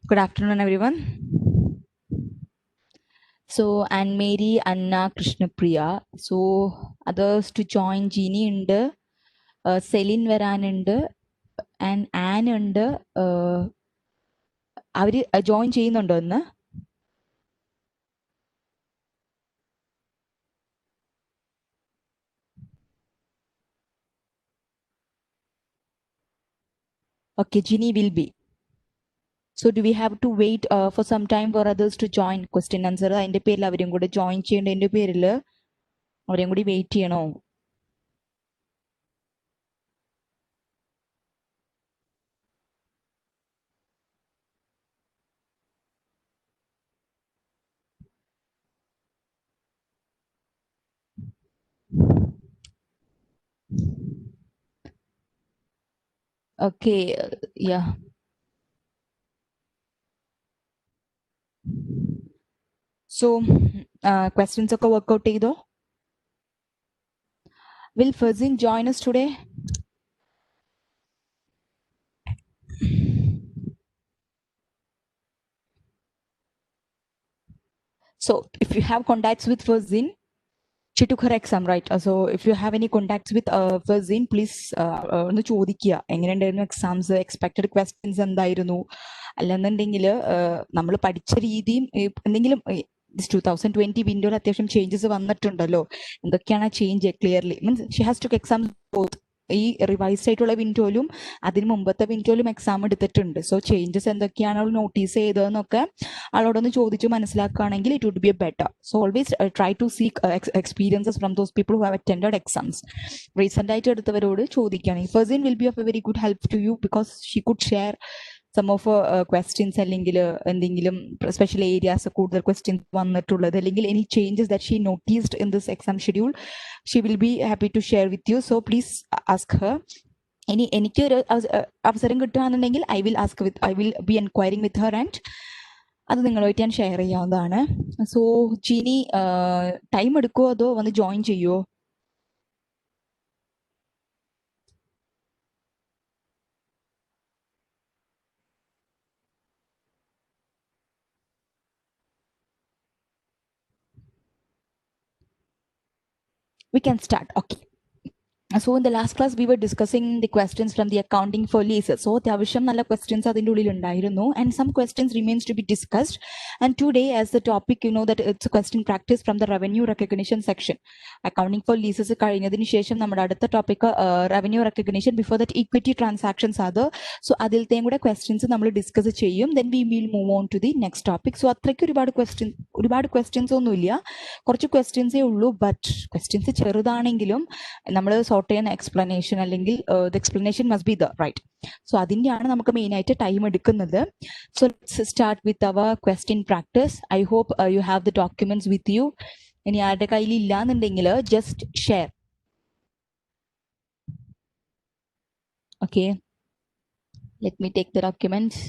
Good afternoon, everyone. So, and Mary, Anna, Krishna Priya. So, others to join Jeannie ഉണ്ട് സെലിൻ വരാനുണ്ട് and an ഉണ്ട്. അവര് join ചെയ്യുന്നുണ്ടോ ഇന്ന്? Okay, Jeannie will be. So, do we have to wait for some time for others to join question answer? അതിന്റെ പേരിൽ അവരും കൂടെ ജോയിൻ ചെയ്യേണ്ടതിന്റെ പേരിൽ അവരെയും കൂടി വെയിറ്റ് ചെയ്യണോ? Okay, yeah. So, questions ഒക്കെ workout ചെയ്തോ? Will Fazin join us today? So if you have contacts with Fazin, she took her exam, right? So if you have any contacts with Fazin, please ഒന്ന് ചോദിക്കുക എങ്ങനെയുണ്ടായിരുന്നു exams, expected questions എന്തായിരുന്നു, അല്ലെന്നുണ്ടെങ്കിൽ നമ്മൾ പഠിച്ച രീതിയും എന്തെങ്കിലും 2020 വിൻഡോയിൽ അത്യാവശ്യം ചേഞ്ചസ് വന്നിട്ടുണ്ടല്ലോ, എന്തൊക്കെയാണ് ആ change clearly means she has to exam both. ഈ റിവൈസ്ഡ് ആയിട്ടുള്ള വിൻഡോയിലും അതിന് മുമ്പത്തെ വിൻഡോയിലും എക്സാം എടുത്തിട്ടുണ്ട്. സോ ചേഞ്ചസ് എന്തൊക്കെയാണ് അവൾ നോട്ടീസ് ചെയ്തതെന്നൊക്കെ ആളോടൊന്ന് ചോദിച്ചു മനസ്സിലാക്കുകയാണെങ്കിൽ it would be a better. So always try to seek experiences from those people who have attended exams. Recent ആയിട്ട് എടുത്തവരോട് ചോദിക്കുകയാണെങ്കിൽ Fasin will be of a very good help to you because she could share some of questions, അല്ലെങ്കിൽ എന്തെങ്കിലും special areas കൂടുതൽ questions വന്നിട്ടുള്ളത്, അല്ലെങ്കിൽ any changes that she noticed in this exam schedule, she will be happy to share with you. So please ask her. ഇനി എനിക്കൊരു അവസരം കിട്ടുകയാണെന്നുണ്ടെങ്കിൽ I will be enquiring with her and അത് നിങ്ങളുമായിട്ട് ഞാൻ ഷെയർ ചെയ്യാവുന്നതാണ്. സോ ജീനി ടൈം എടുക്കുമോ അതോ വന്ന് ജോയിൻ ചെയ്യുമോ? We can start. Okay. So in the last class we were discussing the questions from the accounting for leases. So അത്യാവശ്യം നല്ല questions അതിൻ്റെ ഉള്ളിൽ ഉണ്ടായിരുന്നു, and some questions remains to be discussed. And today as the topic, you know that it's a question practice from the revenue recognition section. Accounting for leases കഴിഞ്ഞതിന് ശേഷം നമ്മുടെ അടുത്ത topic revenue recognition. Before that equity transactions are there. So അതിലത്തെയും കൂടെ questions നമ്മൾ discuss ചെയ്യും. Then we will move on to the next topic. So അത്രയ്ക്ക് ഒരുപാട് questions ഒന്നുമില്ല, കുറച്ച് ക്വസ്റ്റ്യൻസേ ഉള്ളൂ. ബട്ട് ക്വസ്റ്റ്യൻസ് ചെറുതാണെങ്കിലും നമ്മൾ സോർട്ട് ചെയ്യുന്ന എക്സ്പ്ലനേഷൻ അല്ലെങ്കിൽ the explanation must be the right. So അതിൻ്റെയാണ് നമുക്ക് മെയിൻ ആയിട്ട് ടൈം എടുക്കുന്നത്. So let's start with our question practice. I hope you have the documents with you. ഇനി ആരുടെ കയ്യിൽ ഇല്ലാന്നുണ്ടെങ്കിൽ just share. Okay, let me take the documents.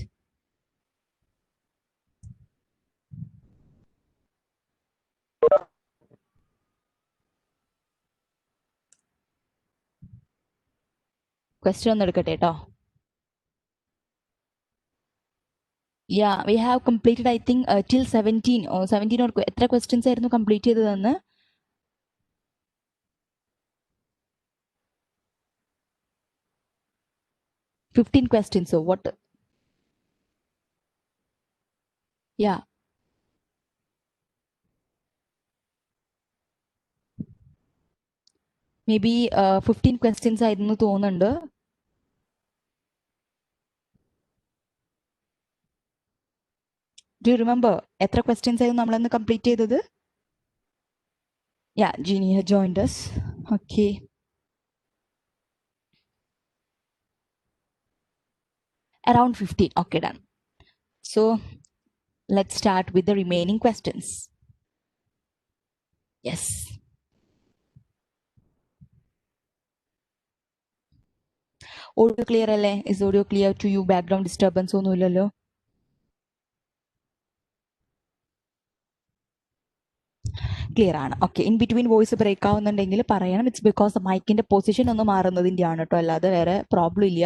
Question ഒന്ന് എടുക്കട്ടെ കേട്ടോ. Yeah, we have completed I think till 17 or 17 or എത്ര questions ആയിരുന്നു complete ചെയ്തതെന്ന്? 15 questions. So what? Yeah. Maybe 15 questions ആയിരുന്നു തോന്നുന്നുണ്ട്. Do you remember എത്ര questions ആയിരുന്നു നമ്മളന്ന് കംപ്ലീറ്റ് ചെയ്തത്? Yeah, Jeannie has joined us. Okay. Around 15. Okay, done. So let's start with the remaining questions. Yes. Audio clear അല്ലേ? Is audio clear to you? Background disturbance ഒന്നുമില്ലല്ലോ? Clear ആണ്. Okay, in between voice break ആവുന്നുണ്ടെങ്കിൽ പറയണം. It's because മൈക്കിന്റെ position ഒന്ന് മാറുന്നതിൻ്റെ ആണ് കേട്ടോ, അല്ലാതെ വേറെ പ്രോബ്ലം ഇല്ല.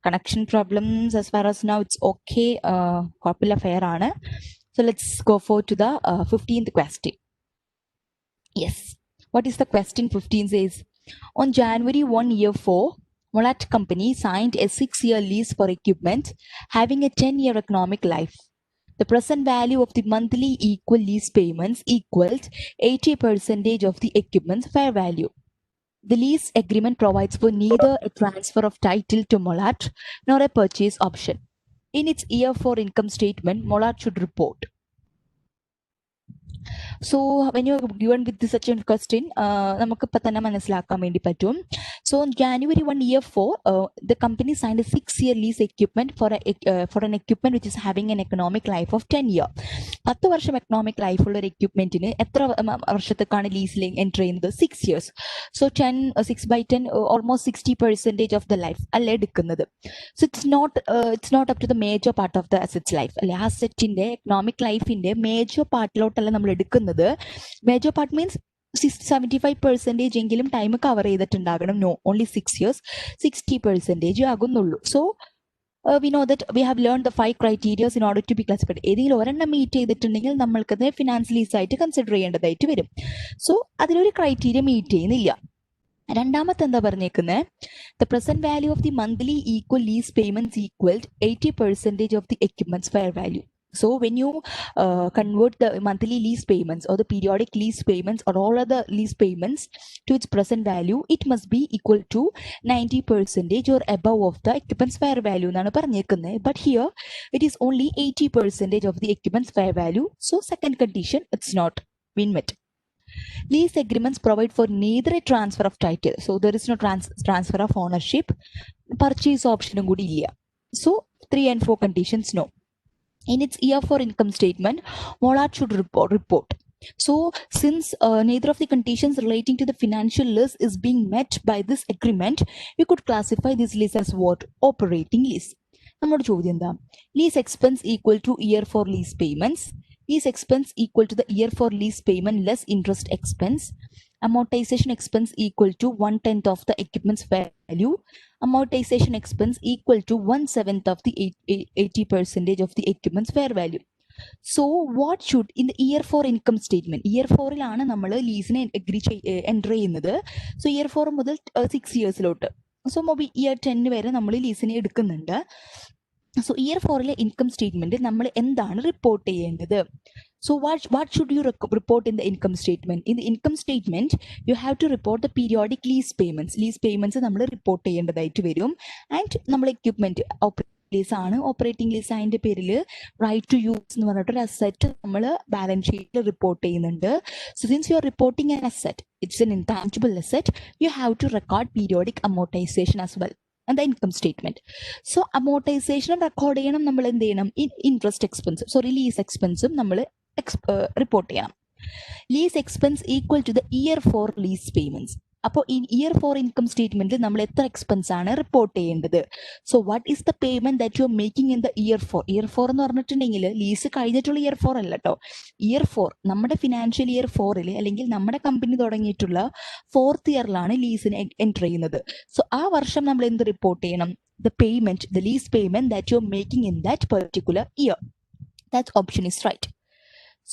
connection problems as far as now it's okay. Popular fair aanu. So let's go forward to the 15th question. Yes. What is the question? 15 says, on January 1 year 4, Molat company signed a 6-year lease for equipment having a 10-year economic life. The present value of the monthly equal lease payments equals 80% of the equipment's fair value. The lease agreement provides for neither a transfer of title to Molat nor a purchase option. In its year 4 income statement, Molat should report. So when you're given with such a question, നമുക്ക് ഇപ്പം തന്നെ മനസ്സിലാക്കാൻ വേണ്ടി പറ്റും. So on January 1 year 4, the company signed a 6-year lease equipment for an equipment which is having an economic life of 10 years. 10 വർഷം economic life ഉള്ള ഒരു എക്യുപ്മെന്റിന് എത്ര വർഷത്തേക്കാണ് ലീസിൽ എൻറ്റർ ചെയ്യുന്നത്? 6 years. So 6/10 almost 60% of the life അല്ലേ എടുക്കുന്നത്. So it's not up to the major part of the asset's life അല്ലെ. അസറ്റിന്റെ economic ലൈഫിന്റെ മേജർ പാർട്ടിലോട്ടല്ല നമ്മൾ എടുക്കുന്നത്. മേജർ പാർട്ട് മീൻസ് 75% എങ്കിലും ടൈം കവർ ചെയ്തിട്ടുണ്ടാകണം. നോ, ഓൺലി 6 years 60% ആകുന്നുള്ളൂ. So we know that we have learned the 5 criteria in order to be classified. ഏതെങ്കിലും ഒരെണ്ണം meet ചെയ്തിട്ടുണ്ടെങ്കിൽ നമ്മൾക്കത് ഫിനാൻസ് ലീസായിട്ട് കൺസിഡർ ചെയ്യേണ്ടതായിട്ട് വരും. സോ അതിലൊരു ക്രൈറ്റീരിയ മീറ്റ് ചെയ്യുന്നില്ല. രണ്ടാമത്തെ എന്താ പറഞ്ഞേക്കുന്നത്? The present value of the monthly equal lease payments equalled 80% of the equipments fair value. So when you convert the monthly lease payments or the periodic lease payments or all other lease payments to its present value, it must be equal to 90% or above of the equipment's fair value എന്നാണ് പറഞ്ഞേക്കുന്നത്. But here it is only 80% of the equipment's fair value. So second condition, it's not been met. Lease agreements provide for neither a transfer of title, so there is no transfer of ownership, purchase option കൂടി ഇല്ല. So 3 and 4 conditions, no. In its year 4 income statement, Molat should report. So since neither of the conditions relating to the financial lease is being met by this agreement, we could classify this lease as what? Operating lease. നമ്മുടെ ചോദ്യം എന്താ? Lease expense equal to year 4 lease payments. Lease expense equal to the year 4 lease payment less interest expense. Amortization expense equal to 1/10 of the equipment's value. Amortization expense equal to 1/7 of the 80% of the equipment's fair value. So what should in the year 4 income statement, year 4-ലാണ് നമ്മൾ ലീസിനെ enter ചെയ്യുന്നത്. So year 4 മുതൽ 6 yearsലോട്ട്, so mobile year 10 വരെ നമ്മൾ ലീസിനെ എടുക്കുന്നുണ്ട്. So year 4-ലെ income statement നമ്മൾ എന്താണ് report ചെയ്യേണ്ടത്? So what should you report in the income statement? In the income statement, you have to report the periodic lease payments. Lease payments നമ്മൾ report ചെയ്യേണ്ടതായിട്ട് വരും. And നമ്മൾ എക്യുപ്മെന്റ് ലീസ് ആണ്, operating lease അതിൻ്റെ പേരിൽ റൈറ്റ് ടു യൂസ് എന്ന് പറഞ്ഞിട്ടൊരു asset നമ്മൾ ബാലൻസ് ഷീറ്റിൽ റിപ്പോർട്ട് ചെയ്യുന്നുണ്ട്. So since you are reporting an asset, it's an intangible asset, you have to record periodic amortization as well and the income statement. So amortization record ചെയ്യണം. നമ്മൾ എന്ത് ചെയ്യണം? Interest expense, sorry lease എക്സ്പെൻസും നമ്മൾ report ചെയ്യണം. Lease expense equal to the year 4 lease payments. അപ്പോൾ ഈ year 4 income സ്റ്റേറ്റ്മെന്റിൽ നമ്മൾ എത്ര എക്സ്പെൻസ് ആണ് റിപ്പോർട്ട് ചെയ്യേണ്ടത്? So what is the payment that you are making in the year 4? Year 4 എന്ന് പറഞ്ഞിട്ടുണ്ടെങ്കിൽ ലീസ് കഴിഞ്ഞിട്ടുള്ള ഇയർ 4 അല്ല കേട്ടോ. ഇയർ 4 നമ്മുടെ ഫിനാൻഷ്യൽ ഇയർ 4-ൽ അല്ലെങ്കിൽ നമ്മുടെ കമ്പനി തുടങ്ങിയിട്ടുള്ള 4th ഇയറിലാണ് ലീസിന് എൻറ്റർ ചെയ്യുന്നത്. സോ ആ വർഷം നമ്മൾ എന്ത് റിപ്പോർട്ട് ചെയ്യണം? The payment, the lease payment that you are making in that particular year. That option is right.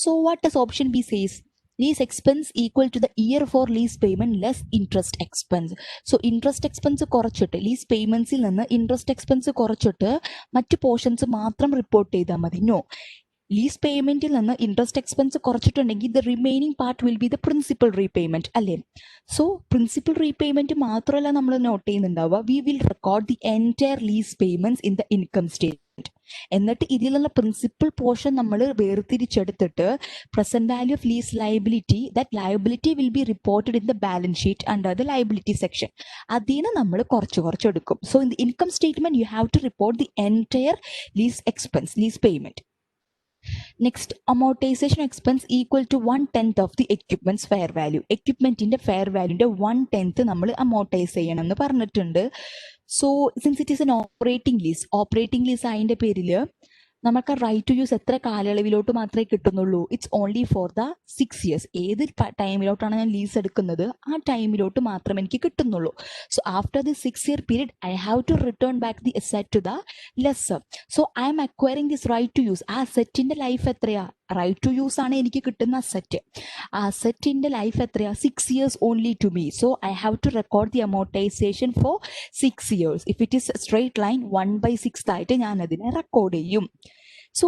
So what does option B says? Lease expense equal to the year 4 lease payment less interest expense. So interest expense കുറച്ചിട്ട്, lease പേയ്മെന്റ്സിൽ നിന്ന് interest expense കുറച്ചിട്ട് മറ്റ് portions മാത്രം report ചെയ്താൽ മതി. No, lease പേയ്മെന്റിൽ നിന്ന് interest expense കുറച്ചിട്ടുണ്ടെങ്കിൽ the remaining part will be the principal repayment അല്ലേ. സോ പ്രിൻസിപ്പൽ റീപേയ്മെന്റ് മാത്രമല്ല നമ്മൾ നോട്ട് ചെയ്യുന്നുണ്ടാവുക, we will record the entire lease payments in the income statement. എന്നിട്ട് ഇതിലുള്ള പ്രിൻസിപ്പൽ പോർഷൻ നമ്മൾ വേർതിരിച്ചെടുത്തിട്ട് present value of lease liability, that liability will be reported in the balance sheet under the liability section. അതിന് നമ്മൾ കുറച്ചെടുക്കും. So in the income statement you have to report the entire lease expense, lease payment. Next, amortisation expense equal to 1/10 of the equipments fair value. എക്യുപ്മെന്റിന്റെ fair വാല്യൂന്റെ 1/10 നമ്മൾ amortise ചെയ്യണം എന്ന് പറഞ്ഞിട്ടുണ്ട്. So since it is an operating lease അതിൻ്റെ പേരിൽ നമുക്ക് right to use എത്ര കാലയളവിലോട്ട് മാത്രമേ കിട്ടുന്നുള്ളൂ? It's only for the 6 years. ഏത് ടൈമിലോട്ടാണ് ഞാൻ ലീസ് എടുക്കുന്നത് ആ ടൈമിലോട്ട് മാത്രമേ എനിക്ക് കിട്ടുന്നുള്ളൂ. So after the 6-year period I have to return back the asset to the lessor. So I am acquiring this right to use. ആ അസറ്റിന്റെ ലൈഫ് എത്രയാ? റൈറ്റ് ടു യൂസ് ആണ് എനിക്ക് കിട്ടുന്ന അസറ്റ്. ആ അസറ്റിന്റെ ലൈഫ് എത്രയാ? 6 years only to me. So I have to record the amortization for 6 years. If it is straight line 1/6 ആയിട്ട് ഞാൻ അതിനെ റെക്കോർഡ് ചെയ്യും. സോ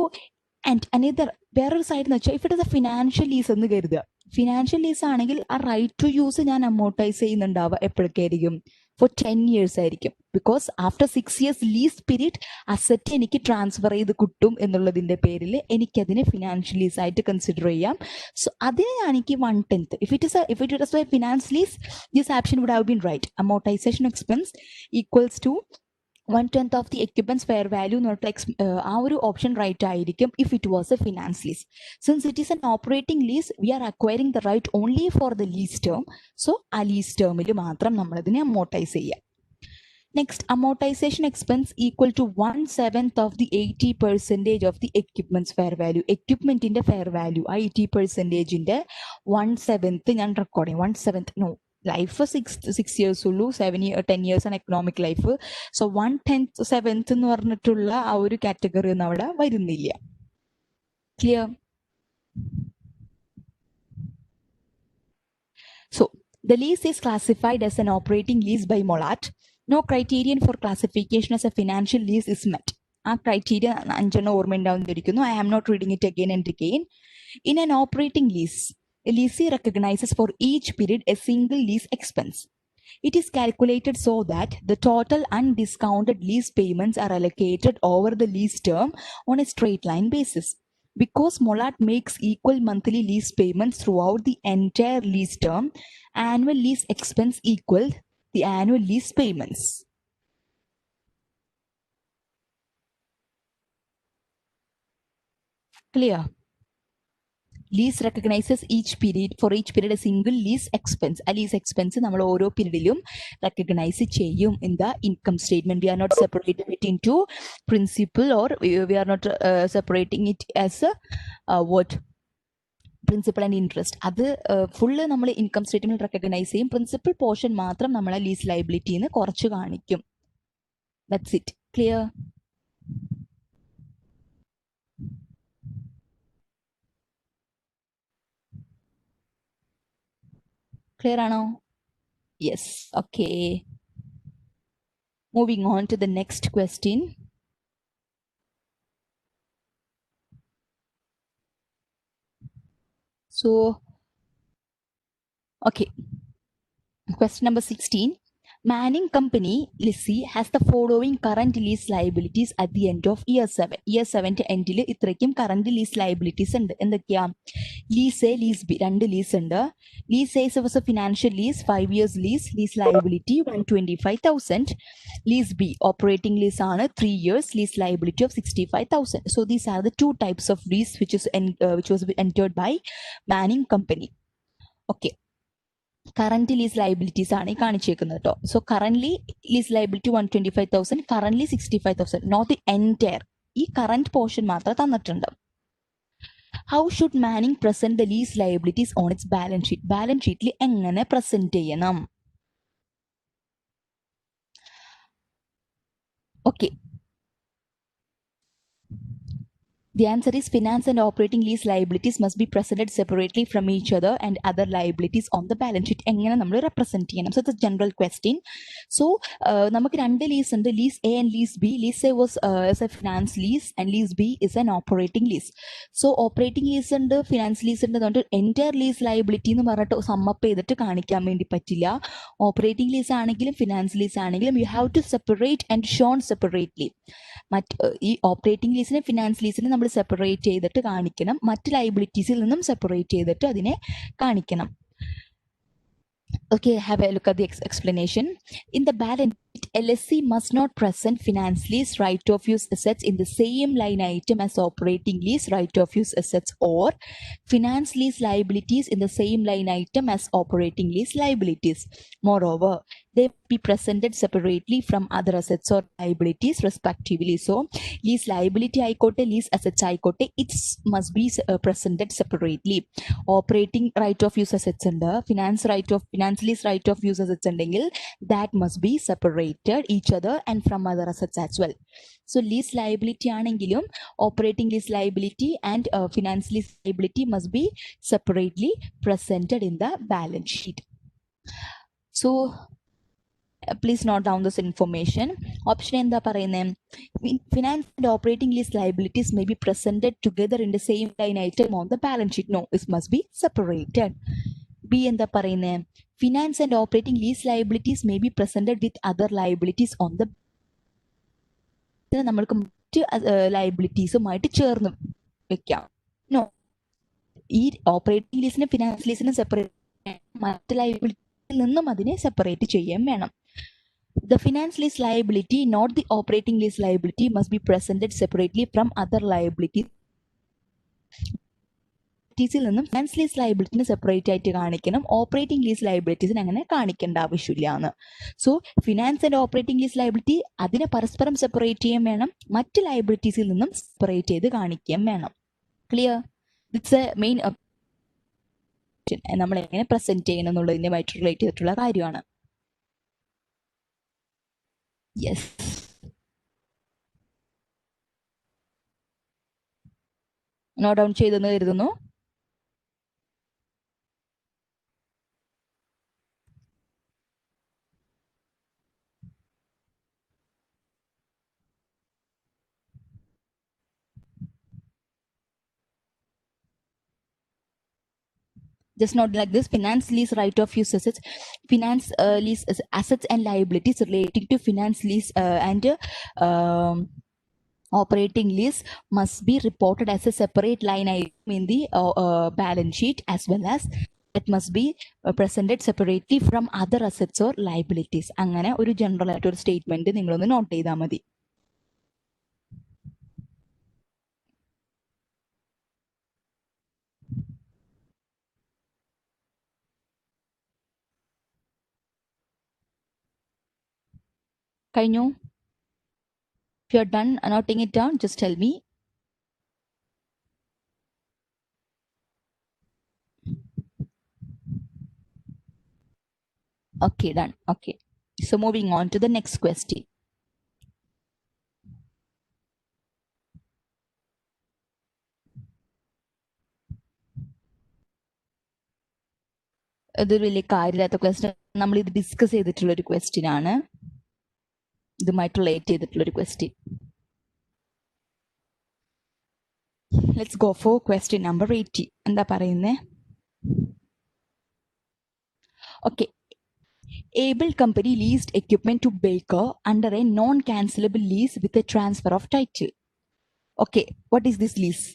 ആൻഡ് അനദർ വേറൊരു സൈഡ് എന്ന് വെച്ചാൽ if it is a financial lease എന്ന് കരുതുക. ഫിനാൻഷ്യൽ ലീസ് ആണെങ്കിൽ ആ റൈറ്റ് ടു യൂസ് ഞാൻ അമോർട്ടൈസ് ചെയ്യുന്നുണ്ടാവുക എപ്പോഴൊക്കെയായിരിക്കും? ഫോർ 10 years ആയിരിക്കും. Because after 6 years lease period asset എനിക്ക് ട്രാൻസ്ഫർ ചെയ്ത് കിട്ടും എന്നുള്ളതിന്റെ പേരിൽ എനിക്കതിനെ ഫിനാൻഷ്യൽ ലീസ് ആയിട്ട് കൺസിഡർ ചെയ്യാം. സോ അതിന് എനിക്ക് 1/10. If it is a finance lease, this option would have been right. Amortization expense equals to 1/10 of the equipments fair value എന്ന് പറഞ്ഞിട്ട് ആ ഒരു ഓപ്ഷൻ റൈറ്റ് ആയിരിക്കും if it was a finance lease. Since it is an operating lease, we are acquiring the right only for the lease term. So ആ lease ടേമിൽ മാത്രം നമ്മൾ ഇതിനെ അമോർട്ടൈസ് ചെയ്യാം. Next, amortisation expense equal to 1/7 of the 80% of the equipments fair value. എക്യുപ്മെന്റിന്റെ fair value ആ 80%ന്റെ 1/7 ഞാൻ റെക്കോർഡ് ചെയ്യും. 1/7 നോ, ലൈഫ് 6 years ഉള്ളൂ, 10 years ആണ് എക്കണോമിക് ലൈഫ്. സോ 1/10 എന്ന് പറഞ്ഞിട്ടുള്ള ആ ഒരു കാറ്റഗറി ഒന്നും അവിടെ വരുന്നില്ല. Clear? So the lease is classified as an operating lease by Molat. No criterion for classification as a financial lease is met. ആ ക്രൈറ്റീരിയ 5 ഓർമ്മ ഉണ്ടാവുന്നിരിക്കുന്നു. I am not reading it again and again. In an operating lease, a lessee recognizes for each period a single lease expense. It is calculated so that the total undiscounted lease payments are allocated over the lease term on a straight line basis. Because Molat makes equal monthly lease payments throughout the entire lease term, annual lease expense equals the annual lease payments. Clear? Lease recognizes each period a single lease expense. A lease expense നമ്മൾ ഓരോ പീരീഡിലും recognise ചെയ്യും in the income statement. We are not separating it into principal or we are not separating it as a what? Principal and interest. അത് full നമ്മൾ income statement recognise ചെയ്യും. Principal portion മാത്രം നമ്മളെ lease ലയബിലിറ്റിന്ന് കുറച്ച് കാണിക്കും. That's it. Clear? Clear ആണോ? Yes. Okay. Moving on to the next question. So, okay. Question number 16. Manning Company lessee has the following current lease liabilities at the end of year 7. Year 7 എൻഡിൽ ഇത്രയ്ക്കും current lease liabilities ഉണ്ട്. എന്തൊക്കെയാ? Lease A, lease B, രണ്ട് lease ഉണ്ട്. Lease A was A financial lease, 5 years lease liability 125,000. Lease B operating lease ആണ്, 3 years, lease liability of 65,000. So these are the two types of lease which was entered by Manning Company. Okay. Current lease liabilities ആണ് ഈ കാണിച്ചേക്കുന്നത് കേട്ടോ. So currently lease liability 125,000, currently 65,000, not the entire. ഈ current portion മാത്രം തന്നിട്ടുണ്ട്. How should Manning present the lease liabilities on its balance sheet? Balance ഷീറ്റിൽ എങ്ങനെ present ചെയ്യണം? Okay, the answer is finance and operating lease liabilities must be presented separately from each other and other liabilities on the balance sheet. എങ്ങനെ നമ്മൾ represent ചെയ്യണം? So it's A general question. So നമുക്ക് രണ്ട് lease ഉണ്ട്, lease A and lease B. Lease A was a finance lease and lease B is an operating lease. So operating lease ഉണ്ട്, finance lease ഉണ്ട് എന്ന് പറഞ്ഞിട്ട് entire lease liability എന്ന് പറഞ്ഞിട്ട് sum up ചെയ്തിട്ട് കാണിക്കാൻ വേണ്ടി പറ്റില്ല. ഓപ്പറേറ്റിംഗ് ലീസ് ആണെങ്കിലും ഫിനാൻസ് ലീസ് ആണെങ്കിലും you have to separate and shown separately. ഈ ഓപ്പറേറ്റിംഗ് ലീസിനെ ഫിനാൻസ് ലീസിനെ നമ്മൾ സെപ്പറേറ്റ് ചെയ്തിട്ട് കാണിക്കണം, മറ്റ് ലയബിലിറ്റീസിൽ നിന്നും സെപ്പറേറ്റ് ചെയ്തിട്ട് അതിനെ കാണിക്കണം. Okay, have a look at the explanation. In the balance LSC must not present finance lease right of use assets in the same line item as operating lease right of use assets or finance lease liabilities in the same line item as operating lease liabilities. Moreover, they be presented separately from other assets or liabilities respectively. So, lease liability aikote, lease assets aikote, it must be presented separately. Operating right of use assets and finance lease right of use assets and that must be separated each other and from other assets as well. So lease liability ആണെങ്കിലും operating lease liability and finance lease liability must be separately presented in the balance sheet. So please note down this information. Option എന്താ പറയുന്നത്? Finance and operating lease liabilities may be presented together in the same line item on the balance sheet. No, this must be separated. B എന്താ പറയുന്നത്? Finance and operating lease liabilities may be presented with other liabilities on the നമ്മൾക്ക് മറ്റ് ലയബിലിറ്റീസുമായിട്ട് ചേർന്ന് വെക്കാം. No, ഈ operating ലീസിനും finance ലീസിനും separate, മറ്റ് ലയബിലിറ്റിയിൽ നിന്നും അതിനെ സെപ്പറേറ്റ് ചെയ്യാൻ വേണം. The finance lease liability, not the operating lease liability, must be presented separately from other liabilities. നിന്നും ഫിനാൻസ് ലീസ് ലയബിലിറ്റിന് സെപ്പറേറ്റ് ആയിട്ട് കാണിക്കണം, ഓപ്പറേറ്റിംഗ് ലീസ് ലയബിലിറ്റീസിന് അങ്ങനെ കാണിക്കേണ്ട ആവശ്യമില്ല എന്ന്. So finance and operating lease liability അതിനെ പരസ്പരം സെപ്പറേറ്റ് ചെയ്യാൻ വേണം, മറ്റ് ലയബിലിറ്റീസിൽ നിന്നും സെപ്പറേറ്റ് ചെയ്ത് കാണിക്കാൻ വേണം. ക്ലിയർ? ഇറ്റ്സ് എ മെയിൻ നമ്മൾ എങ്ങനെ പ്രസന്റ് ചെയ്യണം എന്നുള്ളതിനുമായിട്ട് റിലേറ്റ് ചെയ്തിട്ടുള്ള കാര്യമാണ്. യെസ്, നോട്ട് ഡൗൺ ചെയ്തെന്ന് കരുതുന്നു. Just not like this. Finance lease right of use assets, finance lease assets and liabilities relating to finance lease and operating lease must be reported as a separate line item in the balance sheet, as well as it must be presented separately from other assets or liabilities. അങ്ങനെ ഒരു general ആയിട്ട് ഒരു statement നിങ്ങളൊന്ന് not ചെയ്താൽ മതി. കഴിഞ്ഞു? If you are done noting it down, just tell me. Okay, done. Okay, so moving on to the next question. ഇതൊരു വലിയ കാര്യമില്ലാത്ത ക്വസ്റ്റ്യൻ, നമ്മൾ ഇത് ഡിസ്കസ് ചെയ്തിട്ടുള്ള ഒരു ക്വസ്റ്റ്യൻ ആണ്, ഇതുമായിട്ട് റിലേറ്റ് ചെയ്തിട്ടുള്ള ഒരു question. Let's go for question number 80. എന്താ പറയുന്നേ? Okay, Able company leased equipment to Baker under a non-cancelable lease with a transfer of title. Okay, what is this lease?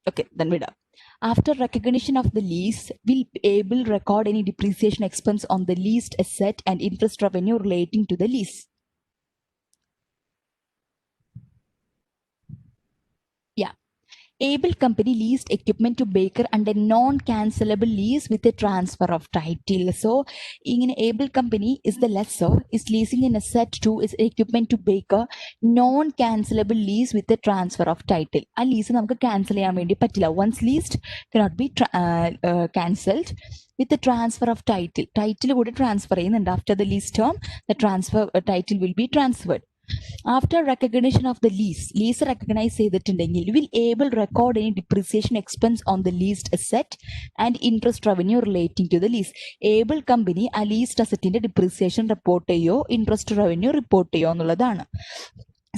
Okay, then we done. After recognition of the lease, will Able record any depreciation expense on the leased asset and interest revenue relating to the lease? Yeah. Able company leased equipment to Baker under non-cancelable lease with a transfer of title. So, in Able company is the lessor, is leasing an asset to is equipment to Baker, non-cancelable lease with a transfer of title. A lease namukku cancel cheyan vendi pattilla. Once leased cannot be cancelled with the transfer of title. Title would transfer in, and after the lease term, the transfer title will be transferred. After recognition of the lease recognize ചെയ്തിട്ടുണ്ടെങ്കിൽ will Able record any depreciation expense on the leased asset and interest revenue relating to the lease. Able company ആ leased assetന്റെ depreciation report ചെയ്യോ interest revenue report ചെയ്യോ എന്നുള്ളതാണ്.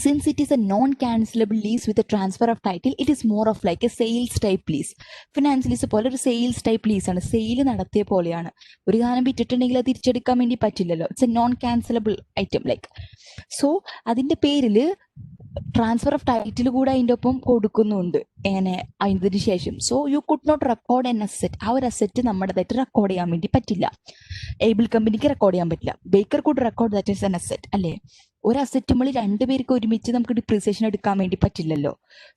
Since it is a non-cancelable lease with a transfer of title, it is more of like a sales type lease. Finance lease പോലെ ഒരു sales type lease ആണ്, sale നടത്തിയ പോലെയാണ്. ഒരു സാധനം വിറ്റിട്ടുണ്ടെങ്കിൽ അത് തിരിച്ചെടുക്കാൻ വേണ്ടി പറ്റില്ലല്ലോ. It's A non cancellable item like. So അതിൻ്റെ പേരിൽ ട്രാൻസ്ഫർ ഓഫ് ടൈറ്റിൽ കൂടെ അതിൻ്റെ ഒപ്പം കൊടുക്കുന്നുണ്ട് എങ്ങനെ അതിന് ശേഷം. So you could not record an asset. ആ ഒരു അസെറ്റ് നമ്മുടേതായിട്ട് റെക്കോർഡ് ചെയ്യാൻ വേണ്ടി പറ്റില്ല. ഏബിൾ കമ്പനിക്ക് റെക്കോർഡ് ചെയ്യാൻ പറ്റില്ല. Baker could record that is N asset അല്ലേ. ഒരു അസെറ്റ് നമ്മൾ രണ്ടുപേർക്ക് ഒരുമിച്ച് നമുക്ക് ഡിപ്രീസിയേഷൻ എടുക്കാൻ വേണ്ടി പറ്റില്ലല്ലോ.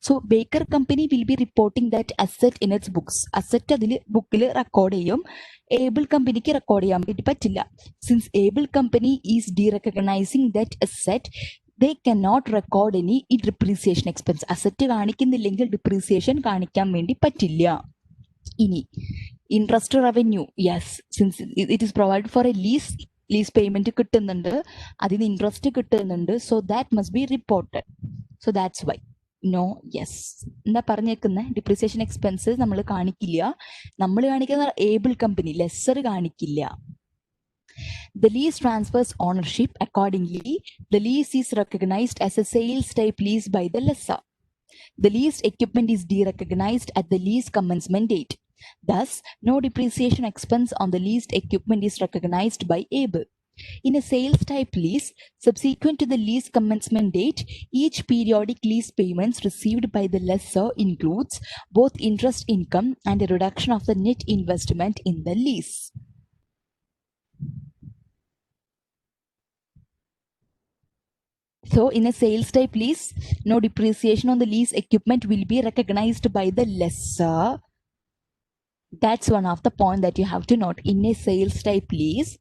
So Baker company will be reporting that asset in its books. Asset അതിൽ ബുക്കിൽ റെക്കോർഡ് ചെയ്യും. ഏബിൾ കമ്പനിക്ക് റെക്കോർഡ് ചെയ്യാൻ വേണ്ടി പറ്റില്ല. Since Able company is derecognising that asset, they cannot record any depreciation expense. Asset കാണിക്കുന്നില്ലെങ്കിൽ ഡിപ്രീസിയേഷൻ കാണിക്കാൻ വേണ്ടി പറ്റില്ല. ഇനി interest revenue, yes, since it is provide for a lease payment കിട്ടുന്നുണ്ട്, അതിന് ഇൻട്രസ്റ്റ് കിട്ടുന്നുണ്ട്. So that must be reported. So that's why no. Yes, എന്താ പറഞ്ഞേക്കുന്നത്? ഡിപ്രീസിയേഷൻ എക്സ്പെൻസ് നമ്മൾ കാണിക്കില്ല. നമ്മൾ കാണിക്കുന്ന ഏബിൾ കമ്പനി, ലെസ്സർ കാണിക്കില്ല. The lease transfers ownership. Accordingly, the lease is recognized as a sales type lease by the lessor. The leased equipment is derecognized at the lease commencement date. Thus, no depreciation expense on the leased equipment is recognized by ABLE. In a sales type lease, subsequent to the lease commencement date, each periodic lease payments received by the lessor includes both interest income and a reduction of the net investment in the lease. So in a sales type lease, no depreciation on the lease equipment will be recognized by the lessor. That's one of the point that you have to note. In a sales type lease,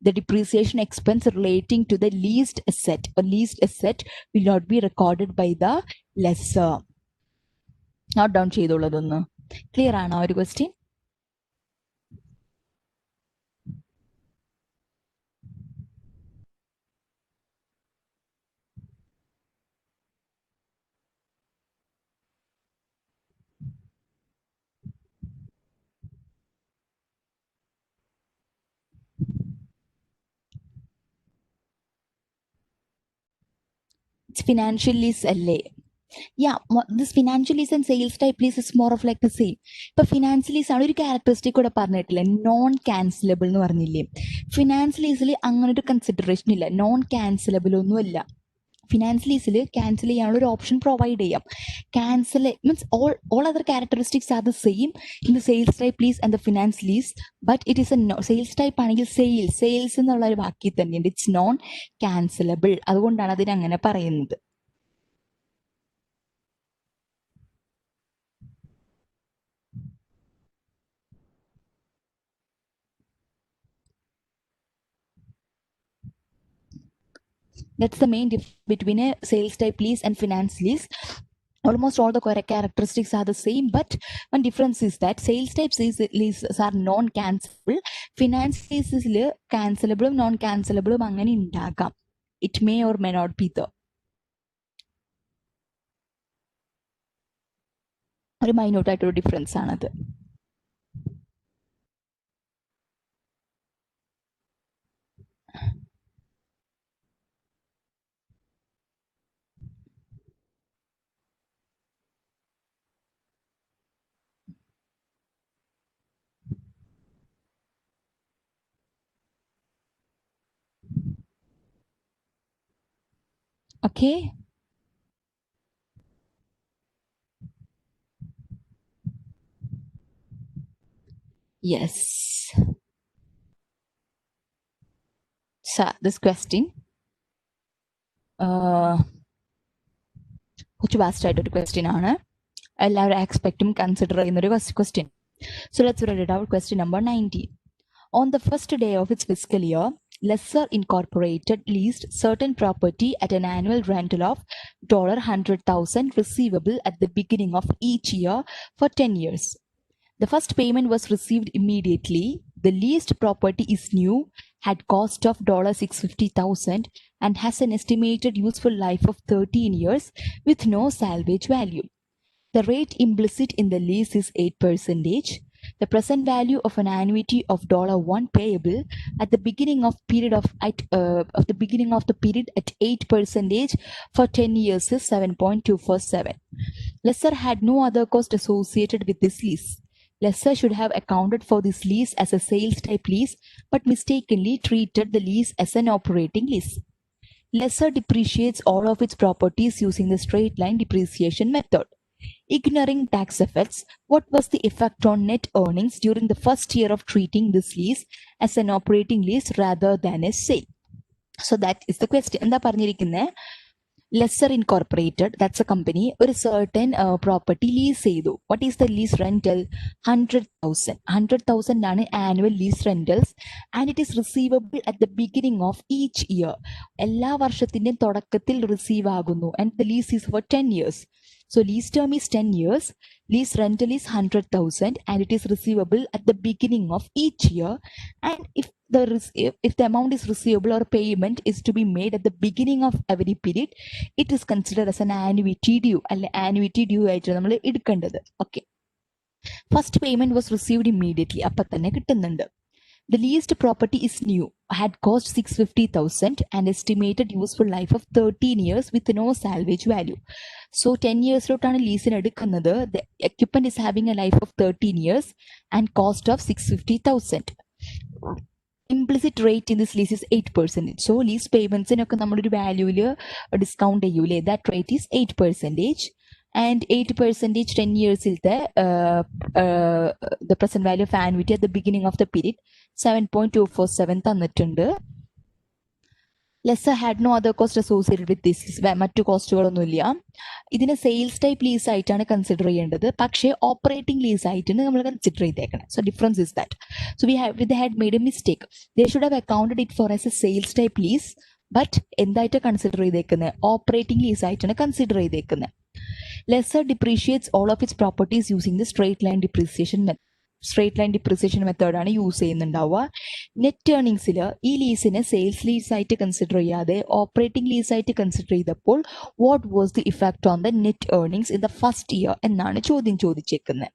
the depreciation expense relating to the leased asset will not be recorded by the lessor. Note down ചെയ്തോളതൊന്ന്. Clear ആണോ ഒരു question? It's financial lease അല്ലേ? Yeah, this financial lease and sales type lease is more of like the same. ഇപ്പൊ finance lease ആണ് ഒരു characteristic കൂടെ പറഞ്ഞിട്ടില്ല, non cancellable എന്ന് പറഞ്ഞില്ലേ. ഫിനാൻസ് ലീസിൽ അങ്ങനെ ഒരു കൺസിഡറേഷൻ ഇല്ല, നോൺ ക്യാൻസലബിൾ ഒന്നുമല്ല. ഫിനാൻസ് ലീസിൽ ക്യാൻസൽ ചെയ്യാനുള്ള ഒരു ഓപ്ഷൻ പ്രൊവൈഡ് ചെയ്യാം. Cancel means all other characteristics are the same in the sales type lease and the finance lease, but it is a sales type ആണെങ്കിൽ sales എന്നുള്ള ഒരു വാക്കി തന്നെയുണ്ട്. It's non cancellable. അതുകൊണ്ടാണ് അതിന് അങ്ങനെ പറയുന്നത്. That's the main difference between a sales type lease and finance lease. Almost all the correct characteristics are the same, but one difference is that sales type leases are non-cancelable. Finance leases cancelable, non-cancelable അങ്ങനെ ഉണ്ടാകാം. It may or may not be the ഒരു minute ആയിട്ടൊരു difference ആണത്. Okay. Yes. So this question കുറച്ച് vast ആയിട്ടൊരു question ആണ്. എല്ലാവരും എക്സ്പെക്റ്റും consider ചെയ്യുന്നൊരു question. So let's read it out. Question number 19. On the first day of its fiscal year, Lessor Incorporated leased certain property at an annual rental of $100,000 receivable at the beginning of each year for 10 years. The first payment was received immediately. The leased property is new, had cost of $650,000 and has an estimated useful life of 13 years with no salvage value. The rate implicit in the lease is 8%. The present value of an annuity of $1 payable at the beginning of the period at 8% for 10 years is 7.247. Lessor had no other cost associated with this lease. Lessor should have accounted for this lease as a sales type lease, but mistakenly treated the lease as an operating lease. Lessor depreciates all of its properties using the straight line depreciation method. Ignoring tax effects, what was the effect on net earnings during the first year of treating this lease as an operating lease rather than a sale? So that is the question. എന്താ പറഞ്ഞിരിക്കുന്നത്? Lesser Incorporated, that's a company, ഒരു certain property lease ചെയ്തു. What is the lease rental? 100,000. 100,000 ആണ് annual lease rentals and it is receivable at the beginning of each year. എല്ലാ വർഷത്തിൻ്റെയും തുടക്കത്തിൽ receive ആകുന്നു and the lease is for 10 years. So lease term is 10 years, lease rental is 100,000 and it is receivable at the beginning of each year. And if the amount is receivable or payment is to be made at the beginning of every period, it is considered as an annuity due. Annuity due ആയിട്ട് നമ്മൾ എടുക്കേണ്ടത്. Okay. First payment was received immediately. അപ്പം തന്നെ കിട്ടുന്നുണ്ട്. The leased property is new, had cost 650,000 and estimated useful life of 13 years with no salvage value. So 10 years lotana lease in edukkunnathu. The equipment is having a life of 13 years and cost of 650,000. Implicit rate in this lease is 8%. So lease payments in a value discount that rate is 8%. And 8% 10 years is the present value of annuity at the beginning of the period 7.247 തന്നിട്ടുണ്ട്. Lesser had no other cost associated with this. മറ്റു കോസ്റ്റുകളൊന്നുമില്ല. ഇതിനെ sales type lease ആയിട്ടാണ് consider ചെയ്യേണ്ടത്. പക്ഷേ operating lease ആയിട്ടാണ് നമ്മൾ consider ചെയ്തേക്കണം. So difference is that. So they had made a mistake. They should have accounted it for as a sales type lease. But എന്തായിട്ട് consider ചെയ്തേക്കുന്നത്? ഓപ്പറേറ്റിംഗ് ലീസ് ആയിട്ടാണ് consider ചെയ്തേക്കുന്നത്. Lesser depreciates all of its properties using the straight line depreciation method. Straight line depreciation മെത്തേഡാണ് use ചെയ്യുന്നുണ്ടാവുക. Net ഏർണിങ്സിൽ ഈ ലീസിനെ sales lease ആയിട്ട് consider ചെയ്യാതെ operating lease ആയിട്ട് consider ചെയ്തപ്പോൾ what was the effect on the net earnings in the first year എന്നാണ് ചോദ്യം ചോദിച്ചേക്കുന്നത്.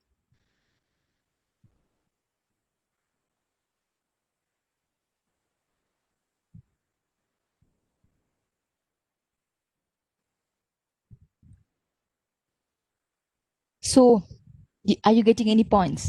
So, are you getting any points?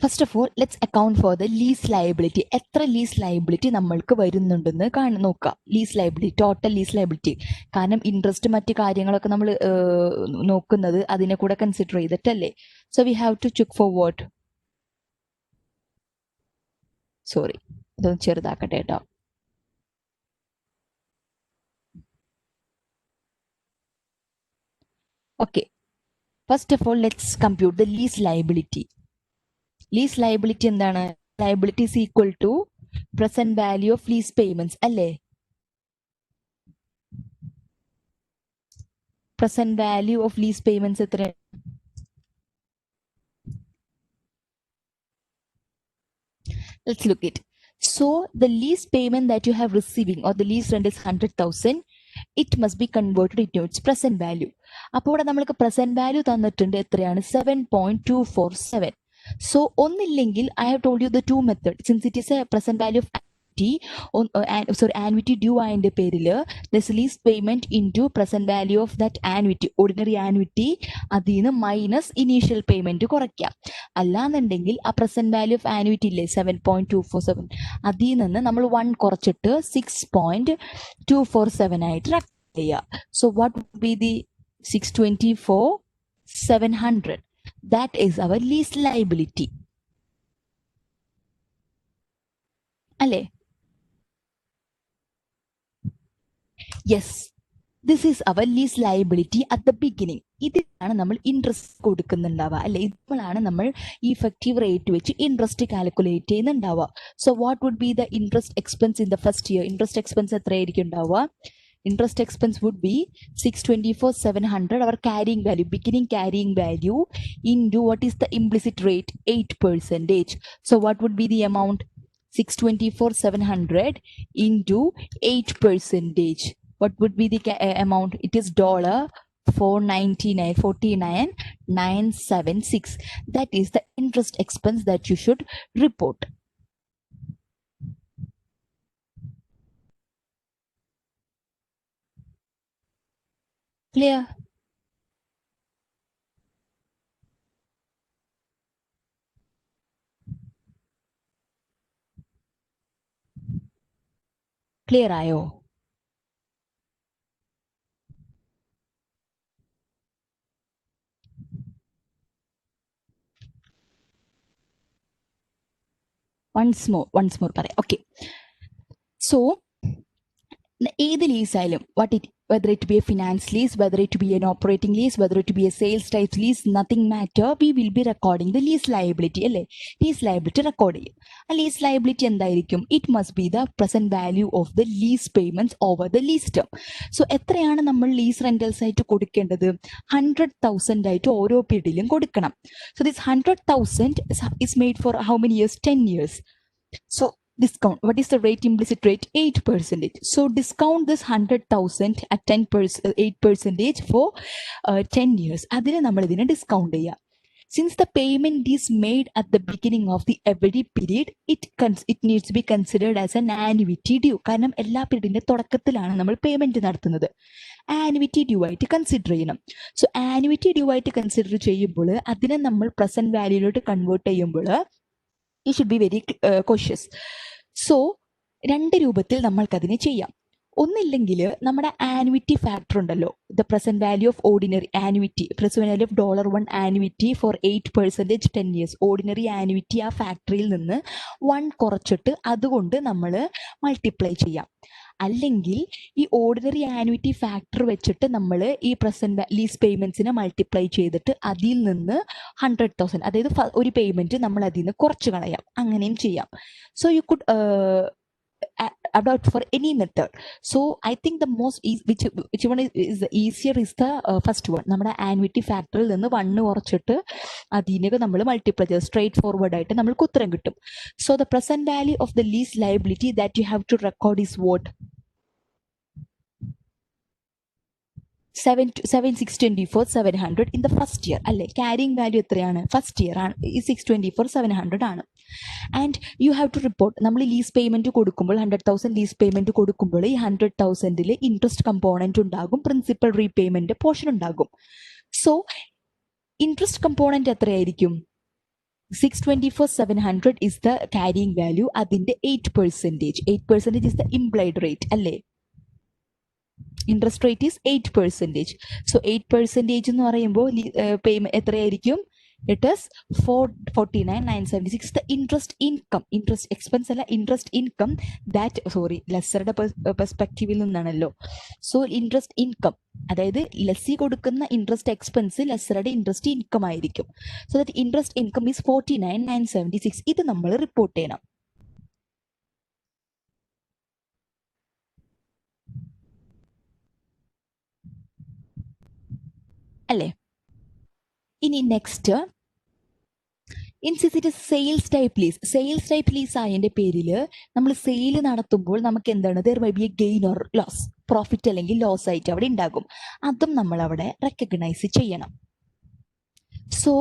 First of all let's account for the lease liability. എത്ര lease liability നമ്മൾക്ക് വരുന്നുണ്ടെന്ന് നോക്കാം. Lease liability, total lease liability. കാരണം interest മറ്റ് കാര്യങ്ങളൊക്കെ നമ്മൾ നോക്കുന്നത് അതിനെ കൂടെ കൺസിഡർ ചെയ്തിട്ടല്ലേ. So we have to check for what. Sorry, ഇതൊന്ന് ചെറുതാക്കട്ടെ കേട്ടോ. Okay, first of all let's compute the lease liability. Lease liability എന്താണ്? Liability is equal to present value of lease payments അല്ലേ? Present value of lease payments എത്ര? Let's look at. So the lease payment that you have receiving or the lease rent is 100,000. It must be converted into its present value. അപ്പോൾ ഇവിടെ നമ്മൾക്ക് present value തന്നിട്ടുണ്ട് എത്രയാണ്? 7.247. So ഒന്നില്ലെങ്കിൽ I have told you the two methods. Since it is a present value of annuity due ആയതിന്റെ പേരിൽ this lease payment into present value of that annuity, ordinary annuity, അതിൽ നിന്ന് minus initial payment കുറയ്ക്കാം. അല്ലാന്നുണ്ടെങ്കിൽ ആ present value of annuity ഇല്ലേ 7.247, അതിൽ നിന്ന് നമ്മൾ 1 കുറച്ചിട്ട് 6.247 ആയിട്ട് റെക്കോർഡ് ചെയ്യുക. So what would be the 624,700? That is our lease liability. അല്ലേ? Yes, this is our lease liability at the beginning. ഇതിലാണ് നമ്മൾ ഇൻട്രസ്റ്റ് കൊടുക്കുന്നുണ്ടാവുക അല്ലെ? ഇപ്പോഴാണ് നമ്മൾ ഇഫക്റ്റീവ് റേറ്റ് വെച്ച് ഇൻട്രസ്റ്റ് കാൽക്കുലേറ്റ് ചെയ്യുന്നുണ്ടാവുക. So what would be the interest expense in the first year? Interest expense എത്രയായിരിക്കും ഉണ്ടാവുക? Interest expense would be 624,700, our carrying value, beginning carrying value, into what is the implicit rate? 8%. So what would be the amount? 624,700 into 8%. What would be the amount? It is $499,976. That is the interest expense that you should report. Clear? Clear ആയോ? once more പറയാം. Okay. So ഏത് lease ആയാലും whether it be a finance lease, whether it be an operating lease, whether it be a sales type lease, nothing matter, we will be recording the lease liability അല്ലേ? lease liability record ചെയ്യും. ആ lease liability എന്തായിരിക്കും? it must be the present value of the lease payments over the lease term. so എത്രയാണ് നമ്മൾ lease rentals ആയിട്ട് കൊടുക്കേണ്ടത്? 100,000 ആയിട്ട് ഓരോ പീരീഡിലും കൊടുക്കണം. so this 100,000 is made for how many years? 10 years. so discount, what is the rate? Implicit rate 8%. so discount this 100,000 at 8% for 10 years. അതിനെ നമ്മൾ ഇതിനെ ഡിസ്കൗണ്ട് ചെയ്യാം. since the payment is made at the beginning of the every period, it needs to be considered as an annuity due. കാരണം എല്ലാ പീരീഡിന്റെ തുടക്കത്തിലാണ് നമ്മൾ payment നടത്തുന്നത്. Annuity due ആയിട്ട് consider ചെയ്യണം. സോ ആനുവിറ്റി ഡ്യൂ ആയിട്ട് കൺസിഡർ ചെയ്യുമ്പോൾ അതിനെ നമ്മൾ പ്രസന്റ് വാല്യൂയിലോട്ട് കൺവേർട്ട് ചെയ്യുമ്പോൾ you should be very cautious. So രണ്ട് രൂപത്തിൽ നമ്മൾക്കതിനെ ചെയ്യാം. ഒന്നില്ലെങ്കിൽ നമ്മുടെ ആനുവിറ്റി ഫാക്ടർ ഉണ്ടല്ലോ, the present value of ordinary annuity, present value of $1 annuity for 8% 10 years, ordinary annuity ആ ഫാക്ടറിയിൽ നിന്ന് 1 കുറച്ചിട്ട് അതുകൊണ്ട് നമ്മൾ മൾട്ടിപ്ലൈ ചെയ്യാം. അല്ലെങ്കിൽ ഈ ഓർഡിനറി ആനുവിറ്റി ഫാക്ടർ വെച്ചിട്ട് നമ്മൾ ഈ പ്രസന്റ് ലീസ് പേയ്മെന്റ്സിനെ മൾട്ടിപ്ലൈ ചെയ്തിട്ട് അതിൽ നിന്ന് 100,000, അതായത് ഒരു പേയ്മെന്റ് നമ്മൾ അതിൽ നിന്ന് കുറച്ച് കളയാം. അങ്ങനെയും ചെയ്യാം. So you could adopt for any method. so I think the most which one is the easier is the first one. നമ്മുടെ ആനുവിറ്റി ഫാക്ടറിൽ നിന്ന് 1 കുറച്ചിട്ട് അതിനെ നമ്മൾ മൾട്ടിപ്ലൈ ചെയ്ത് സ്ട്രേറ്റ് ഫോർവേഡ് ആയിട്ട് നമ്മൾക്ക് ഉത്തരം കിട്ടും. so the present value of the lease liability that you have to record is what? 624 700 in the first year അല്ലേ? ക്യാരിങ് വാല്യൂ എത്രയാണ്? ഫസ്റ്റ് ഇയർ ആണ്. ഈ 624 700 ആണ്. And you have to report. നമ്മൾ ലീസ് പേയ്മെന്റ് കൊടുക്കുമ്പോൾ 100,000 ലീസ് പേയ്മെന്റ് കൊടുക്കുമ്പോൾ ഈ 100,000 interest component ഉണ്ടാകും, പ്രിൻസിപ്പൽ റീപേയ്മെന്റ് പോർഷൻ ഉണ്ടാകും. സോ ഇൻട്രസ്റ്റ് കമ്പോണന്റ് എത്രയായിരിക്കും? 624 700 is the carrying value. അതിന്റെ 8%. 8% is the implied rate അല്ലേ? Interest rate is 8%. സോ 8% എന്ന് പറയുമ്പോൾ പേയ്മെന്റ് എത്രയായിരിക്കും? It is 49,976. The interest income, interest expense അല്ല, ഇൻട്രസ്റ്റ് ഇൻകം ദാറ്റ്, സോറി, ലെസ്സറുടെ പെർസ്പെക്റ്റീവിൽ നിന്നാണല്ലോ. സോ ഇൻട്രസ്റ്റ് ഇൻകം, അതായത് ലെസ്സി കൊടുക്കുന്ന ഇൻട്രസ്റ്റ് എക്സ്പെൻസ് ലെസ്സറുടെ ഇൻട്രസ്റ്റ് ഇൻകം ആയിരിക്കും. So that interest income is 49,976. ഇത് നമ്മൾ റിപ്പോർട്ട് ചെയ്യണം. അല്ലേ? ഇനി next, insist sales type lease. Sales type lease ആയതിന്റെ പേരിൽ നമ്മൾ സെയിൽ നടത്തുമ്പോൾ നമുക്ക് എന്താണ്? There may be a gain or loss, profit അല്ലെങ്കിൽ ലോസ് ആയിട്ട് അവിടെ ഉണ്ടാകും. അതും നമ്മൾ അവിടെ റെക്കഗ്നൈസ് ചെയ്യണം. So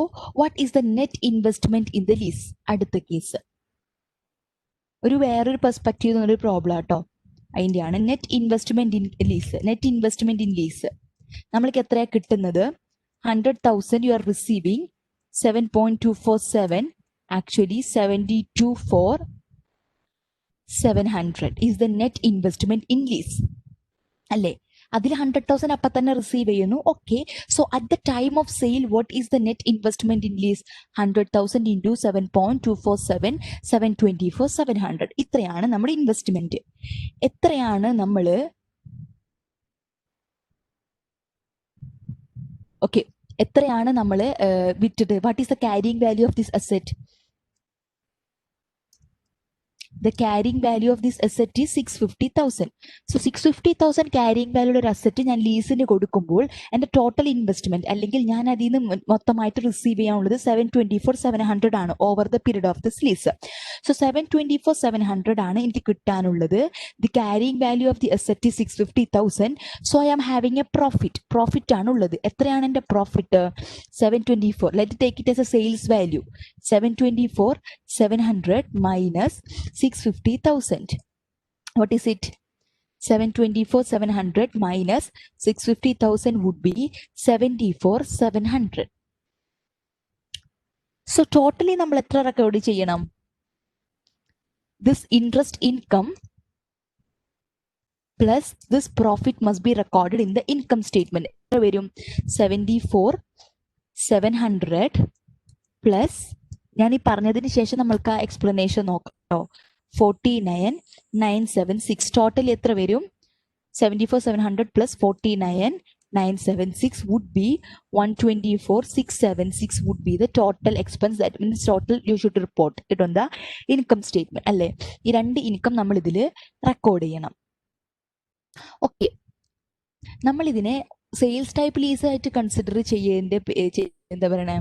what is the net investment in the lease? അടുത്ത കേസ് ഒരു വേറൊരു പെർസ്പെക്റ്റീവ് എന്നൊരു പ്രോബ്ലം ആട്ടോ. അതിൻ്റെയാണ് net investment in lease. Net investment in lease നമ്മൾക്ക് എത്രയാണ് കിട്ടുന്നത്? 100,000 you are receiving, 7.247, actually 72,700 is the net investment in lease അല്ലേ? അതിൽ 100,000 അപ്പം തന്നെ റിസീവ് ചെയ്യുന്നു. Okay, so at the time of sale what is the net investment in lease? 100,000 into 7.247, 724, 700. ഇത്രയാണ് നമ്മുടെ ഇൻവെസ്റ്റ്മെന്റ്. എത്രയാണ് നമ്മൾ ഓക്കെ എത്രയാണ് നമ്മൾ വിറ്റത്? What is the carrying value of this asset? the carrying value of this asset is 650,000. So 650,000 carrying value ഒരു asset ഞാൻ ലീസിന് കൊടുക്കുമ്പോൾ എൻ്റെ ടോട്ടൽ ഇൻവെസ്റ്റ്മെന്റ് അല്ലെങ്കിൽ ഞാൻ അതിൽ നിന്ന് മൊത്തമായിട്ട് റിസീവ് ചെയ്യാനുള്ളത് 724 700 ആണ് over the period of this lease. So 724 700 ആണ് എനിക്ക് കിട്ടാനുള്ളത്. The carrying value of the asset 650,000. So I am having a profit ആണ് ഉള്ളത്. എത്രയാണ് എൻ്റെ profit? 724. Let take it as a sales value. 724 700 minus 650,000. What is it? 724,700 minus 650,000 would be 74,700. So totally നമ്മൾ എത്ര record ചെയ്യണം? This interest income plus this profit must be recorded in the income statement. എത്ര വരും? 74,700 plus ഞാൻ ഈ പറഞ്ഞതിന് ശേഷം നമ്മൾക്ക് ആ എക്സ്പ്ലനേഷൻ നോക്കാം. 49,976 ടോട്ടൽ എത്ര വരും? 74,700 plus 49,976 would be 124,676 would be the total expense. That means total you should report it on the income statement. അല്ലേ? ഈ രണ്ട് ഇൻകം നമ്മൾ ഇതിൽ റെക്കോർഡ് ചെയ്യണം. ഓക്കെ, നമ്മൾ ഇതിനെ സെയിൽസ് ടൈപ്പ് ലീസ് ആയിട്ട് കൺസിഡർ ചെയ്യേണ്ട എന്താ പറയണേ,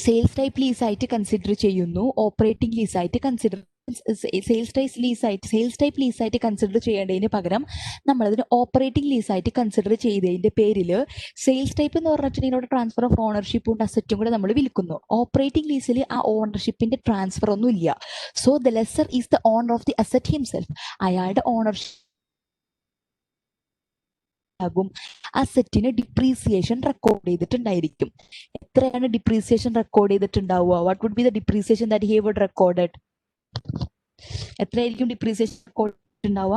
സെയിൽസ് ടൈപ്പ് ലീസ് ആയിട്ട് കൺസിഡർ ചെയ്യുന്നു, ഓപ്പറേറ്റിംഗ് ലീസ് ആയിട്ട് കൺസിഡർ സെയിൽസ് ടൈപ്പ് ലീസ് ആയിട്ട് കൺസിഡർ ചെയ്യേണ്ടതിന് പകരം നമ്മളതിന് ഓപ്പറേറ്റിംഗ് ലീസ് ആയിട്ട് കൺസിഡർ ചെയ്തതിന്റെ പേരിൽ സെയിൽസ് ടൈപ്പ് എന്ന് പറഞ്ഞിട്ടുണ്ടെങ്കിൽ ട്രാൻസ്ഫർ ഓഫ് ഓണർഷിപ്പും അസറ്റും കൂടെ നമ്മൾ വിൽക്കുന്നു. ഓപ്പറേറ്റിംഗ് ലീസിൽ ആ ഓണർഷിപ്പിന്റെ ട്രാൻസ്ഫർ ഒന്നും ഇല്ല. So the lessor is the owner of the asset himself. അയാളുടെ ഓണർഷിപ്പ് ആകും. അസറ്റിന് ഡിപ്രീസിയേഷൻ റെക്കോർഡ് ചെയ്തിട്ടുണ്ടായിരിക്കും. എത്രയാണ് ഡിപ്രീസിയേഷൻ റെക്കോർഡ് ചെയ്തിട്ടുണ്ടാവുക? What would be the depreciation that he would recorded? എത്രയായിരിക്കും ഡിപ്രീസിയേഷൻ റെക്കോർഡ് ഉണ്ടാവുക?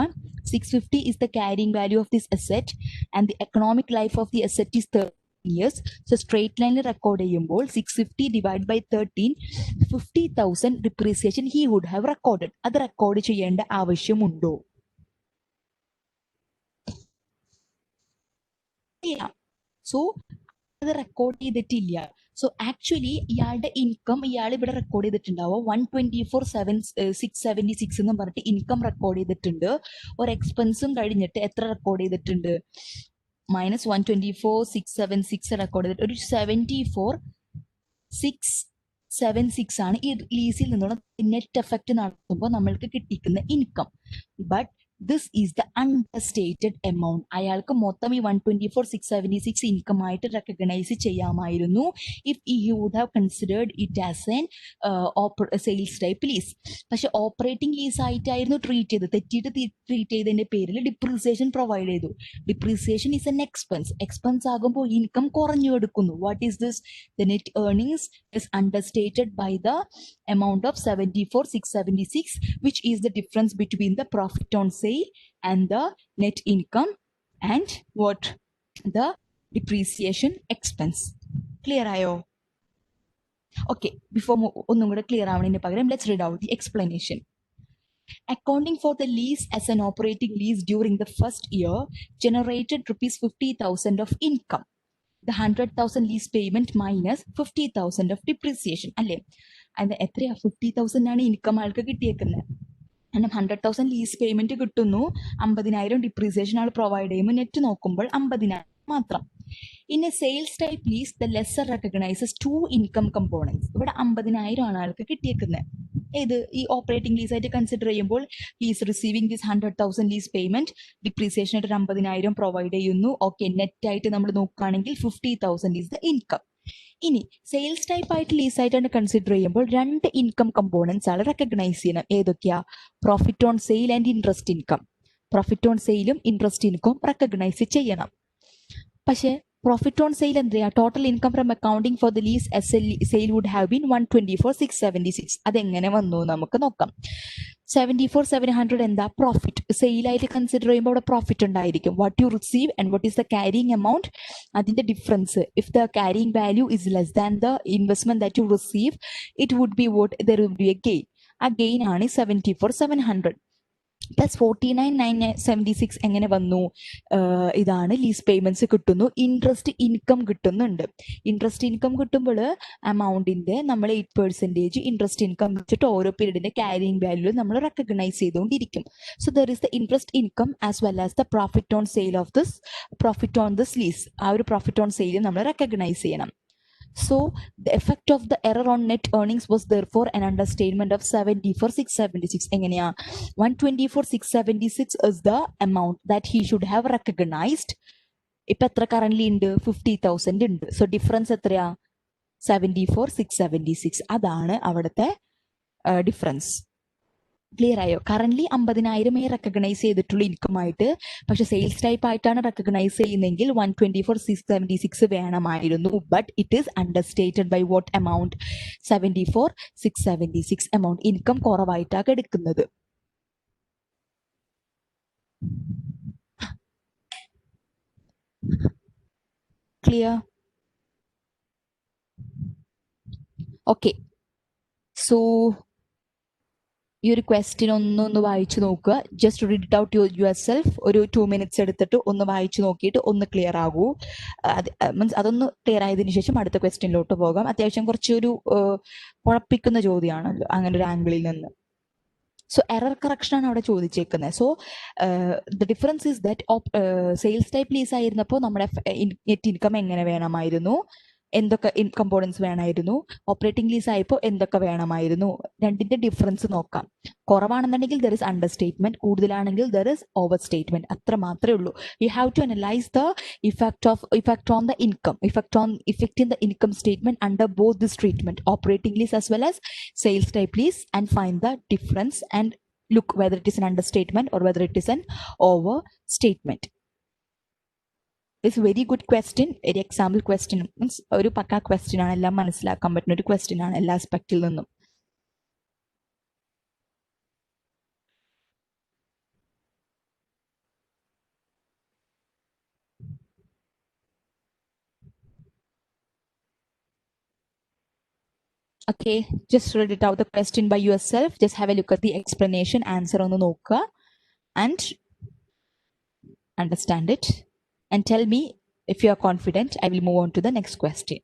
650 is the carrying value of this asset and the economic life of the asset is 13 years. So straight line record ചെയ്യുമ്പോൾ 650 divided by 13, 50,000 depreciation he would have recorded. അത് record ചെയ്യേണ്ട ആവശ്യമുണ്ടോ? So അത് record ചെയ്തിട്ടില്ല. So actually ഇയാളുടെ income ഇയാൾ ഇവിടെ record ചെയ്തിട്ടുണ്ടാവും 124,676 എന്ന് പറഞ്ഞിട്ട് ഇൻകം റെക്കോർഡ് ചെയ്തിട്ടുണ്ട്. ഒരു എക്സ്പെൻസും കഴിഞ്ഞിട്ട് എത്ര റെക്കോർഡ് ചെയ്തിട്ടുണ്ട്? -124,676 റെക്കോർഡ് ചെയ്തിട്ട് ഒരു 74,676 ആണ് ഈ ലീസിൽ നിന്നുള്ള നെറ്റ് എഫക്റ്റ് നടത്തുമ്പോൾ നമ്മൾക്ക് കിട്ടിക്കുന്ന income. But this is the understated amount. അയാൾക്ക് മൊത്തം ഈ 124,676 ഇൻകം ആയിട്ട് റെക്കഗ്നൈസ് ചെയ്യാമായിരുന്നു if he would have considered it as an sales type lease. പക്ഷെ ഓപ്പറേറ്റിംഗ് ലീസ് ആയിട്ടായിരുന്നു ട്രീറ്റ് ചെയ്തത്. തെറ്റിയിട്ട് ട്രീറ്റ് ചെയ്തതിന്റെ പേരിൽ ഡിപ്രീസിയേഷൻ പ്രൊവൈഡ് ചെയ്തു. Depreciation is an expense. Expense ആകുമ്പോൾ ഇൻകം കുറഞ്ഞു എടുക്കുന്നു. What is this? The net earnings is understated by the amount of 74,676, which is the difference between the profit on sale and the net income and what? The depreciation expense. Clear ayo? Okay, before onnum kuda clear avaninte pagaram let's read out the explanation. Accounting for the lease as an operating lease during the first year generated rupees 50,000 of income. The 100,000 lease payment minus 50,000 of depreciation. അല്ലേ? അത് എത്രയാ? 50,000 ആണ് income ആൾക്ക് കിട്ടിയേക്കുന്നത്. കാരണം 100,000 lease payment കിട്ടുന്നു, 50,000 depreciation ആൾ provide ചെയ്യുമ്പോൾ നെറ്റ് നോക്കുമ്പോൾ 50,000 മാത്രം. In a sales type lease the lessor recognizes 2 income components. ഇവിടെ 50,000 ആണ് ആൾക്ക് കിട്ടിയേക്കുന്നത്. ഏത്? ഈ ഓപ്പറേറ്റിംഗ് ലീസ് ആയിട്ട് കൺസിഡർ ചെയ്യുമ്പോൾ he's receiving this 100,000 lease payment, depreciation ആയിട്ട് 50,000 പ്രൊവൈഡ് ചെയ്യുന്നു. ഓക്കെ, നെറ്റ് ആയിട്ട് നമ്മൾ നോക്കുകയാണെങ്കിൽ 50,000 ഈസ് ദ ഇൻകം. ഇനി സെയിൽസ് ടൈപ്പ് ആയിട്ട് ലീസ് ആയിട്ടാണ് കൺസിഡർ ചെയ്യുമ്പോൾ 2 ഇൻകം കമ്പോണൻസ് ആണ് റെക്കഗ്നൈസ് ചെയ്യണം. ഏതൊക്കെയാ? Profit on sale and interest income. Profit on സെയിലും ഇൻട്രസ്റ്റ് ഇൻകം റെക്കഗ്നൈസ് ചെയ്യണം. പക്ഷേ പ്രോഫിറ്റ് ഓൺ സെയിൽ എന്തെയാ? Total income from accounting for the lease sale would have been 124,676. അതെങ്ങനെ വന്നു നമുക്ക് നോക്കാം. 74,700 എന്താ? പ്രോഫിറ്റ്. സെയിലായിട്ട് കൺസിഡർ ചെയ്യുമ്പോൾ അവിടെ പ്രോഫിറ്റ് ഉണ്ടായിരിക്കും. What you receive and what is the carrying amount, അതിന്റെ difference. If the carrying value is less than the investment that you receive, it would be what there would be a gain. ആ gain ആണ് 74,700 plus 49,976. എങ്ങനെ വന്നു? ഇതാണ് lease payments കിട്ടുന്നു, interest income കിട്ടുന്നുണ്ട്. Interest income കിട്ടുമ്പോൾ അമൗണ്ടിന്റെ നമ്മൾ 8% ഇൻട്രസ്റ്റ് ഇൻകം വെച്ചിട്ട് ഓരോ പീരീഡിന്റെ ക്യാരിങ് വാല്യൂ നമ്മൾ റെക്കഗ്നൈസ് ചെയ്തുകൊണ്ടിരിക്കും. So there is the interest income as well as the profit on sale of this profit on this lease. ആ ഒരു പ്രോഫിറ്റ് ഓൺ സെയിൽ നമ്മൾ റെക്കഗ്നൈസ് ചെയ്യണം. So the effect of the error on net earnings was therefore an understatement of 74,676. എങ്ങനെയാ? 124,676 is the amount that he should have recognized. ഇപ്പൊ എത്ര current ഉണ്ട്? 50,000 ഉണ്ട്. So difference എത്രയാ? 74,676. അതാണ് അവിടുത്തെ ഡിഫറൻസ്. ക്ലിയർ ആയോ? കറന്റ് 50,000 റെക്കഗ്നൈസ് ചെയ്തിട്ടുള്ള ഇൻകം ആയിട്ട്, പക്ഷെ സെയിൽസ് ടൈപ്പ് ആയിട്ടാണ് റെക്കഗ്നൈസ് ചെയ്യുന്നതെങ്കിൽ 124,676 വേണമായിരുന്നു. But it is understated by what amount? 74,676 amount. Income കുറവായിട്ടാണ് എടുക്കുന്നത്. ക്ലിയർ? ഓക്കെ, സോ ഈ ഒരു ക്വസ്റ്റ്യൻ ഒന്ന് വായിച്ചു നോക്കുക. Just read it out your self. ഒരു 2 minutes എടുത്തിട്ട് ഒന്ന് വായിച്ചു നോക്കിയിട്ട് ഒന്ന് ക്ലിയർ ആകൂ. മീൻസ് അതൊന്ന് ക്ലിയർ ആയതിനു ശേഷം അടുത്ത ക്വസ്റ്റ്യനിലോട്ട് പോകാം. അത്യാവശ്യം കുറച്ചൊരു കുഴപ്പിക്കുന്ന ചോദ്യമാണല്ലോ അങ്ങനെ ഒരു ആംഗിളിൽ നിന്ന്. സോ എറർ കറക്ഷൻ ആണ് അവിടെ ചോദിച്ചേക്കുന്നത്. So the difference is that sales type lease ആയിരുന്നപ്പോൾ നമ്മുടെ നെറ്റ് ഇൻകം എങ്ങനെ വേണമായിരുന്നു, എന്തൊക്കെ കമ്പോണൻസ് വേണമായിരുന്നു, ഓപ്പറേറ്റിംഗ് ലീസ് ആയപ്പോൾ എന്തൊക്കെ വേണമായിരുന്നു, രണ്ടിന്റെ ഡിഫറൻസ് നോക്കാം. കുറവാണെന്നുണ്ടെങ്കിൽ ദർ ഇസ് അണ്ടർ സ്റ്റേറ്റ്മെന്റ്, കൂടുതലാണെങ്കിൽ ദർ ഇസ് ഓവർ സ്റ്റേറ്റ്മെന്റ്. അത്ര മാത്രമേ ഉള്ളൂ. You have to analyse the effect on the income, effect in the income statement under both this treatment, operating lease as well as sales type lease, and find the difference and look whether it is an understatement or whether it is an overstatement. This is very good question. ഒരു example question means ഒരു പക്ക question ആണ്. എല്ലാം മനസ്സിലാക്കാൻ പറ്റുന്ന ഒരു question ആണ് എല്ലാ ആസ്പെക്റ്റിൽ നിന്നും. Okay, just read it out the question by yourself. Just have a look at the explanation, answer ഒന്ന് നോക്കുക and understand it and tell me if you are confident. I will move on to the next question.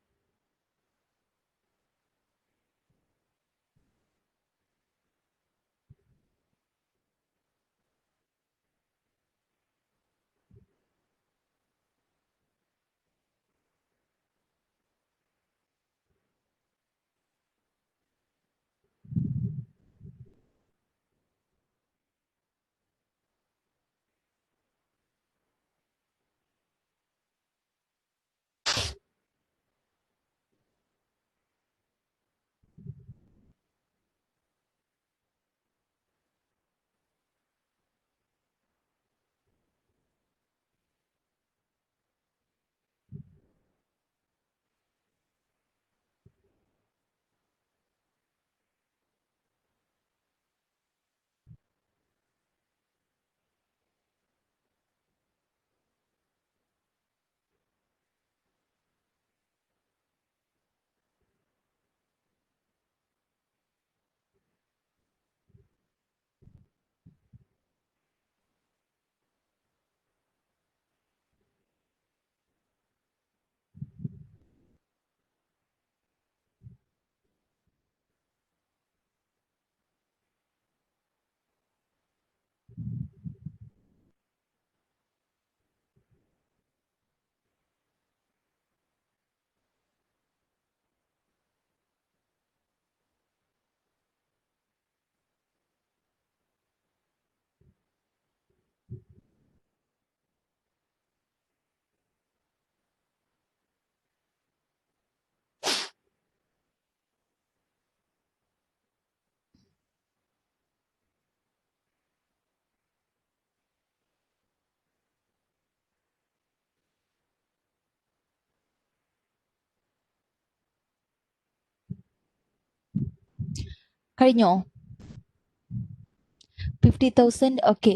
കഴിഞ്ഞോ? 50,000. Okay.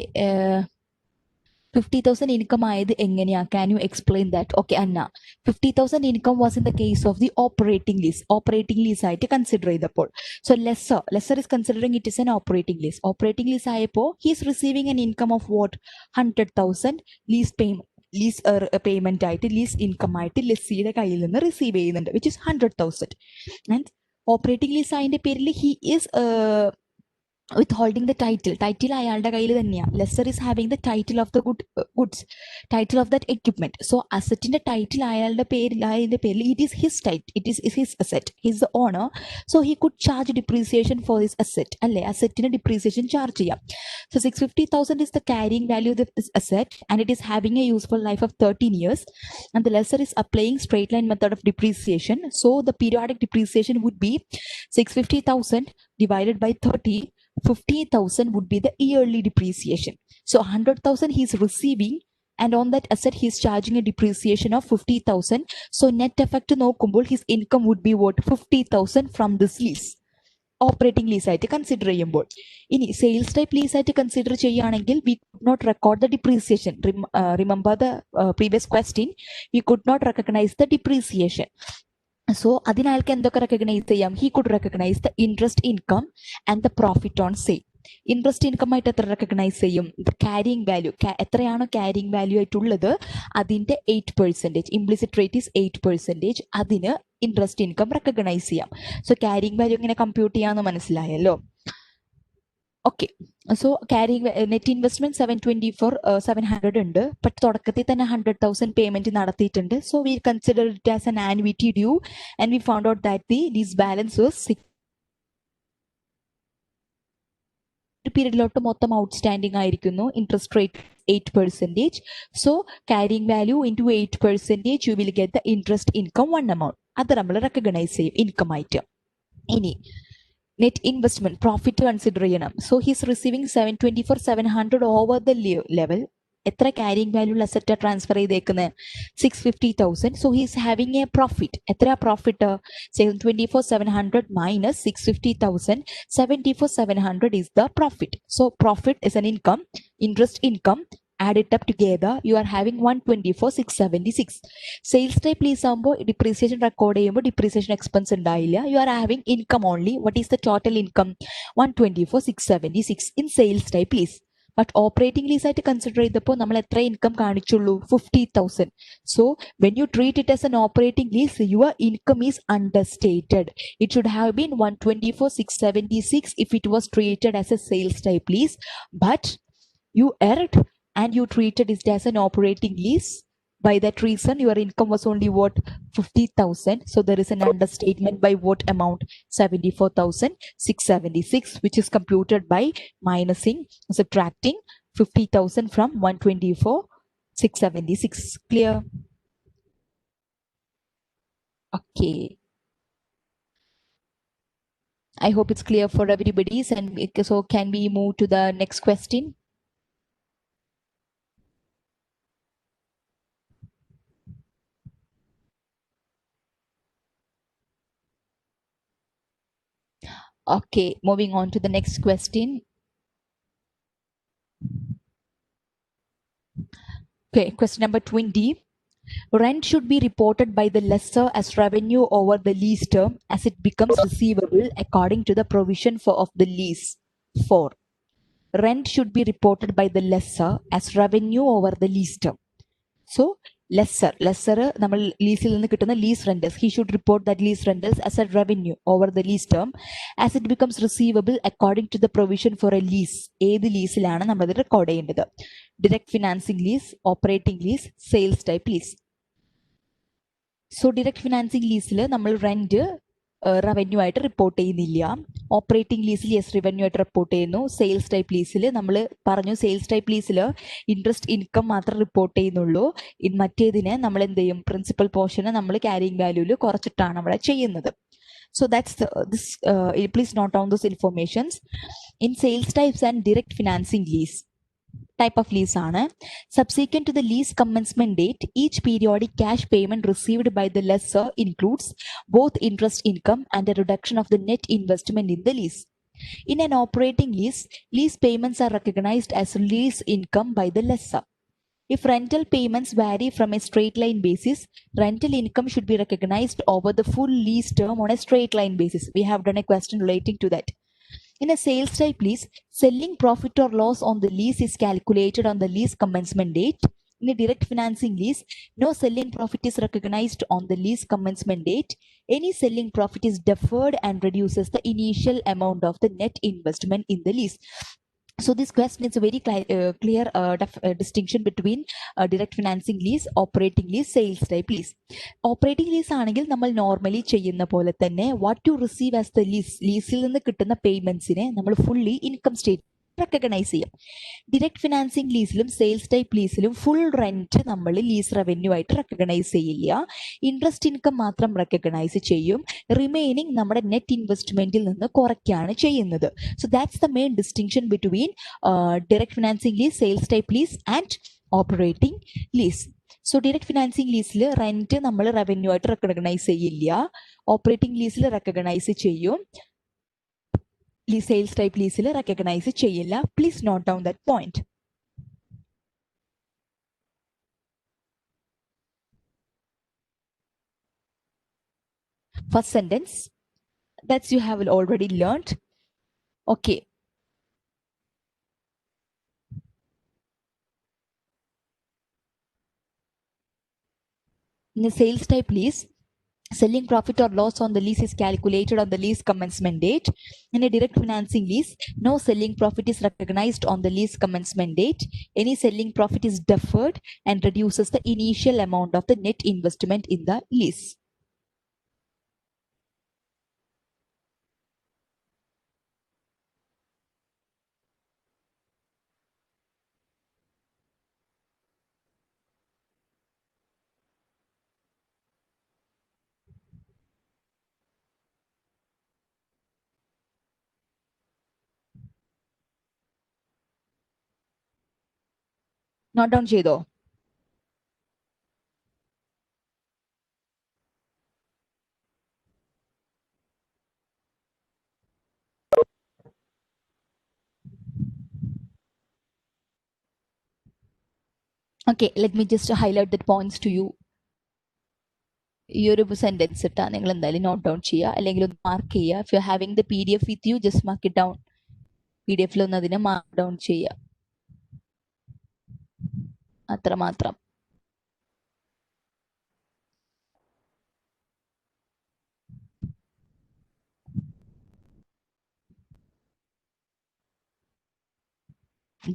50,000 income ആയത് എങ്ങനെയാ? Can you explain that? Okay, Anna. 50,000 income was in the case of the operating lease. Operating lease ആയിട്ട് consider ചെയ്തപ്പോൾ. So lesser is considering it is an operating lease. Operating lease ആയപ്പോൾ he is receiving an income of what? 100,000 lease payment ആയിട്ട്, lease income ആയിട്ട് ലെസ്സിയുടെ കയ്യിൽ നിന്ന് receive ചെയ്യുന്നുണ്ട്, which is 100,000. And operating lease ആയതിന്റെ പേരിൽ he is withholding the title അയാളുടെ കയ്യിൽ തന്നെയാണ്. Lessor is having the title of the goods, title of that equipment. So അസറ്റിന്റെ ടൈറ്റിൽ അയാളുടെ പേരിൽ it is his title, it is his asset, he is the owner. So he could charge depreciation for his asset, അല്ലേ? അസറ്റിന് depreciation charge ചെയ്യാം. So 650,000 is the carrying value of this asset and it is having a useful life of 13 years, and the lessor is applying straight line method of depreciation. So the periodic depreciation would be 650,000 divided by 30, 50,000 would be the yearly depreciation. So 100,000 he is receiving, and on that asset he is charging a depreciation of 50,000. So net effect നോക്കുമ്പോൾ his income would be what? 50,000 from this lease. Operating lease ആയിട്ട് consider ചെയ്യുമ്പോൾ. ഇനി sales type lease ആയിട്ട് consider ചെയ്യുകയാണെങ്കിൽ we could not record the depreciation. Remember the previous question, we could not recognise the depreciation. So അതിനയാൾക്ക് എന്തൊക്കെ recognise ചെയ്യാം? He could recognise the interest income and the profit on sale. Interest income ആയിട്ട് എത്ര recognise ചെയ്യും? Carrying value, എത്രയാണോ carrying value ആയിട്ടുള്ളത് അതിന്റെ 8%, implicit rate is 8%, അതിന് ഇൻട്രസ്റ്റ് ഇൻകം റെക്കഗ്നൈസ് ചെയ്യാം. സോ ക്യാരിങ് വാല്യൂ എങ്ങനെ കമ്പ്യൂട്ട് ചെയ്യാമെന്ന് മനസ്സിലായല്ലോ. Okay, so carrying net investment 700 ഉണ്ട്. ബട്ട് തുടക്കത്തിൽ തന്നെ 100,000 പേയ്മെന്റ് നടത്തിയിട്ടുണ്ട്. So we consider it as an annuity due and we found out that the lease balance was പീരീഡിലോട്ട് മൊത്തം ഔട്ട്സ്റ്റാൻഡിംഗ് ആയിരിക്കുന്നു. Interest rate 8%. So carrying value into 8%, you will get the interest income one amount. അത് നമ്മൾ recognise ചെയ്യും income ആയിട്ട്. ഇനി net investment profit consider ചെയ്യണം. So he's receiving 700 over the level. എത്ര ക്യാരിങ് വാല്യൂ ഉള്ള അസറ്റ് ട്രാൻസ്ഫർ ചെയ്തേക്കുന്നത്? 650,000. So he's having A profit. എത്ര profit? 700 minus 650,000. 700 is the profit. So profit is an income, interest income. Add it up together, you are having 124,676. Sales type lease ആകുമ്പോൾ depreciation record ചെയ്യുമ്പോൾ depreciation expense ഉണ്ടായില്ല. You are having income only. What is the total income? 124,676 in sales type lease. But operating lease ആയിട്ട് consider ചെയ്തപ്പോൾ നമ്മൾ എത്ര income കാണിച്ചുള്ളൂ? 50,000. So when you treat it as an operating lease, your income is understated. It should have been 124,676 if it was treated as a sales type lease, but you erred and you treated it as an operating lease. By that reason, your income was only what? 50,000. So there is an understatement by what amount? 74,676, which is computed by subtracting 50,000 from 124,676. Clear? Okay. I hope it's clear for everybody. And so can we move to the next question? Okay, moving on to the next question. Okay, question number 20. Rent should be reported by the lessor as revenue over the lease term as it becomes receivable according to the provision of the lease. 4. Rent should be reported by the lessor as revenue over the lease term. So lesser നമ്മൾ ലീസിൽ നിന്ന് കിട്ടുന്ന lease rentals, he should report that lease rentals as a revenue over the lease term as it becomes receivable according to the provision for a lease. ഏത് ലീസിലാണ് നമ്മളത് record ചെയ്യേണ്ടത്? Direct financing lease, operating lease, sales type lease. So direct financing ലീസിൽ നമ്മൾ rent revenue ആയിട്ട് report ചെയ്യുന്നില്ല. Operating ലീസിൽ yes revenue ആയിട്ട് report ചെയ്യുന്നു. സെയിൽസ് ടൈപ്പ് ലീസിൽ നമ്മൾ പറഞ്ഞു, സെയിൽസ് ടൈപ്പ് ലീസിൽ ഇൻട്രസ്റ്റ് ഇൻകം മാത്രം റിപ്പോർട്ട് ചെയ്യുന്നുള്ളൂ. മറ്റേതിനെ നമ്മൾ എന്ത് ചെയ്യും? പ്രിൻസിപ്പൽ പോർഷന് നമ്മൾ ക്യാരിങ് വാല്യൂല് കുറച്ചിട്ടാണ് അവിടെ ചെയ്യുന്നത്. So that's this. Please note down those informations. In sales types and direct financing lease, type of lease ആണ്. Subsequent to the lease commencement date, each periodic cash payment received by the lessor includes both interest income and a reduction of the net investment in the lease. In an operating lease, lease payments are recognized as lease income by the lessor. If rental payments vary from a straight line basis, rental income should be recognized over the full lease term on a straight line basis. We have done a question relating to that. In a sales type lease, selling profit or loss on the lease is calculated on the lease commencement date. In a direct financing lease, no selling profit is recognized on the lease commencement date. Any selling profit is deferred and reduces the initial amount of the net investment in the lease. So this question is a very clear distinction between direct financing lease, operating lease, sales type lease. Operating lease ആണെങ്കിൽ നമ്മൾ normally ചെയ്യുന്ന പോലെ തന്നെ what you receive as the lease, ലീസിൽ നിന്ന് കിട്ടുന്ന പേയ്മെന്റ്സിനെ നമ്മൾ fully income state recognise ചെയ്യും. ഡിറക്ട് ഫിനാൻസിങ് ലീസിലും സെയിൽസ് ടൈപ്പ് ലീസിലും ഫുൾ റെന്റ് നമ്മൾ ലീസ് റവന്യൂ ആയിട്ട് റെക്കഗ്നൈസ് ചെയ്യില്ല. ഇൻട്രസ്റ്റ് ഇൻകം മാത്രം റെക്കഗ്നൈസ് ചെയ്യും. റിമൈനിങ് നമ്മുടെ നെറ്റ് ഇൻവെസ്റ്റ്മെന്റിൽ നിന്ന് കുറയ്ക്കുകയാണ് ചെയ്യുന്നത്. So that's the main distinction between direct financing lease, sales type lease and operating lease. So direct financing ലീസിൽ റെന്റ് നമ്മൾ റവന്യൂ ആയിട്ട് റെക്കഗ്നൈസ് ചെയ്യില്ല. ഓപ്പറേറ്റിംഗ് ലീസിൽ റെക്കഗ്നൈസ് ചെയ്യും. സെയിൽസ് ടൈപ്പ് ലീസിൽ റെക്കഗ്നൈസ് ചെയ്യില്ല. Please note down that point. First sentence, that's you have already learned. Okay. In the sales type lease, selling profit or loss on the lease is calculated on the lease commencement date. In a direct financing lease, no selling profit is recognized on the lease commencement date. Any selling profit is deferred and reduces the initial amount of the net investment in the lease. Note down ചെയ്തോ? Okay, let me just highlight the points to you. ഈ ഒരു sentence ഇട്ടാ നിങ്ങൾ എന്തായാലും note down ചെയ്യുക, അല്ലെങ്കിൽ ഒന്ന് mark ചെയ്യുക. If you having the PDF with you, just mark it down. PDF ഒന്ന് അതിനെ മാർക്ക് ഡൗൺ ചെയ്യുക, അത്രമാത്രം.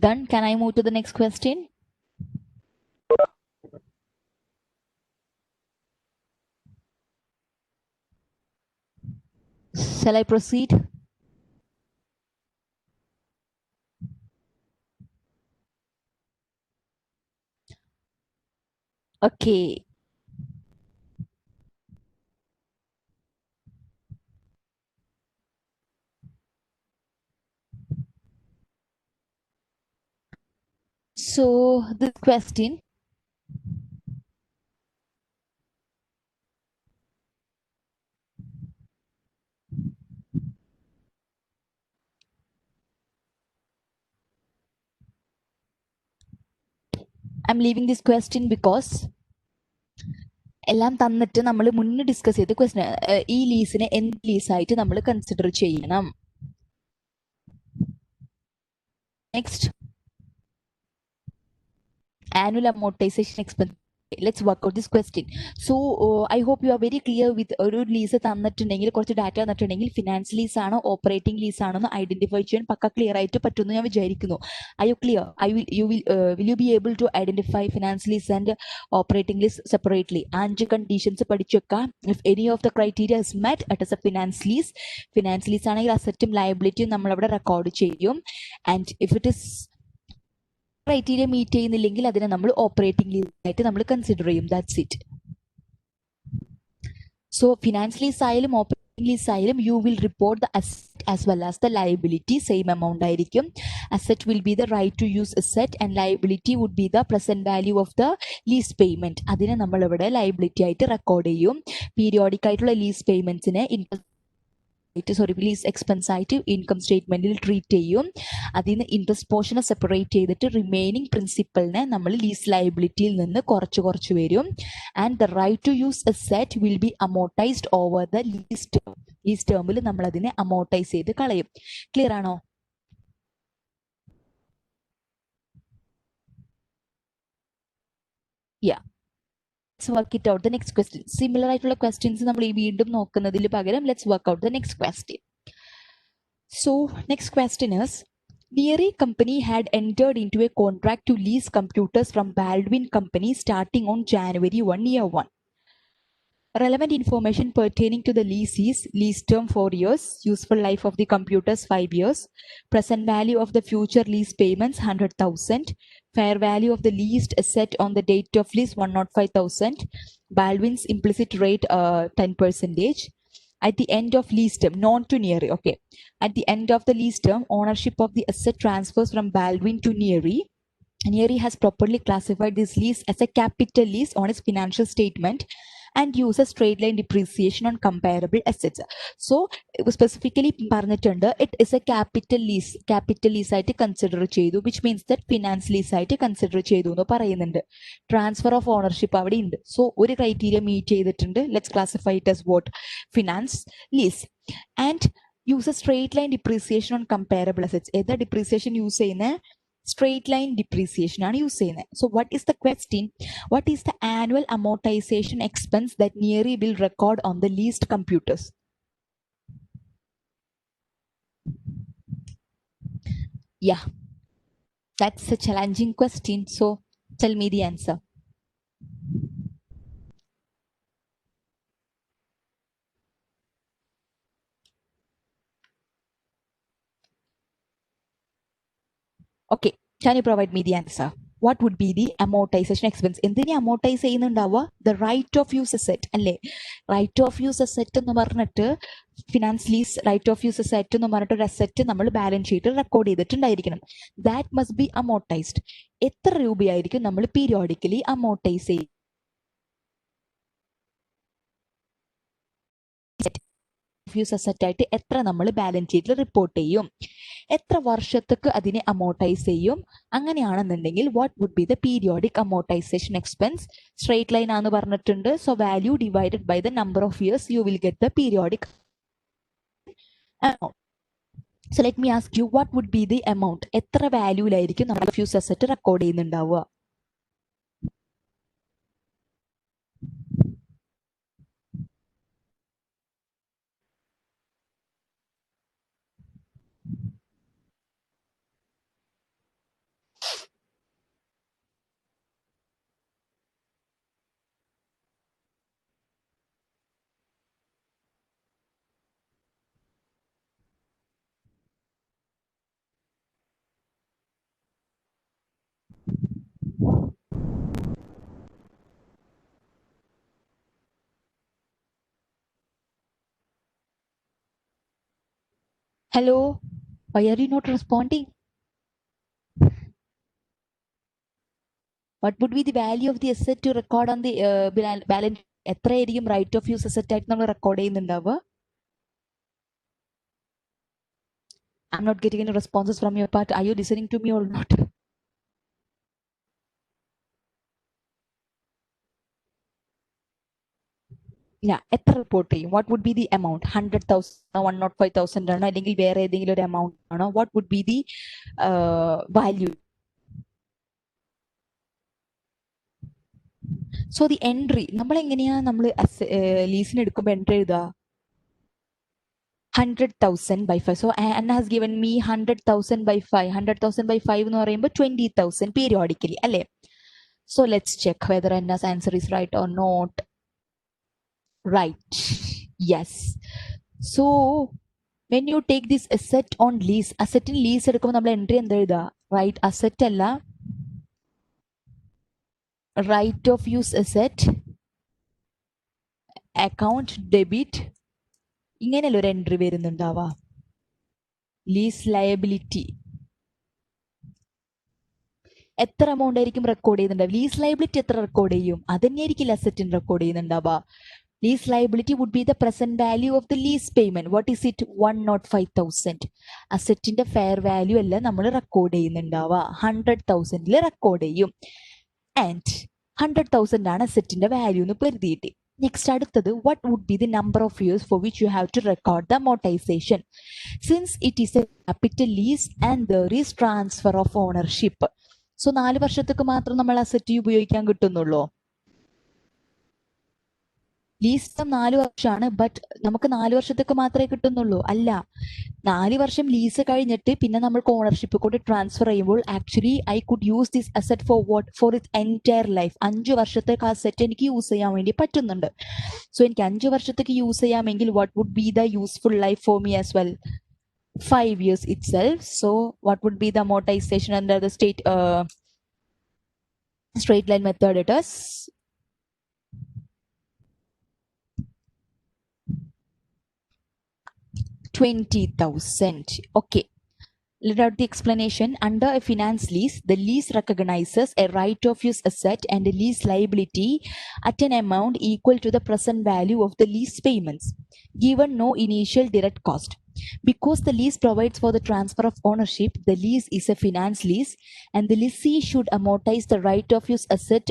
Done. Can I move to the next question? Shall I proceed? Okay. So this question, I'm leaving this question because എല്ലാം തന്നിട്ട് നമ്മൾ മുന്നേ discuss ചെയ്ത question, ഈ ലീസിനെ എന്ത് ലീസായിട്ട് നമ്മൾ കൺസിഡർ ചെയ്യണം. Next, annual amortization expense. Let's work out this question. So I hope you are very clear with ഒരു ലീസ് തന്നിട്ടുണ്ടെങ്കിൽ, കുറച്ച് ഡാറ്റ തന്നിട്ടുണ്ടെങ്കിൽ ഫിനാൻസ് ലീസ് ആണോ ഓപ്പറേറ്റിംഗ് ലീസ് ആണോ എന്ന് ഐഡന്റിഫൈ ചെയ്യാൻ പക്ക ക്ലിയർ ആയിട്ട് പറ്റുമെന്ന് ഞാൻ വിചാരിക്കുന്നു. Are you clear? Will you be able to identify finance lease and operating lease separately? 5 conditions പഠിച്ചു വെക്കാം. If any of the criteria is met, it is a finance lease. Finance lease ആണെങ്കിൽ അസറ്റും ലയബിലിറ്റിയും നമ്മൾ അവിടെ record ചെയ്യും. And if it is criteria meet ചെയ്യുന്നില്ലെങ്കിൽ അതിനെ നമ്മൾ operating lease ആയിട്ട് നമ്മൾ കൺസിഡർ ചെയ്യും. That's it. So finance lease ആയാലും ഓപ്പറേറ്റിംഗ് ലീസ് ആയാലും you will report the asset as well as the liability. Same amount ആയിരിക്കും. Asset will be the right to use asset and liability would be the present value of the lease payment. അതിനെ നമ്മൾ ഇവിടെ liability ആയിട്ട് record ചെയ്യും. Periodic ആയിട്ടുള്ള lease പേയ്മെന്റ്സിനെ lease expense ആയിട്ട് income സ്റ്റേറ്റ്മെന്റിൽ ട്രീറ്റ് ചെയ്യും. അതിൽ നിന്ന് ഇൻട്രസ്റ്റ് പോർഷനെ സെപ്പറേറ്റ് ചെയ്തിട്ട് റിമൈനിങ് പ്രിൻസിപ്പലിനെ നമ്മൾ ലീസ് ലയബിലിറ്റിയിൽ നിന്ന് കുറച്ച് വരും. And the right to use asset will be amortized over the lease term. Lease ടേമിൽ നമ്മൾ അതിനെ അമോർട്ടൈസ് ചെയ്ത് കളയും. ക്ലിയർ ആണോ? യാ, let's work it out. The next question, similar ആയിട്ടുള്ള questions നമ്മൾ ഈ വീണ്ടും നോക്കുന്നതിന് പകരം let's work out the next question. So next question is, Neary company had entered into a contract to lease computers from Baldwin company starting on January 1 year 1. Relevant information pertaining to the lease is lease term 4 years, useful life of the computers 5 years, present value of the future lease payments 100,000, fair value of the leased asset on the date of lease 105,000, Baldwin's implicit rate 10%. At the end of lease term, non to Neary, okay. At the end of the lease term, ownership of the asset transfers from Baldwin to Neary. Neary has properly classified this lease as a capital lease on its financial statement and uses straight line depreciation on comparable assets. So specifically പറഞ്ഞിട്ടുണ്ട് it is a capital lease ആയിട്ട് consider ചെയ്തു, which means that finance lease ആയിട്ട് consider ചെയ്തു എന്ന് പറയുന്നുണ്ട്. Transfer of ownership അവിടെ ഉണ്ട്. So ഒരു ക്രൈറ്റീരിയ മീറ്റ് ചെയ്തിട്ടുണ്ട്. Let's classify it as what? Finance lease. And uses straight line depreciation on comparable assets. ഏതാ ഡിപ്രീസിയേഷൻ യൂസ് ചെയ്യുന്നത്? Straight line depreciation ആണ് യൂസ് ചെയ്യുന്നത്. So what is the question? What is the annual amortization expense that Neary will record on the leased computers? Yeah, that's a challenging question. So tell me the answer. Okay, can you provide me the answer? What would be the amortization expense? എന്തിനെ amortize ചെയ്യുന്നുണ്ടാവുക? The right of use asset അല്ലേ? Right of use asset എന്ന് പറഞ്ഞിട്ട് finance lease right of use asset എന്ന് പറഞ്ഞിട്ട് ഒരു asset നമ്മൾ balance ഷീറ്റിൽ record ചെയ്തിട്ടുണ്ടായിരിക്കണം. That must be amortised. എത്ര രൂപയായിരിക്കും നമ്മൾ പീരിയോഡിക്കലി അമോർട്ടൈസ് ചെയ്യും? യൂസ് അസെറ്റ് ആയിട്ട് എത്ര നമ്മൾ ബാലൻസ് ഷീറ്റിൽ റിപ്പോർട്ട് ചെയ്യും? എത്ര വർഷത്തേക്ക് അതിനെ അമോർട്ടൈസ് ചെയ്യും? അങ്ങനെയാണെന്നുണ്ടെങ്കിൽ what would be the periodic amortization expense? Straight line ആണെന്ന് പറഞ്ഞിട്ടുണ്ട്. So value divided by the number of years you will get the periodic amount. So let me ask you, what would be the amount? എത്ര വാല്യൂലായിരിക്കും നമ്മൾ use asset record ചെയ്യുന്നുണ്ടാവുക? Hello, why are you not responding? What would be the value of the asset to record on the balance? എത്രയായിരിക്കും right of use asset ആയിട്ട് നമ്മൾ record ചെയ്യുന്നുണ്ടാവുക? I'm not getting any responses from your part. Are you listening to me or not? Yeah, എത്ര report ചെയ്യും? What would be the amount? 100,000 105,000 ആണോ അല്ലെങ്കിൽ വേറെ ഏതെങ്കിലും ഒരു എമൗണ്ട് ആണോ? What would be the value? So the entry നമ്മൾ എങ്ങനെയാ നമ്മൾ ലീസിന് എടുക്കുമ്പോൾ എൻട്രി എഴുതുക? 100,000 by 5. So Anna has given me 100,000 by 5. 100,000 by 5 എന്ന് പറയുമ്പോൾ 20,000 periodically അല്ലേ? So let's check whether Anna's answer is right or not. Right. Yes. So when you take this asset on lease, asset in lease എടുക്കുമ്പോൾ നമ്മൾ entry എന്താ എഴുതുക? Right asset അല്ല, right of use asset, account debit, ഇങ്ങനെയല്ല ഒരു entry വരുന്നുണ്ടാവാ. Lease liability എത്ര amount ആയിരിക്കും റെക്കോർഡ് ചെയ്യുന്നുണ്ടാവുക? ലീസ് ലയബിലിറ്റി എത്ര റെക്കോർഡ് ചെയ്യും? അതന്നെയായിരിക്കും അസെറ്റിന് റെക്കോർഡ് ചെയ്യുന്നുണ്ടാവുക. Lease liability would be the present value of the lease payment. What is it? 105,000. അസെറ്റിന്റെ ഫെയർ വാല്യൂ അല്ല നമ്മൾ റെക്കോർഡ് ചെയ്യുന്നുണ്ടാവുക. 100,000 റെക്കോർഡ് ചെയ്യും. ആൻഡ് 100,000 ആണ് അസെറ്റിന്റെ വാല്യൂ എന്ന് കരുതിയിട്ട്. നെക്സ്റ്റ് അടുത്തത്, what would be the number of years for which you have to record the amortization? Since it is a capital lease and there is transfer of ownership. So 4 വർഷത്തേക്ക് മാത്രം നമ്മൾ asset ഉപയോഗിക്കാൻ കിട്ടുന്നുള്ളൂ. Lease term 4 വർഷമാണ്. But നമുക്ക് 4 വർഷത്തേക്ക് മാത്രമേ കിട്ടുന്നുള്ളൂ. അല്ല, 4 വർഷം ലീസ് കഴിഞ്ഞിട്ട് പിന്നെ നമ്മൾക്ക് ഓണർഷിപ്പ് കൂടി ട്രാൻസ്ഫർ ചെയ്യുമ്പോൾ actually I could use this asset four what, for it entire life. 5 വർഷത്തേക്ക് ആ അസറ്റ് എനിക്ക് യൂസ് ചെയ്യാൻ വേണ്ടി പറ്റുന്നുണ്ട്. സോ എനിക്ക് 5 വർഷത്തേക്ക് യൂസ് ചെയ്യാമെങ്കിൽ what would be the useful life for me as well? 5 years itself. So what would be the amortization under the straight line method? It is 20,000. Okay. Let out the explanation. Under a finance lease, the lease recognizes a right of use asset and a lease liability at an amount equal to the present value of the lease payments, given no initial direct cost. Because the lease provides for the transfer of ownership, the lease is a finance lease, and the lessee should amortize the right of use asset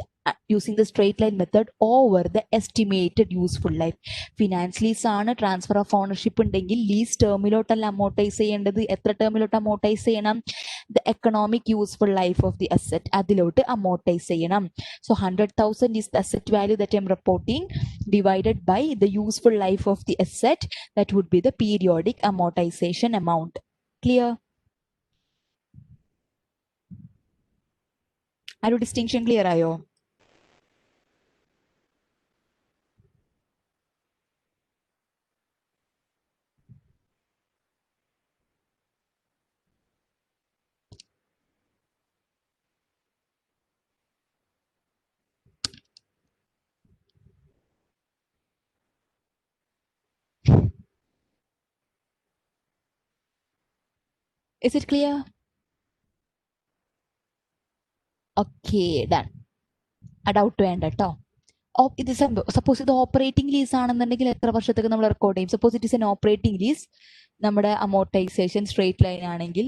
using the straight line method over the estimated useful life. Finance lease ആണ്, transfer of ownership ഉണ്ടെങ്കിൽ lease ടേമിലോട്ടല്ല amortise ചെയ്യേണ്ടത്. എത്ര ടേമിലോട്ട് amortise ചെയ്യണം? The economic useful life of the asset, അതിലോട്ട് amortise ചെയ്യണം. So 100,000 is the asset value that I'm reporting divided by the useful life of the asset, that would be the periodic amortization amount. Clear? ആ ഒരു distinction clear ആയോ? Is it clear? Okay, done. ആ doubt വേണ്ട കേട്ടോ. ഇത് suppose ഇത് operating lease ആണെന്നുണ്ടെങ്കിൽ എത്ര വർഷത്തേക്ക് നമ്മൾ റെക്കോർഡ് ചെയ്യും? Suppose it is an operating lease, നമ്മുടെ അമോർട്ടൈസേഷൻ സ്ട്രേറ്റ് ലൈൻ ആണെങ്കിൽ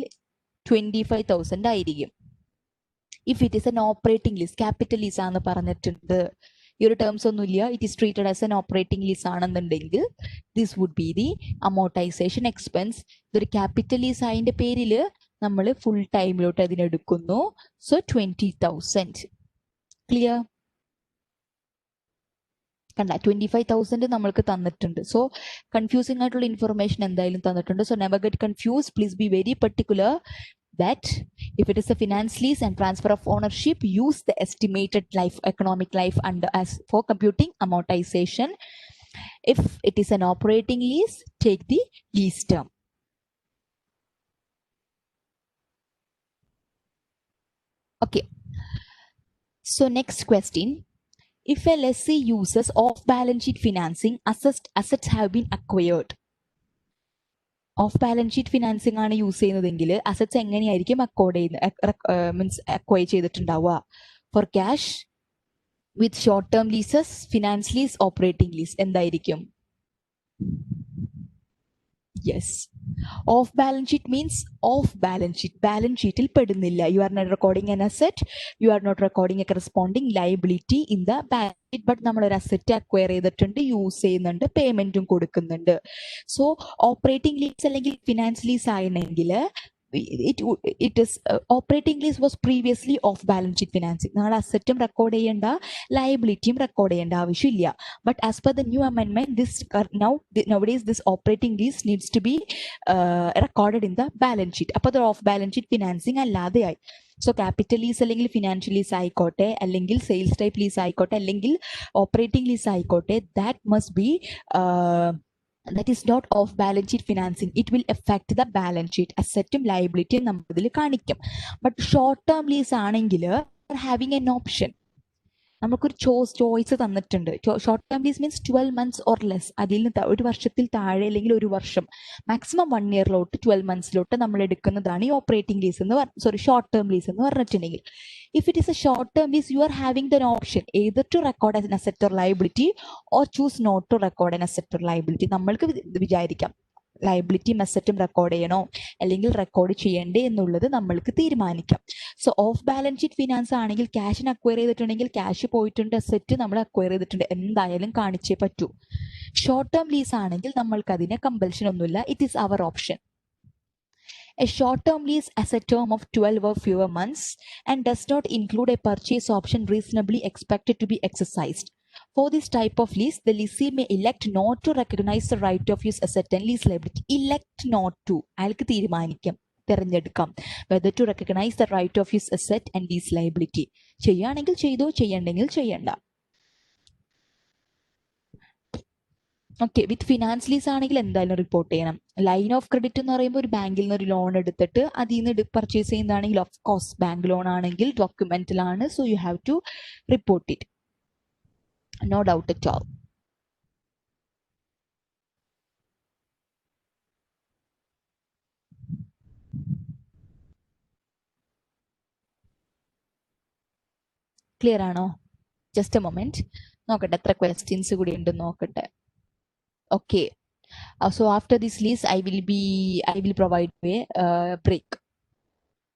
25,000 ആയിരിക്കും. If it is an operating lease, capital lease ആണെന്ന് പറഞ്ഞിട്ടുണ്ട്, ഈ ഒരു ടേംസ് ഒന്നുമില്ല, it is treated as an operating lease ആണെന്നുണ്ടെങ്കിൽ this would be the amortisation expense. ഇതൊരു ക്യാപിറ്റൽ ലീസ് ആയതിന്റെ പേരിൽ നമ്മൾ ഫുൾ ടൈമിലോട്ട് അതിനെടുക്കുന്നു. സോ 20,000. ക്ലിയർ? കണ്ട, 25,000 നമ്മൾക്ക് തന്നിട്ടുണ്ട്. സോ കൺഫ്യൂസിംഗ് ആയിട്ടുള്ള ഇൻഫർമേഷൻ എന്തായാലും തന്നിട്ടുണ്ട്. So never get confuse. Please be very particular that if it is a finance lease and transfer of ownership, use the estimated life, economic life under as for computing amortization. If it is an operating lease, take the lease term. Okay. So next question. If a lessee uses off-balance sheet financing, assets have been acquired. Off balance sheet financing ആണ് use ചെയ്യുന്നതെങ്കിൽ assets എങ്ങനെയായിരിക്കും means acquire ചെയ്തിട്ടുണ്ടാവുക? For cash, with short term leases, finance lease, operating lease, എന്തായിരിക്കും? Yes, off balance sheet means off balance sheet, balance ഷീറ്റിൽ പെടുന്നില്ല. You are not recording an asset, you are not recording a corresponding liability in the balance sheet, but നമ്മൾ ഒരു asset acquire ചെയ്തിട്ടുണ്ട്, use ചെയ്യുന്നുണ്ട്, പേയ്മെന്റും കൊടുക്കുന്നുണ്ട്. So operating lease അല്ലെങ്കിൽ finance lease ആയിരുന്നെങ്കിൽ it is operating lease was previously off balance sheet financing. നമ്മൾ അസറ്റും record ചെയ്യേണ്ട, ലയബിലിറ്റിയും റെക്കോർഡ് ചെയ്യേണ്ട ആവശ്യമില്ല. But as per the new amendment, nowadays this operating lease needs to be recorded in the balance sheet. അപ്പോൾ അത് off balance sheet financing അല്ലാതെയായി. So capital lease അല്ലെങ്കിൽ financial lease ആയിക്കോട്ടെ, അല്ലെങ്കിൽ സെയിൽസ് ടൈപ്പ് ലീസ് ആയിക്കോട്ടെ, അല്ലെങ്കിൽ ഓപ്പറേറ്റിംഗ് ലീസ് ആയിക്കോട്ടെ, that must be that is not off balance sheet financing. It will affect the balance sheet. അസറ്റും ലയബിലിറ്റിയും നമ്മൾ ഇതിൽ കാണിക്കും. ബട്ട് ഷോർട്ട് ടേം ലീസ് ആണെങ്കിൽ ഹാവിങ് എൻ ഓപ്ഷൻ, നമുക്കൊരു ചോയ്സ് തന്നിട്ടുണ്ട്. Short term lease means 12 months or less, അതിൽ നിന്ന് ഒരു വർഷത്തിൽ താഴെ അല്ലെങ്കിൽ ഒരു വർഷം, മാക്സിമം 1 yearലോട്ട് 12 monthsലോട്ട് നമ്മൾ എടുക്കുന്നതാണ് ഈ ഓപ്പറേറ്റിംഗ് ലീസ് എന്ന് ഷോർട്ട് ടേം ലീസ് എന്ന് പറഞ്ഞിട്ടുണ്ടെങ്കിൽ. If it is a short term lease, you are having the option either to record as an asset or liability or choose not to record an asset or liability. നമ്മൾക്ക് വിചാരിക്കാം ലയബിലിറ്റിയും അസറ്റും record ചെയ്യണോ അല്ലെങ്കിൽ record ചെയ്യണ്ടേ എന്നുള്ളത് നമ്മൾക്ക് തീരുമാനിക്കാം. So of balance sheet finance ആണെങ്കിൽ ക്യാഷിന് acquire ചെയ്തിട്ടുണ്ടെങ്കിൽ ക്യാഷ് പോയിട്ടുണ്ട്, അസറ്റ് നമ്മൾ അക്വയർ ചെയ്തിട്ടുണ്ട്, എന്തായാലും കാണിച്ചേ പറ്റൂ. ഷോർട്ട് ടേം ലീസ് ആണെങ്കിൽ നമ്മൾക്ക് അതിന് കമ്പൽഷൻ ഒന്നുമില്ല. It is our option. A short-term lease has a term of 12 or fewer months and does not include a purchase option reasonably expected to be exercised. For this type of lease, the lessee may elect not to recognize the right of use asset and lease liability. Elect not to. അയാൾക്ക് തീരുമാനിക്കാം, തിരഞ്ഞെടുക്കാം, whether to recognize the right of use asset and lease liability. ചെയ്യുകയാണെങ്കിൽ ചെയ്തോ, ചെയ്യണ്ടെങ്കിൽ ചെയ്യണ്ട. Okay, with finance lease ആണെങ്കിൽ എന്തായാലും report ചെയ്യണം. Line of credit എന്ന് പറയുമ്പോൾ ഒരു ബാങ്കിൽ നിന്ന് ഒരു ലോൺ എടുത്തിട്ട് അതിൽ നിന്ന് പർച്ചേസ് ചെയ്യുന്നതാണെങ്കിൽ ഓഫ് കോഴ്സ് ബാങ്ക് ലോൺ ആണെങ്കിൽ ഡോക്യുമെന്റിലാണ്. So you have to report it. No doubt at all. Clear ആണോ? Just a moment. നോക്കട്ടെ എത്ര questions കൂടി ഉണ്ടെന്ന് നോക്കട്ടെ. Okay. So after this lease, I will provide a break.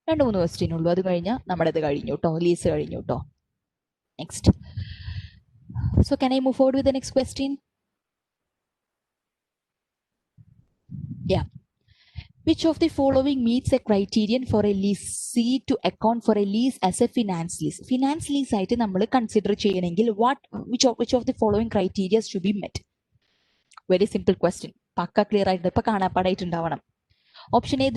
2-3 question ഉള്ളൂ. അത് കഴിഞ്ഞാൽ നമ്മുടേത് കഴിഞ്ഞു കേട്ടോ, ലീസ് കഴിഞ്ഞു കേട്ടോ. Next. So can I move forward with the next question? Yeah. Which of the following meets a criterion for a lessee to account for a lease as a finance lease? Finance lease ആയിട്ട് നമ്മൾ consider ചെയ്യണമെങ്കിൽ which of the following criteria should be met? Very simple question. Pucca clear ആയിട്ട് ഇപ്പൊ കാണാപ്പാടായിട്ടുണ്ടാവണം. Option A,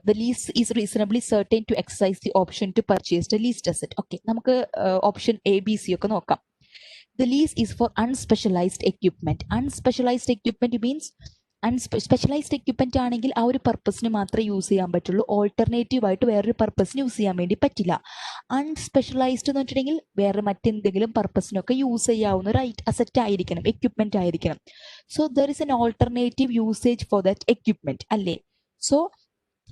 the lease is reasonably certain to exercise the option to purchase the leased asset. Okay, നമുക്ക് option A B C ഒക്കെ നോക്കാം. The lease is for unspecialized equipment. Unspecialized equipment means specialised equipment ആണെങ്കിൽ ആ ഒരു പർപ്പസിന് മാത്രമേ use ചെയ്യാൻ പറ്റുള്ളൂ. ഓൾട്ടർനേറ്റീവ് ആയിട്ട് വേറൊരു പർപ്പസിന് യൂസ് ചെയ്യാൻ വേണ്ടി പറ്റില്ല. അൺസ്പെഷ്യലൈസ്ഡ് എന്ന് വെച്ചിട്ടുണ്ടെങ്കിൽ വേറെ മറ്റെന്തെങ്കിലും പർപ്പസിനൊക്കെ യൂസ് ചെയ്യാവുന്ന ഒരു അസറ്റ് ആയിരിക്കണം, എക്യുപ്മെന്റ് ആയിരിക്കണം. So there is an alternative usage for that equipment അല്ലേ? So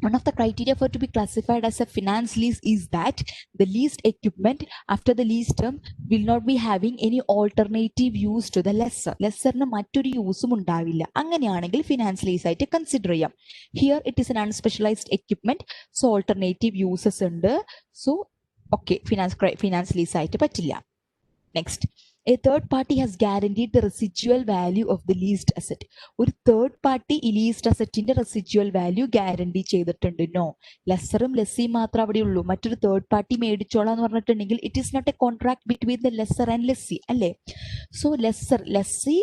one of the criteria for to be classified as a finance lease is that the leased equipment after the lease term will not be having any alternative use to the lessor. ലെസ്സറിന് മറ്റൊരു യൂസും ഉണ്ടാവില്ല. അങ്ങനെയാണെങ്കിൽ finance lease ആയിട്ട് consider ചെയ്യാം. Here it is an unspecialised equipment, so alternative uses ഉണ്ട്. So okay, finance lease ആയിട്ട് പറ്റില്ല. Next, a third party has guaranteed the residual value of the leased asset. ഒരു തേർഡ് പാർട്ടി ഈ leased അസറ്റിന്റെ residual value guarantee ചെയ്തിട്ടുണ്ട്. No, ലെസ്സറും ലെസ്സിയും മാത്രമേ അവിടെ ഉള്ളൂ. മറ്റൊരു തേർഡ് പാർട്ടി മേടിച്ചോളാം എന്ന് പറഞ്ഞിട്ടുണ്ടെങ്കിൽ it is not a contract between the lessor and lessee അല്ലേ? സോ ലെസ്സി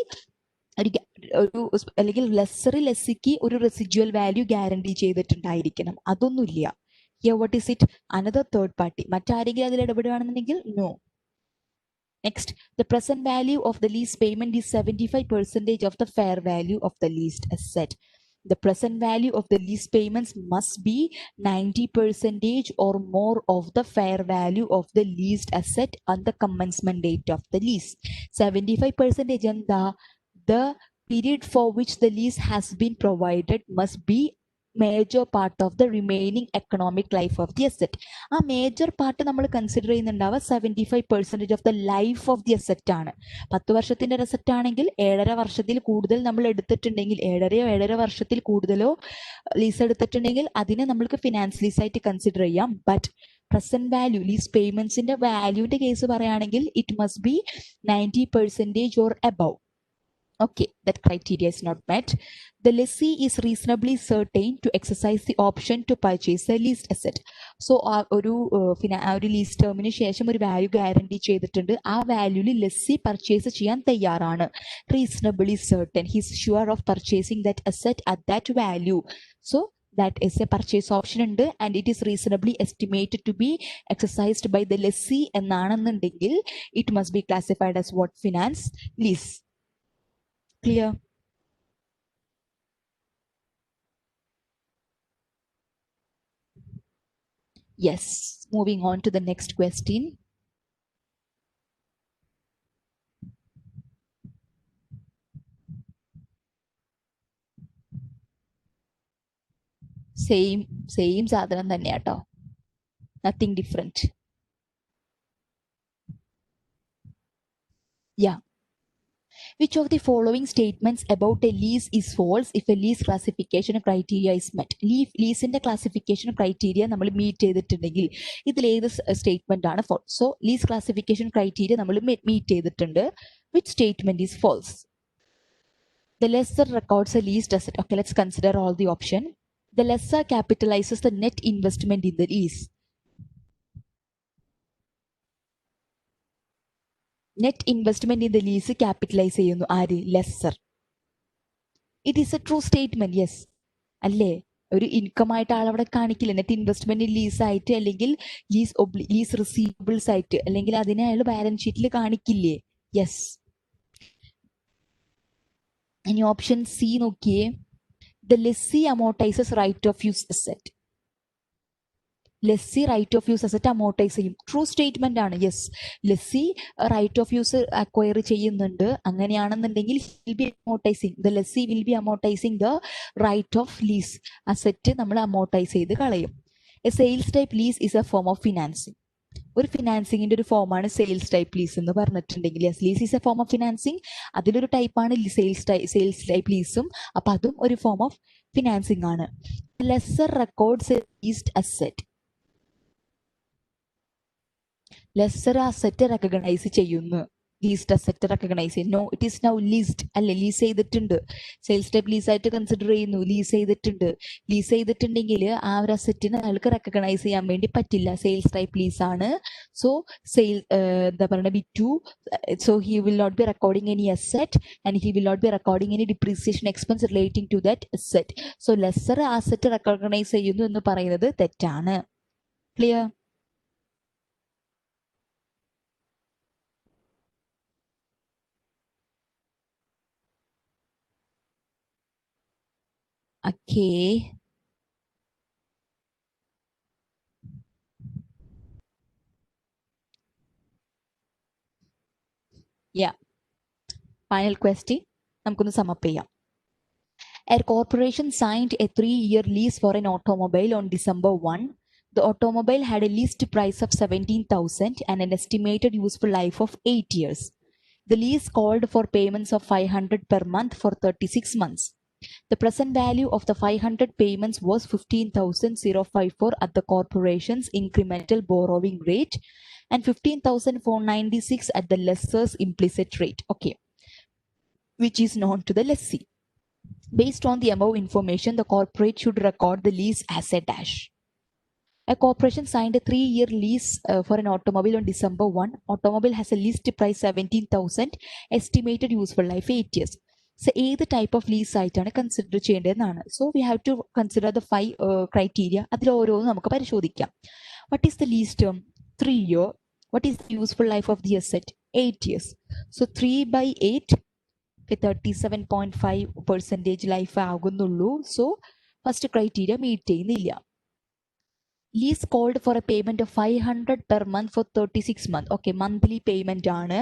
ഒരു അല്ലെങ്കിൽ ലെസ്സിക്ക് ഒരു റെസിജ്വൽ വാല്യൂ ഗ്യാരണ്ടി ചെയ്തിട്ടുണ്ടായിരിക്കണം. അതൊന്നുമില്ല. Here what is it? Another third party, മറ്റാരെങ്കിലും അതിൽ ഇടപെടുകയാണെന്നുണ്ടെങ്കിൽ no. Next, the present value of the lease payment is 75% of the fair value of the leased asset. The present value of the lease payments must be 90% or more of the fair value of the leased asset on the commencement date of the lease. 75% എന്താ? The period for which the lease has been provided must be major part of the remaining economic life of the asset. ആ major part നമ്മൾ consider ചെയ്യുന്നുണ്ടാവുക 75% of the life of the asset ആണ്. 10 വർഷത്തിന്റെ asset ആണെങ്കിൽ 7.5 വർഷത്തിൽ കൂടുതൽ നമ്മൾ എടുത്തിട്ടുണ്ടെങ്കിൽ, 7.5 വർഷത്തിൽ കൂടുതലോ ലീസ് എടുത്തിട്ടുണ്ടെങ്കിൽ അതിനെ നമ്മൾക്ക് ഫിനാൻസ് ലീസ് ആയിട്ട് കൺസിഡർ ചെയ്യാം. ബട്ട് പ്രസന്റ് വാല്യൂ, ലീസ് പേയ്മെന്റ്സിന്റെ വാല്യൂന്റെ കേസ് പറയുകയാണെങ്കിൽ it must be 90% or above. Okay, that criteria is not met. The lessee is reasonably certain to exercise the option to purchase a leased asset. So ഒരു lease ടേമിന് ശേഷം ഒരു value guarantee ചെയ്തിട്ടുണ്ട്. ആ വാല്യൂല് lessee purchase ചെയ്യാൻ തയ്യാറാണ്. Reasonably certain, he is sure of purchasing that asset at that value. So that is a purchase option ഉണ്ട്, and it is reasonably estimated to be exercised by the lessee എന്നാണെന്നുണ്ടെങ്കിൽ it must be classified as what? Finance lease. Clear? Yes. Moving on to the next question. Same സാധനം തന്നെ കേട്ടോ. Nothing different. Yeah. Which of the following statements about a lease is false if a lease classification criteria is met? ലീസിന്റെ classification criteria നമ്മൾ meet ചെയ്തിട്ടുണ്ടെങ്കിൽ ഇതിൽ ഏത് statement ആണ് false? So lease classification criteria നമ്മൾ മീറ്റ് ചെയ്തിട്ടുണ്ട്. Which statement is false? The lessor records a leased asset. Okay, let's consider all the option. The lessor capitalizes the net investment in the lease. Net investment in the lease capitalise ചെയ്യുന്നു ആര്? Lesser. It is A true statement. Yes അല്ലേ? ഒരു income ആയിട്ട് ആളവിടെ കാണിക്കില്ല. Net investment lease ആയിട്ട് അല്ലെങ്കിൽ lease receivables ആയിട്ട് അല്ലെങ്കിൽ അതിനെ അയാൾ ബാലൻസ് ഷീറ്റിൽ കാണിക്കില്ലേ? യെസ്. ഇനി ഓപ്ഷൻ സി നോക്കിയേ. The lessee amortises right of use asset. Lessee right of use asset amortise ചെയ്യും. ട്രൂ സ്റ്റേറ്റ്മെന്റ് ആണ്. Yes, lessee right of use acquire ചെയ്യുന്നുണ്ട്. അങ്ങനെയാണെന്നുണ്ടെങ്കിൽ will be amortising, the lessee will be amortising the right of lease asset നമ്മൾ amortise ചെയ്ത് കളയും. A sales type lease is a form of financing. ഒരു ഫിനാൻസിങ്ങിന്റെ ഒരു ഫോമാണ് സെയിൽസ് ടൈപ്പ് ലീസ് എന്ന് പറഞ്ഞിട്ടുണ്ടെങ്കിൽ yes, lease is a form of financing. അതിലൊരു ടൈപ്പാണ് സെയിൽസ് ടൈപ്പ് ലീസും. അപ്പൊ അതും ഒരു ഫോം ഓഫ് ഫിനാൻസിങ് ആണ്. Lessor records leased asset. Lessor asset recognise ചെയ്യുന്നു. ലീസ്ഡ് അസെറ്റ് റെക്കഗ്നൈസ് ചെയ്യുന്നു. No, it is now leased അല്ലെ? ലീസ് ചെയ്തിട്ടുണ്ട്. സെയിൽസ് ടൈപ്പ് ലീസ് ആയിട്ട് കൺസിഡർ ചെയ്യുന്നു. ലീസ് ചെയ്തിട്ടുണ്ട്. ലീസ് ചെയ്തിട്ടുണ്ടെങ്കിൽ ആ ഒരു അസെറ്റിനെ അയാൾക്ക് റെക്കഗ്നൈസ് ചെയ്യാൻ വേണ്ടി പറ്റില്ല. സെയിൽസ് ടൈപ്പ് ലീസ് ആണ്. സോ എന്താ പറയുക, B2. So he will not be recording any asset and he will not be recording any depreciation expense relating to that asset. So lesser asset recognise ചെയ്യുന്നു എന്ന് പറയുന്നത് തെറ്റാണ്. Clear? Okay. Yeah. Final question. നമുക്കൊന്ന് sum up ചെയ്യാം. A corporation signed a 3-year lease for an automobile on December 1. The automobile had a list price of 17,000 and an estimated useful life of 8 years. The lease called for payments of 500 per month for 36 months. The present value of the 500 payments was 15,054 at the corporation's incremental borrowing rate and 15,496 at the lessor's implicit rate. Okay, which is known to the lessee. Based on the above information, the corporate should record the lease as a dash. A corporation signed a 3-year lease for an automobile on December 1. Automobile has a list price 17,000, estimated useful life 8 years. So, ഏത് type of lease ആയിട്ടാണ് consider ചെയ്യേണ്ടതെന്നാണ്. So we have to consider the 5 criteria. അതിൽ ഓരോന്നും നമുക്ക് പരിശോധിക്കാം. What is the lease term? 3 year. What is the useful life of the asset? 8 years. So 3/8 37.5% life ആകുന്നുള്ളൂ. So first criteria meet ചെയ്യുന്നില്ല. Lease called for a payment of 500 per month for 36 months. Okay, monthly payment ആണ്.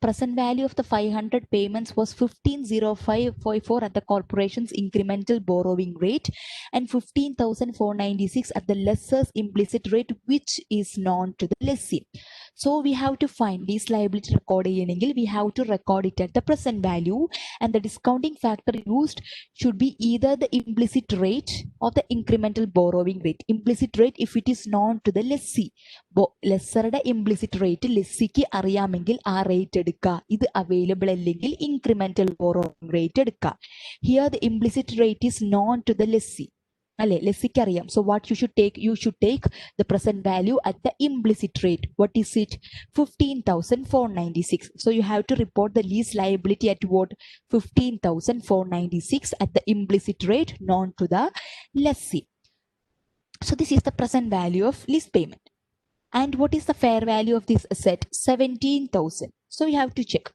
Present value of the 500 payments was 15,054 at the corporation's incremental borrowing rate and 15,496 at the lessor's implicit rate, which is known to the lessee. So we have to find lease liability record ചെയ്യണമെങ്കിൽ we have to record it at the present value, and the discounting factor used should be either the implicit rate or the incremental borrowing rate. Implicit rate if it is known to the lessee. ലെസ്സറുടെ implicit rate ലെസ്സിക്ക് അറിയാമെങ്കിൽ ആ rate എടുക്കുക. ഇത് available അല്ലെങ്കിൽ incremental borrowing rate എടുക്കുക. Here the implicit rate is known to the lessee അല്ലെ? ലെസ്സിക്ക് അറിയാം. So what you should take the present value at the implicit rate. What is it? 15,496. So you have to report the lease liability at what? 15,496 at the implicit rate known to the lessee. So this is the present value of lease payment. And what is the fair value of this asset? 17,000. So you have to check.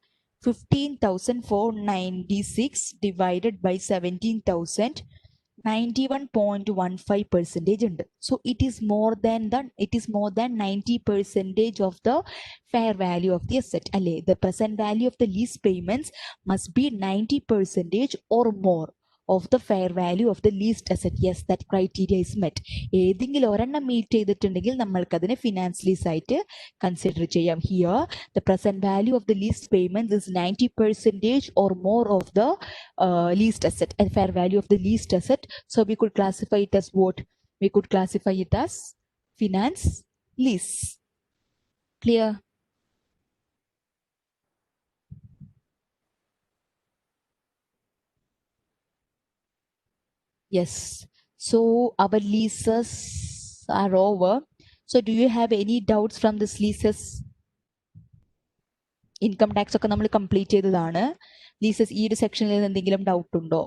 15,496 divided by 17,000, 91.15% ഉണ്ട്. So it is more than 90% of the fair value of the asset. അല്ലേ? The present value of the lease payments must be 90% or more of the fair value of the leased asset. Yes, that criteria is met. ഏതെങ്കിലും ഒരെണ്ണം meet ചെയ്തിട്ടുണ്ടെങ്കിൽ നമ്മൾക്ക് അതിനെ finance lease ആയിട്ട് consider ചെയ്യാം. Here the present value of the lease payment is 90% or more of the leased asset and fair value of the leased asset. So we could classify it as what? We could classify it as finance lease. Clear? Yes. So our leases are over. So do you have any doubts from these leases? Income tax ഒക്കെ നമ്മൾ complete ചെയ്തതാണ്. Leases ഈ ഒരു സെക്ഷനിൽ നിന്ന് എന്തെങ്കിലും doubt ഉണ്ടോ?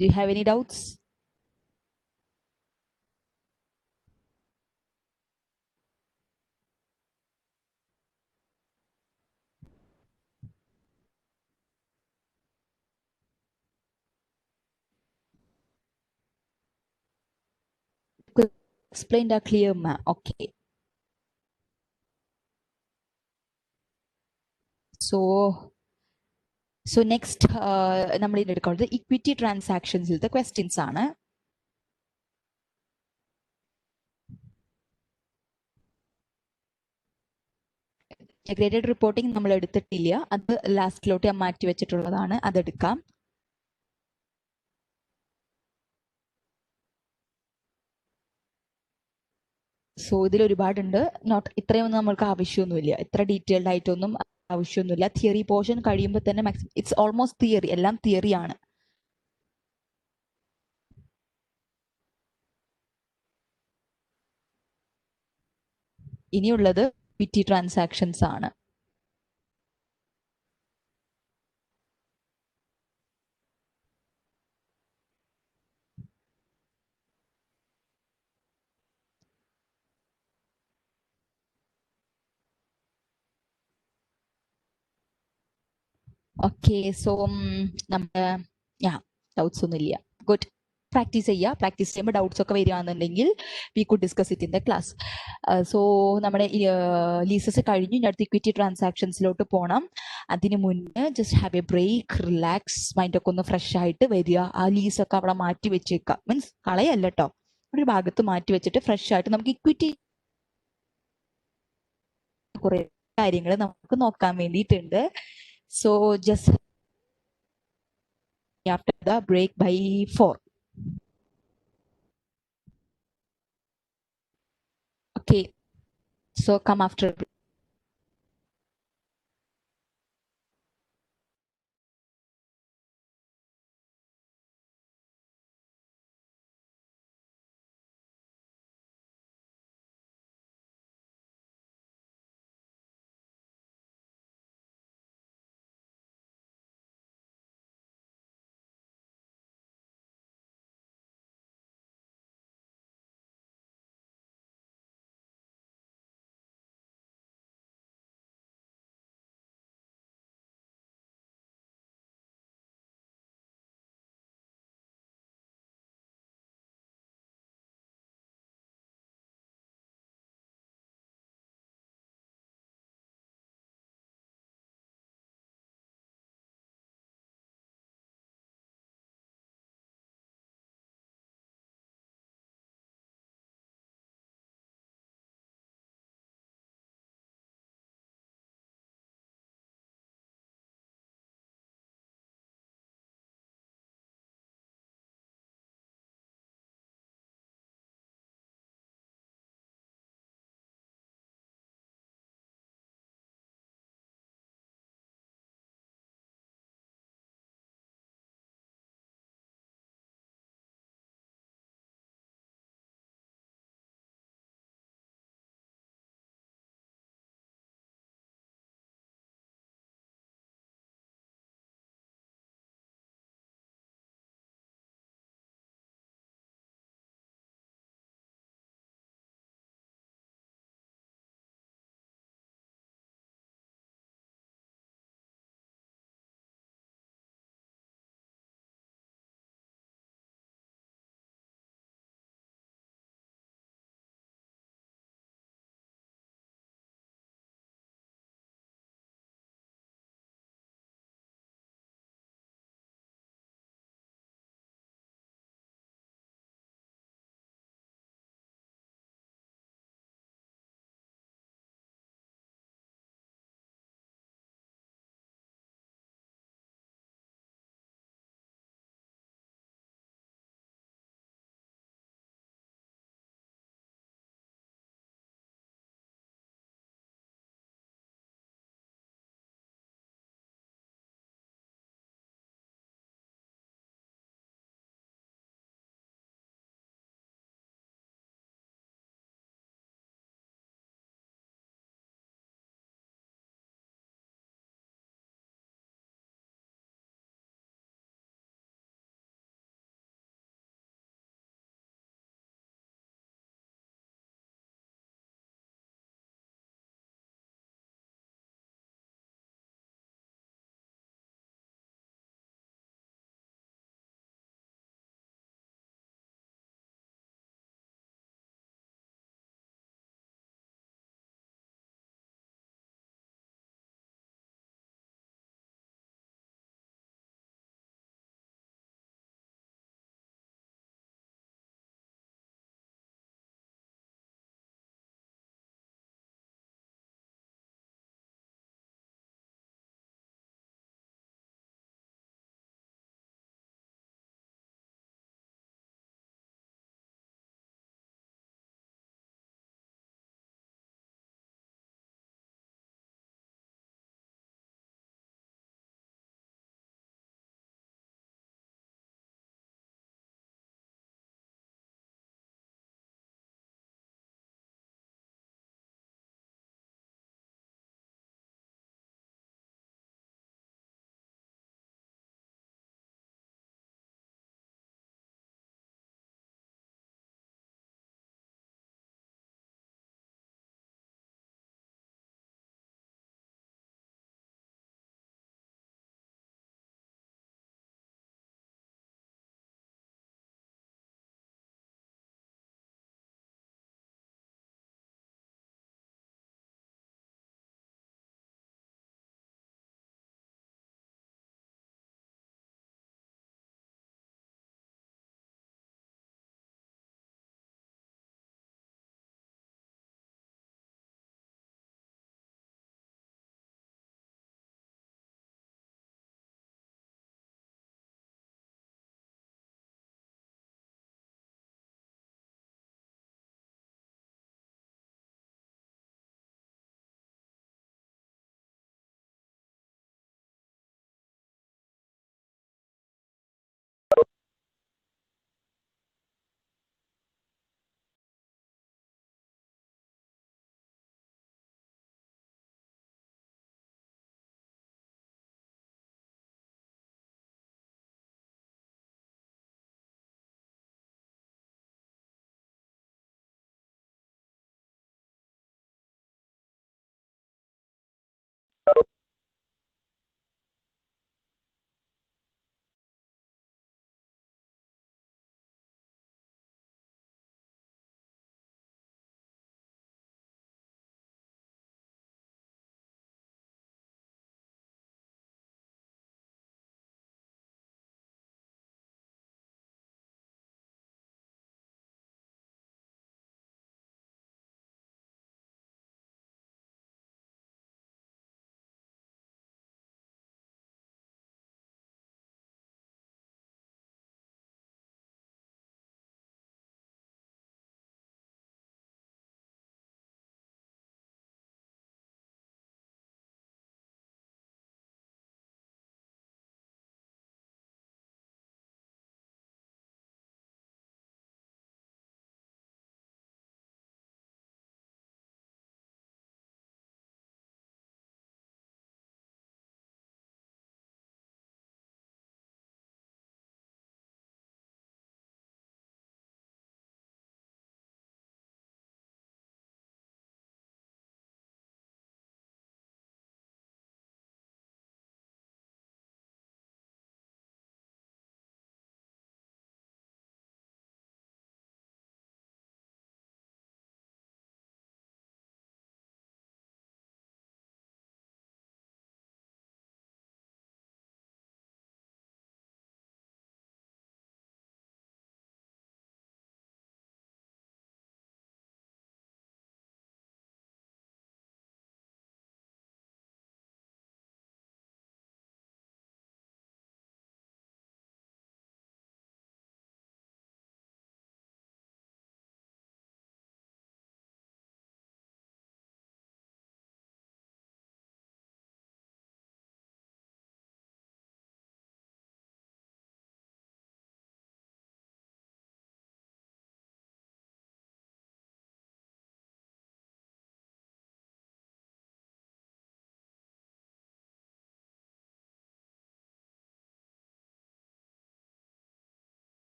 Do you have any doubts? Explained are clear, ma. Okay. So next നമ്മൾ ഇനി എടുക്കുന്നത് ഇക്വിറ്റി ട്രാൻസാക്ഷൻസിലത്തെ ക്വസ്റ്റ്യൻസ് ആണ്. ഇന്റഗ്രേറ്റഡ് റിപ്പോർട്ടിംഗ് നമ്മൾ എടുത്തിട്ടില്ല, അത് ലാസ്റ്റിലോട്ട് ഞാൻ മാറ്റി വെച്ചിട്ടുള്ളതാണ്, അതെടുക്കാം. സോ ഇതിൽ ഒരുപാടുണ്ട്. ഇത്രയൊന്നും നമ്മൾക്ക് ആവശ്യമൊന്നുമില്ല, ഇത്ര ഡീറ്റെയിൽഡ് ആയിട്ടൊന്നും ആവശ്യമൊന്നുമില്ല. തിയറി പോർഷൻ കഴിയുമ്പോൾ തന്നെ ഇറ്റ്സ് ഓൾമോസ്റ്റ് തിയറി, എല്ലാം തിയറിയാണ്. ഇനിയുള്ളത് ഇക്വിറ്റി ട്രാൻസാക്ഷൻസ് ആണ്. ഓക്കെ, സോ നമ്മുടെ ഡൗട്ട്സ് ഒന്നുമില്ല. ഗുഡ്. പ്രാക്ടീസ് ചെയ്യുക. പ്രാക്ടീസ് ചെയ്യുമ്പോൾ ഡൗട്ട്സ് ഒക്കെ വരികയാണെന്നുണ്ടെങ്കിൽ we could discuss it in the class. So നമ്മുടെ ലീസസ് കഴിഞ്ഞു, ഇനി അടുത്ത് ഇക്വിറ്റി ട്രാൻസാക്ഷൻസിലോട്ട് പോകണം. അതിന് മുന്നേ just have a break, relax, മൈൻഡൊക്കെ ഒന്ന് ഫ്രഷ് ആയിട്ട് വരിക. ആ ലീസൊക്കെ അവിടെ മാറ്റി വെച്ചേക്കുക, മീൻസ് കളയല്ല കേട്ടോ, ഒരു ഭാഗത്ത് മാറ്റി വെച്ചിട്ട് ഫ്രഷ് ആയിട്ട് നമുക്ക് ഇക്വിറ്റി കുറെ കാര്യങ്ങൾ നമുക്ക് നോക്കാൻ വേണ്ടിയിട്ടുണ്ട്. So just after the break by 4. Okay, so come after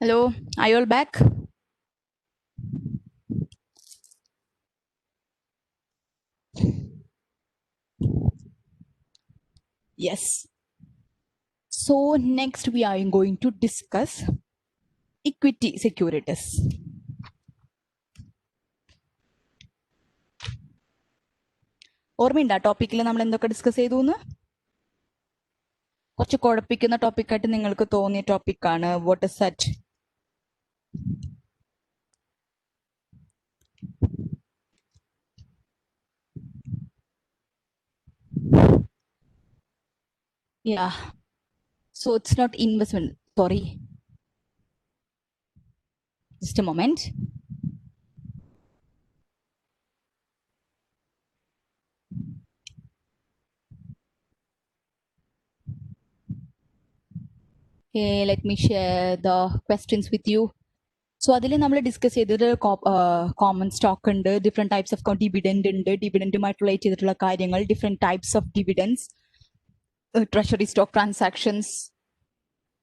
Hello, are you all back? Yes. So next we are going to discuss equity securities. ഓർമ്മയുണ്ടോ ടോപ്പിക്കിൽ നമ്മൾ എന്തൊക്കെ ഡിസ്കസ് ചെയ്തു എന്ന്? കുറച്ച് കുഴപ്പിക്കുന്ന ടോപ്പിക്കായിട്ട് നിങ്ങൾക്ക് തോന്നിയ ടോപ്പിക്കാണ്. What is that? Yeah. So it's not investment. Sorry. Just a moment. Okay, let me share the questions with you. So അതിൽ നമ്മൾ ഡിസ്കസ് ചെയ്തത് കോമൺ സ്റ്റോക്ക് ഉണ്ട്, ഡിഫറെന്റ് ടൈപ്സ് ഓഫ് ഡിവിഡൻഡ് ഉണ്ട്, ഡിവിഡൻഡുമായിട്ട് റിലേറ്റ് ചെയ്തിട്ടുള്ള കാര്യങ്ങൾ, different types of dividends, treasury stock transactions,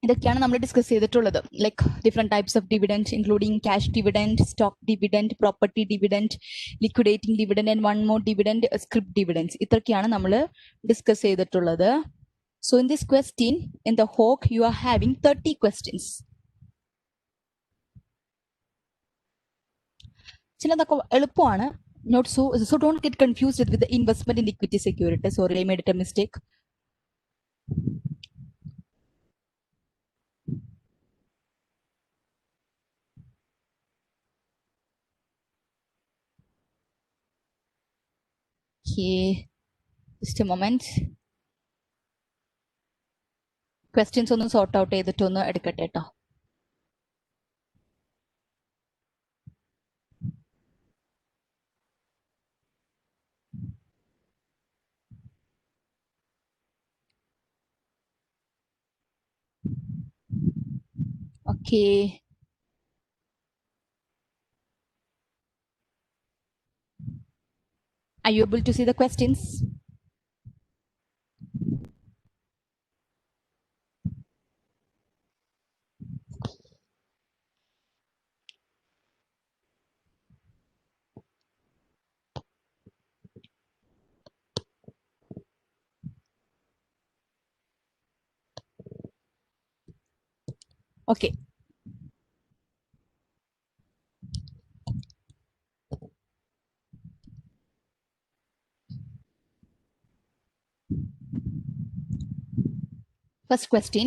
ഇതൊക്കെയാണ് നമ്മൾ ഡിസ്കസ് ചെയ്തിട്ടുള്ളത്. Like different types of dividend including cash dividend, stock dividend, property dividend, liquidating dividend and one more dividend, script dividends. ഇതൊക്കെയാണ് നമ്മൾ discuss ചെയ്തിട്ടുള്ളത്. So in this question, in the hawk, you are having 30 questions. ചിലതൊക്കെ എളുപ്പമാണ്, not so don't get confused with the investment in equity securities. Sorry, I made a mistake. Okay, just a moment. Questions ഒന്ന് sort out ചെയ്തിട്ടൊന്ന് എടുക്കട്ടെ കേട്ടോ. Okay. Are you able to see the questions? Okay. First question.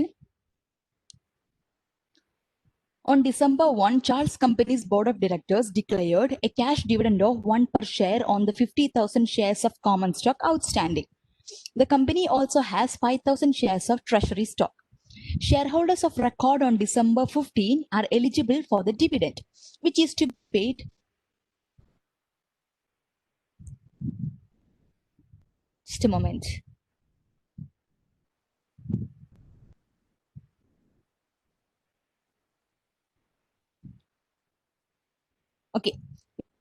On December 1, Charles Company's board of directors declared a cash dividend of 1 per share on the 50,000 shares of common stock outstanding. The company also has 5,000 shares of treasury stock. Shareholders of record on December 15 are eligible for the dividend, which is to be paid. Just a moment. Okay,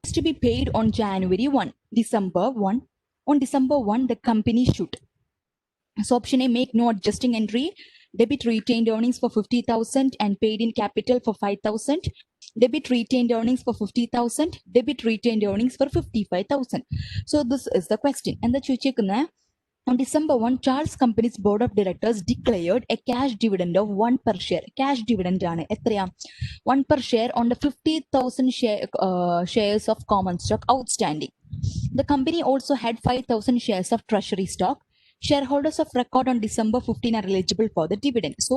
it's to be paid on January 1, December 1. On December 1, the company should. So option A, make no adjusting entry, debit retained earnings for 50,000 and paid in capital for 5,000, debit retained earnings for 50,000, debit retained earnings for 55,000. So this is the question. And the chuchikuna, on December 1, Charles Company's board of directors declared a cash dividend of 1 per share. Cash dividend ആണ് എത്രയാ? 1 per share on the 50,000 shares of common stock outstanding. The company also had 5,000 shares of treasury stock. Shareholders of record on December 15 are eligible for the dividend. So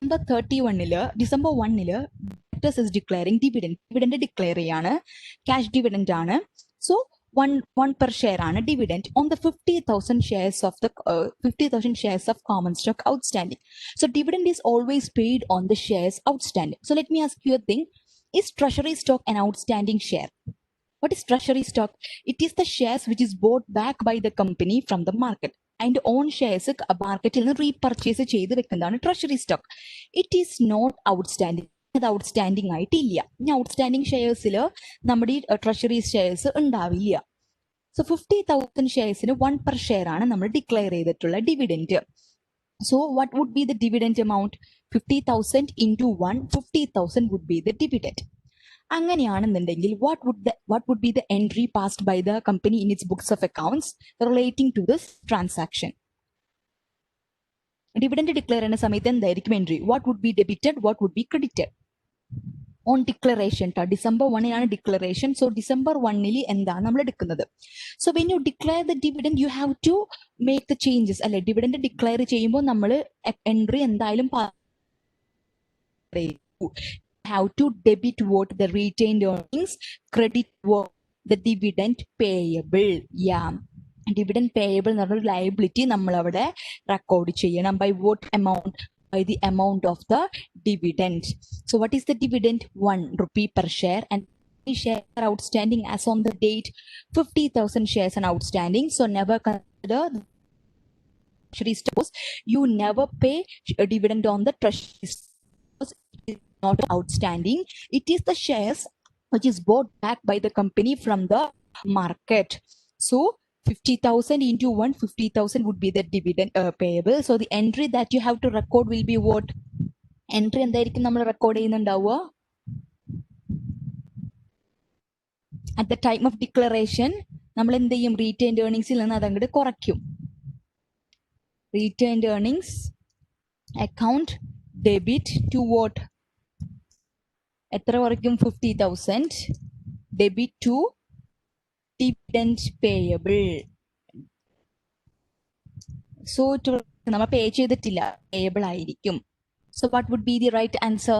December 31 December 1 directors is declaring dividend. Dividend declare ചെയ്യാണ്, cash dividend ആണ്. So one per share ആണ് dividend on the 50,000 shares of the 50,000 shares of common stock outstanding. So dividend is always paid on the shares outstanding. So let me ask you a thing. Is treasury stock an outstanding share? What is treasury stock? It is the shares which is bought back by the company from the market. And own shares മാർക്കറ്റിൽ നിന്ന് repurchase ചെയ്ത് വെക്കുന്നതാണ് treasury stock. It is not outstanding. അത് outstanding ആയിട്ടില്ല. ഇനി outstanding ഷെയർസിൽ നമ്മുടെ ഈ ട്രഷറി ഷെയർസ് ഉണ്ടാവില്ല. സോ 50,000 ഷെയർസിന് 1 per share ആണ് നമ്മൾ ഡിക്ലെയർ ചെയ്തിട്ടുള്ള dividend. So what would be the dividend amount? 50,000 into 1, 50,000 would be the dividend. അങ്ങനെയാണെന്നുണ്ടെങ്കിൽ what would be the entry passed by the company in its books of accounts relating to this transaction? Dividend declare ചെയ്യുന്ന സമയത്ത് എന്തായിരിക്കും entry? What would be debited? What would be credited? On declaration, December 1 declaration. So December 1 എന്താണ് നമ്മൾ എടുക്കുന്നത്? So when you declare the dividend, you have to make the changes. അല്ലെ, dividend declare ചെയ്യുമ്പോൾ നമ്മൾ entry എന്തായാലും have to debit what the retained earnings, credit what the dividend payable. Yeah, dividend payable എന്ന് പറഞ്ഞ liability നമ്മൾ അവിടെ record ചെയ്യണം. By what amount? By the amount of the dividend. So what is the dividend? 1 rupee per share, and shares are outstanding as on the date 50,000 shares are outstanding. So never consider treasury stocks. You never pay a dividend on the treasury stocks. It is not outstanding. It is the shares which is bought back by the company from the market. So 50,000 into 1, 50,000 would be the dividend payable. So the entry that you have to record will be what? Entry എന്തായിരിക്കും നമ്മൾ record ചെയ്യുന്നുണ്ടാവുക? At the time of declaration നമ്മൾ എന്ത് ചെയ്യും? Retained ഏർണിംഗ്സിൽ നിന്ന് അതങ്ങോട്ട് കുറയ്ക്കും. Retained earnings account debit to what? എത്ര കുറയ്ക്കും? 50,000 debit to dividend payable. So to നമ്മൾ പേ ചെയ്തിട്ടില്ല, പേയബിൾ ആയിരിക്കും. So what would be the right answer?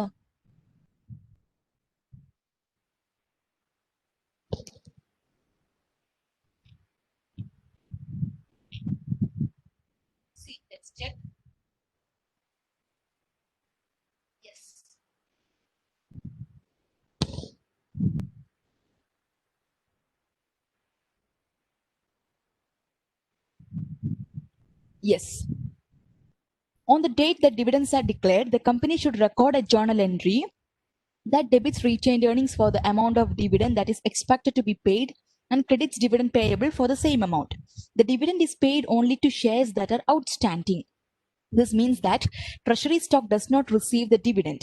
See, let's check. Yes. Yes. On the date that dividends are declared, the company should record a journal entry that debits retained earnings for the amount of dividend that is expected to be paid and credits dividend payable for the same amount. The dividend is paid only to shares that are outstanding. This means that treasury stock does not receive the dividend.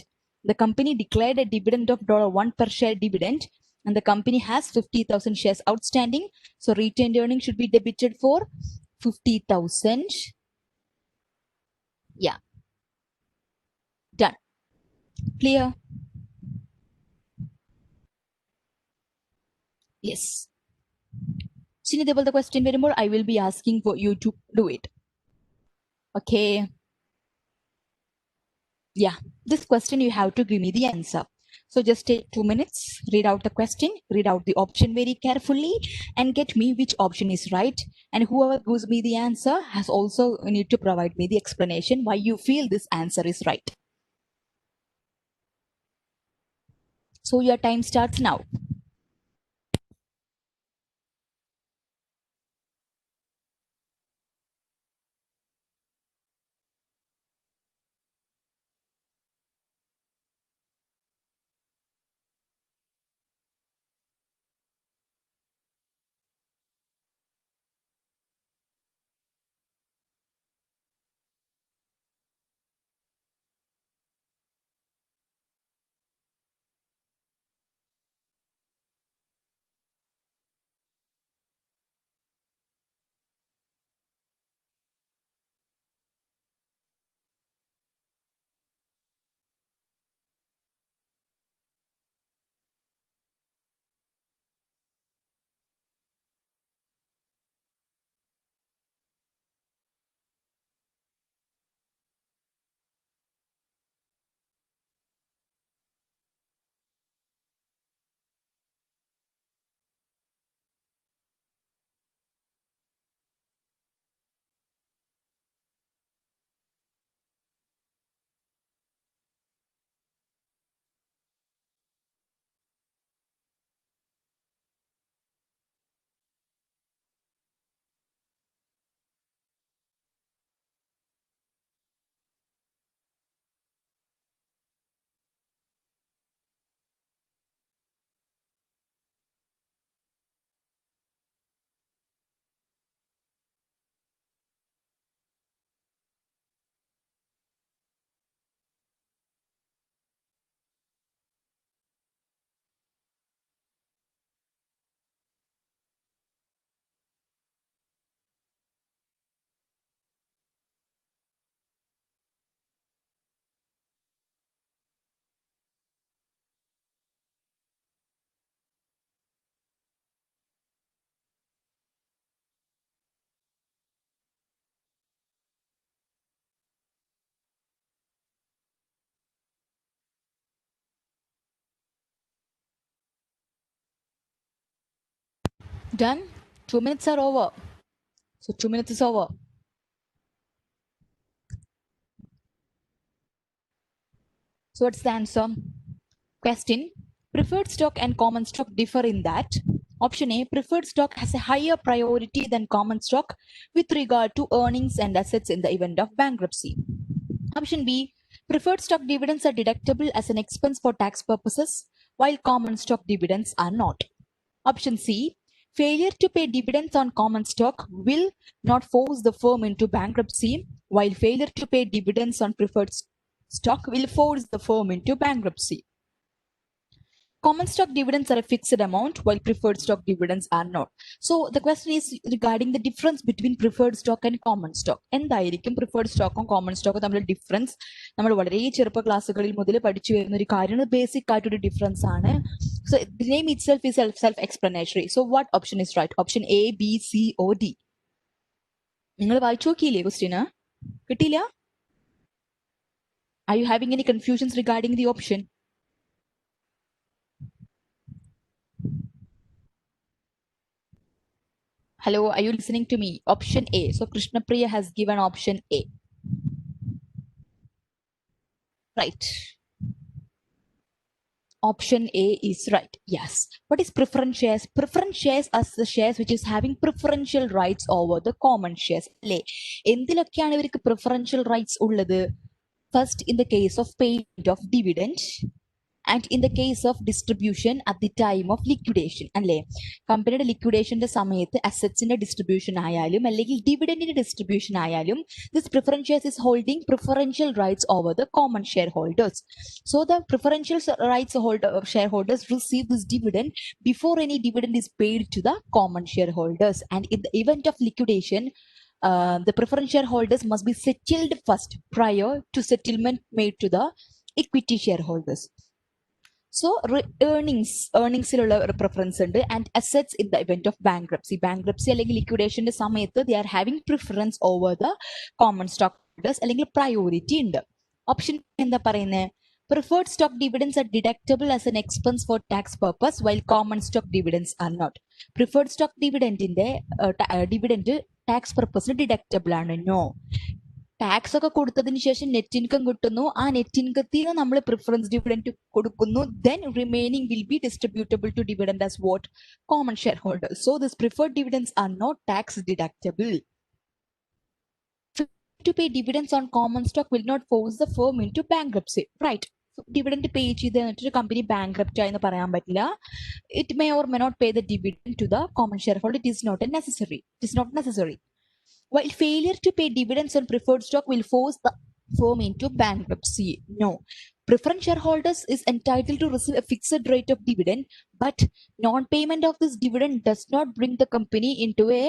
The company declared a dividend of $1 per share dividend, and the company has 50,000 shares outstanding. So retained earnings should be debited for 50,000. Yeah. Done. Clear? Yes. Sini the question very more. I will be asking for you to do it. Okay. Yeah. This question you have to give me the answer. So just take 2 minutes, read out the question, read out the option very carefully, and get me which option is right. And whoever gives me the answer has also need to provide me the explanation why you feel this answer is right. So your time starts now. Done? 2 minutes are over. So 2 minutes is over. So what's the answer? Question. Preferred stock and common stock differ in that option A, preferred stock has a higher priority than common stock with regard to earnings and assets in the event of bankruptcy. Option B, preferred stock dividends are deductible as an expense for tax purposes, while common stock dividends are not. Option C, failure to pay dividends on common stock will not force the firm into bankruptcy, while failure to pay dividends on preferred stock will force the firm into bankruptcy. Common stock dividends are a fixed amount, while preferred stock dividends are not. So the question is regarding the difference between preferred stock and common stock. എന്തായിരിക്കും preferred stock ഉം common stock ഉം തമ്മിലുള്ള difference? നമ്മൾ വളരെ ചെറുപ്പ ക്ലാസ്സുകളിൽ മുതൽ പഠിച്ചു വരുന്ന ഒരു കാര്യമാണ്, ബേസിക് ആയിട്ടൊരു ഡിഫറൻസ് ആണ്. So the name itself is self-explanatory. So what option is right? Option A, B, C or D? നിങ്ങൾ വായിച്ചു നോക്കിയില്ലേ ക്വസ്റ്റ്യന്? കിട്ടിയില്ല? Are you having any confusions regarding the option? Hello, are you listening to me? Option A. So Krishna Priya has given option A. Right. Option A is right. Yes. What is preference shares? Preference shares are the shares which is having preferential rights over the common shares. എന്തിലൊക്കെയാണ് ഇവർക്ക് preferential rights ഉള്ളത്? First, in the case of payment of dividend, and in the case of distribution at the time of liquidation. അല്ലേ, കമ്പനിയുടെ ലിക്വിഡേഷന്റെ സമയത്ത് അസറ്റ്സിന്റെ distribution ആയാലും അല്ലെങ്കിൽ ഡിവിഡൻഡിന്റെ distribution ആയാലും, this preference shares is holding preferential rights over the common shareholders. So the preferential rights shareholders receive this dividend before any dividend is paid to the common shareholders, and in the event of liquidation, the preferential shareholders must be settled first prior to settlement made to the equity shareholders. So earningsിലുള്ള ഒരു preference ഉണ്ട്, and assets in the event of bankruptcy അല്ലെങ്കിൽ ലിക്വിഡേഷന്റെ സമയത്ത് they are having preference over the common stock holders അല്ലെങ്കിൽ priority ഉണ്ട്. Option എന്താ പറയുന്നത്? Preferred stock dividends are deductible as an expense for tax purpose, while common stock dividends are not. Preferred stock dividendന്റെ dividend tax purpose deductible ആണ്. No. Tax ഒക്കെ കൊടുത്തതിന് ശേഷം net income കിട്ടുന്നു, ആ നെറ്റ് ഇൻകത്തിൽ നമ്മൾ പ്രിഫറൻസ് ഡിവിഡൻഡ് കൊടുക്കുന്നു, then remaining will be distributable to dividend as what? Common shareholders. So this preferred dividends are not tax deductible. To pay dividends on common stock will not force the firm into bankruptcy. Right. Dividend pay ചെയ്ത് എന്നിട്ട് company bankrupt ആയെന്ന് പറയാൻ പറ്റില്ല. It may or may not pay the dividend to the common share holder. It is not necessary. While failure to pay dividends on preferred stock will force the firm into bankruptcy. No. Preference shareholders is entitled to receive a fixed rate of dividend, but non-payment of this dividend does not bring the company into a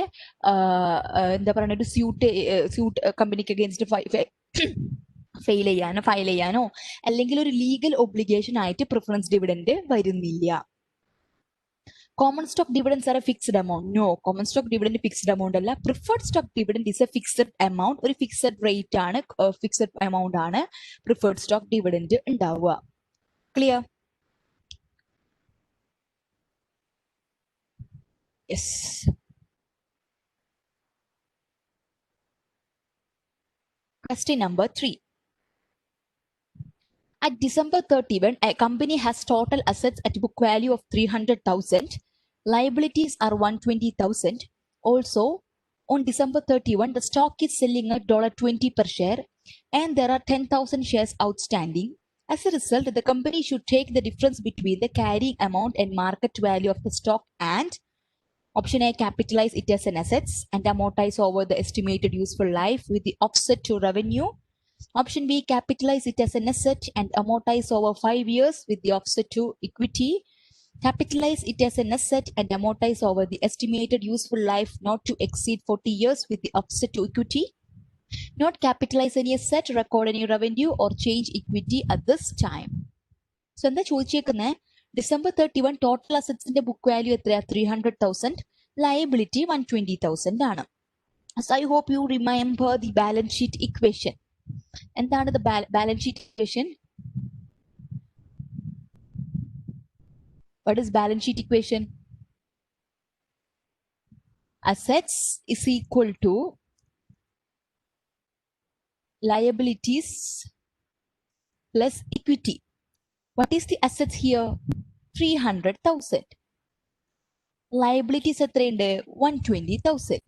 suit company against fail ചെയ്യാനോ അല്ലെങ്കിൽ ഒരു legal obligation ആയിട്ട് preference dividend വരുന്നില്ല. Common stock dividends are a fixed amount. No, common stock dividend fixed amount അല്ല. Preferred stock dividend is a fixed amount. ഒരു fixed rate ആണ്, fixed amount ആണ് preferred stock dividend ഉണ്ടാവുക. Clear? Yes. Question number 3. At December 31, a company has total assets at book value of 300,000. Liabilities are 120,000. Also, on December 31, the stock is selling at $20 per share, and there are 10,000 shares outstanding. As a result, the company should take the difference between the carrying amount and market value of the stock and option A, capitalize it as an assets and amortize over the estimated useful life with the offset to revenue. Option B, capitalize it as an asset and amortize over 5 years with the offset to equity. Capitalize it as an asset and amortize over the estimated useful life not to exceed 40 years with the offset to equity. Not capitalize any asset, record any revenue or change equity at this time. So എന്താ ചോദിച്ചേക്കുന്നത്? December 31 total assets book value എത്രയാ? 300,000. Liability 120,000 ആണ്. So I hope you remember the balance sheet equation. എന്താണ് the balance sheet equation? What is balance sheet equation? assets is equal to liabilities plus equity. What is the assets here? 300,000. Liabilities എത്രയുണ്ട്? 120,000.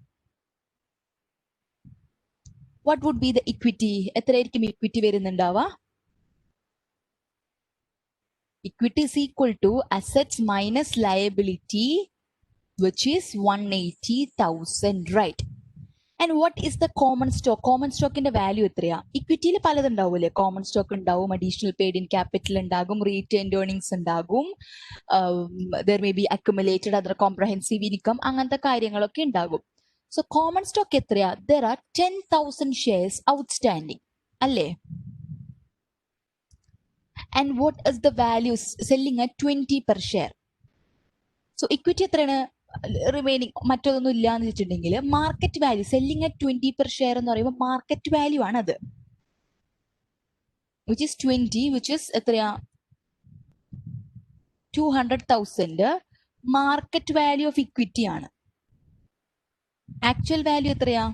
What would be the equity? എത്രയായിരിക്കും equity വരുന്നുണ്ടാവുക? Equity is equal to assets minus liability, which is 180,000, right? And what is the common stock? Common stock in the value എത്രയാ? ഇക്വിറ്റിയിൽ പലതുണ്ടാവൂലേ? Common stock ഉണ്ടാവും, additional paid in capital ഉണ്ടാകും, retained earnings ഉണ്ടാകും, there may be accumulated other comprehensive income, അങ്ങനത്തെ കാര്യങ്ങളൊക്കെ ഉണ്ടാകും. So common stock എത്രയാ? There are 10,000 shares outstanding അല്ലേ? And what is the values selling at 20 per share? So equity എത്രയാണ്? Remaining മറ്റൊന്നും ഇല്ല എന്ന് വെച്ചിട്ടുണ്ടെങ്കിൽ market value selling at 20 per share എന്ന് പറയുമ്പോൾ മാർക്കറ്റ് വാല്യൂ ആണ് അത്, വിച്ച് ഇസ് 20, വിച്ച് ഇസ് എത്രയാ? 200,000. മാർക്കറ്റ് വാല്യൂ ഓഫ് ഇക്വിറ്റി ആണ്. ആക്ച്വൽ വാല്യൂ എത്രയാ?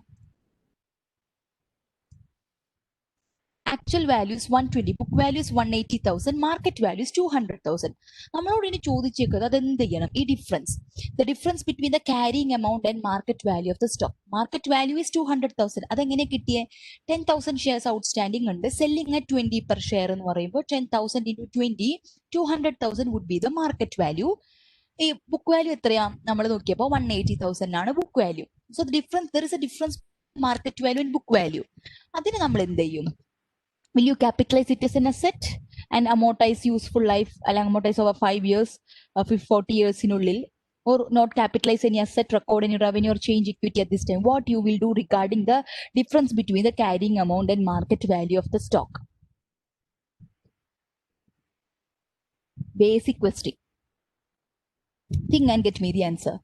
Actual value is 120, book value is 180,000, market value is 200,000. നമ്മളോട് ഇനി ചോദിച്ചേക്കുന്നത് അത് എന്ത് ചെയ്യണം? ഈ difference, the difference between the carrying amount and market value of the stock. Market value is 200,000. അതെങ്ങനെ കിട്ടിയേ? 10,000 ഷെയർസ് ഔട്ട്സ്റ്റാൻഡിംഗ് ഉണ്ട്, സെല്ലിംഗ് അറ്റ് 20 പെർ ഷെയർ എന്ന് പറയുമ്പോൾ 10,000 into 20, 200,000 would be the market value. ഈ ബുക്ക് വാല്യൂ എത്രയാ? നമ്മൾ നോക്കിയപ്പോൾ 180,000 ആണ് book value. So difference, there is A difference market value and book value. അതിന് നമ്മൾ എന്ത് ചെയ്യും? Will you capitalize it as an asset and amortize useful life, amortize over 5 years, 40 years in ullil, or not capitalize any asset, record any revenue or change equity at this time? What you will do regarding the difference between the carrying amount and market value of the stock? Basic question. Think and get me the answer.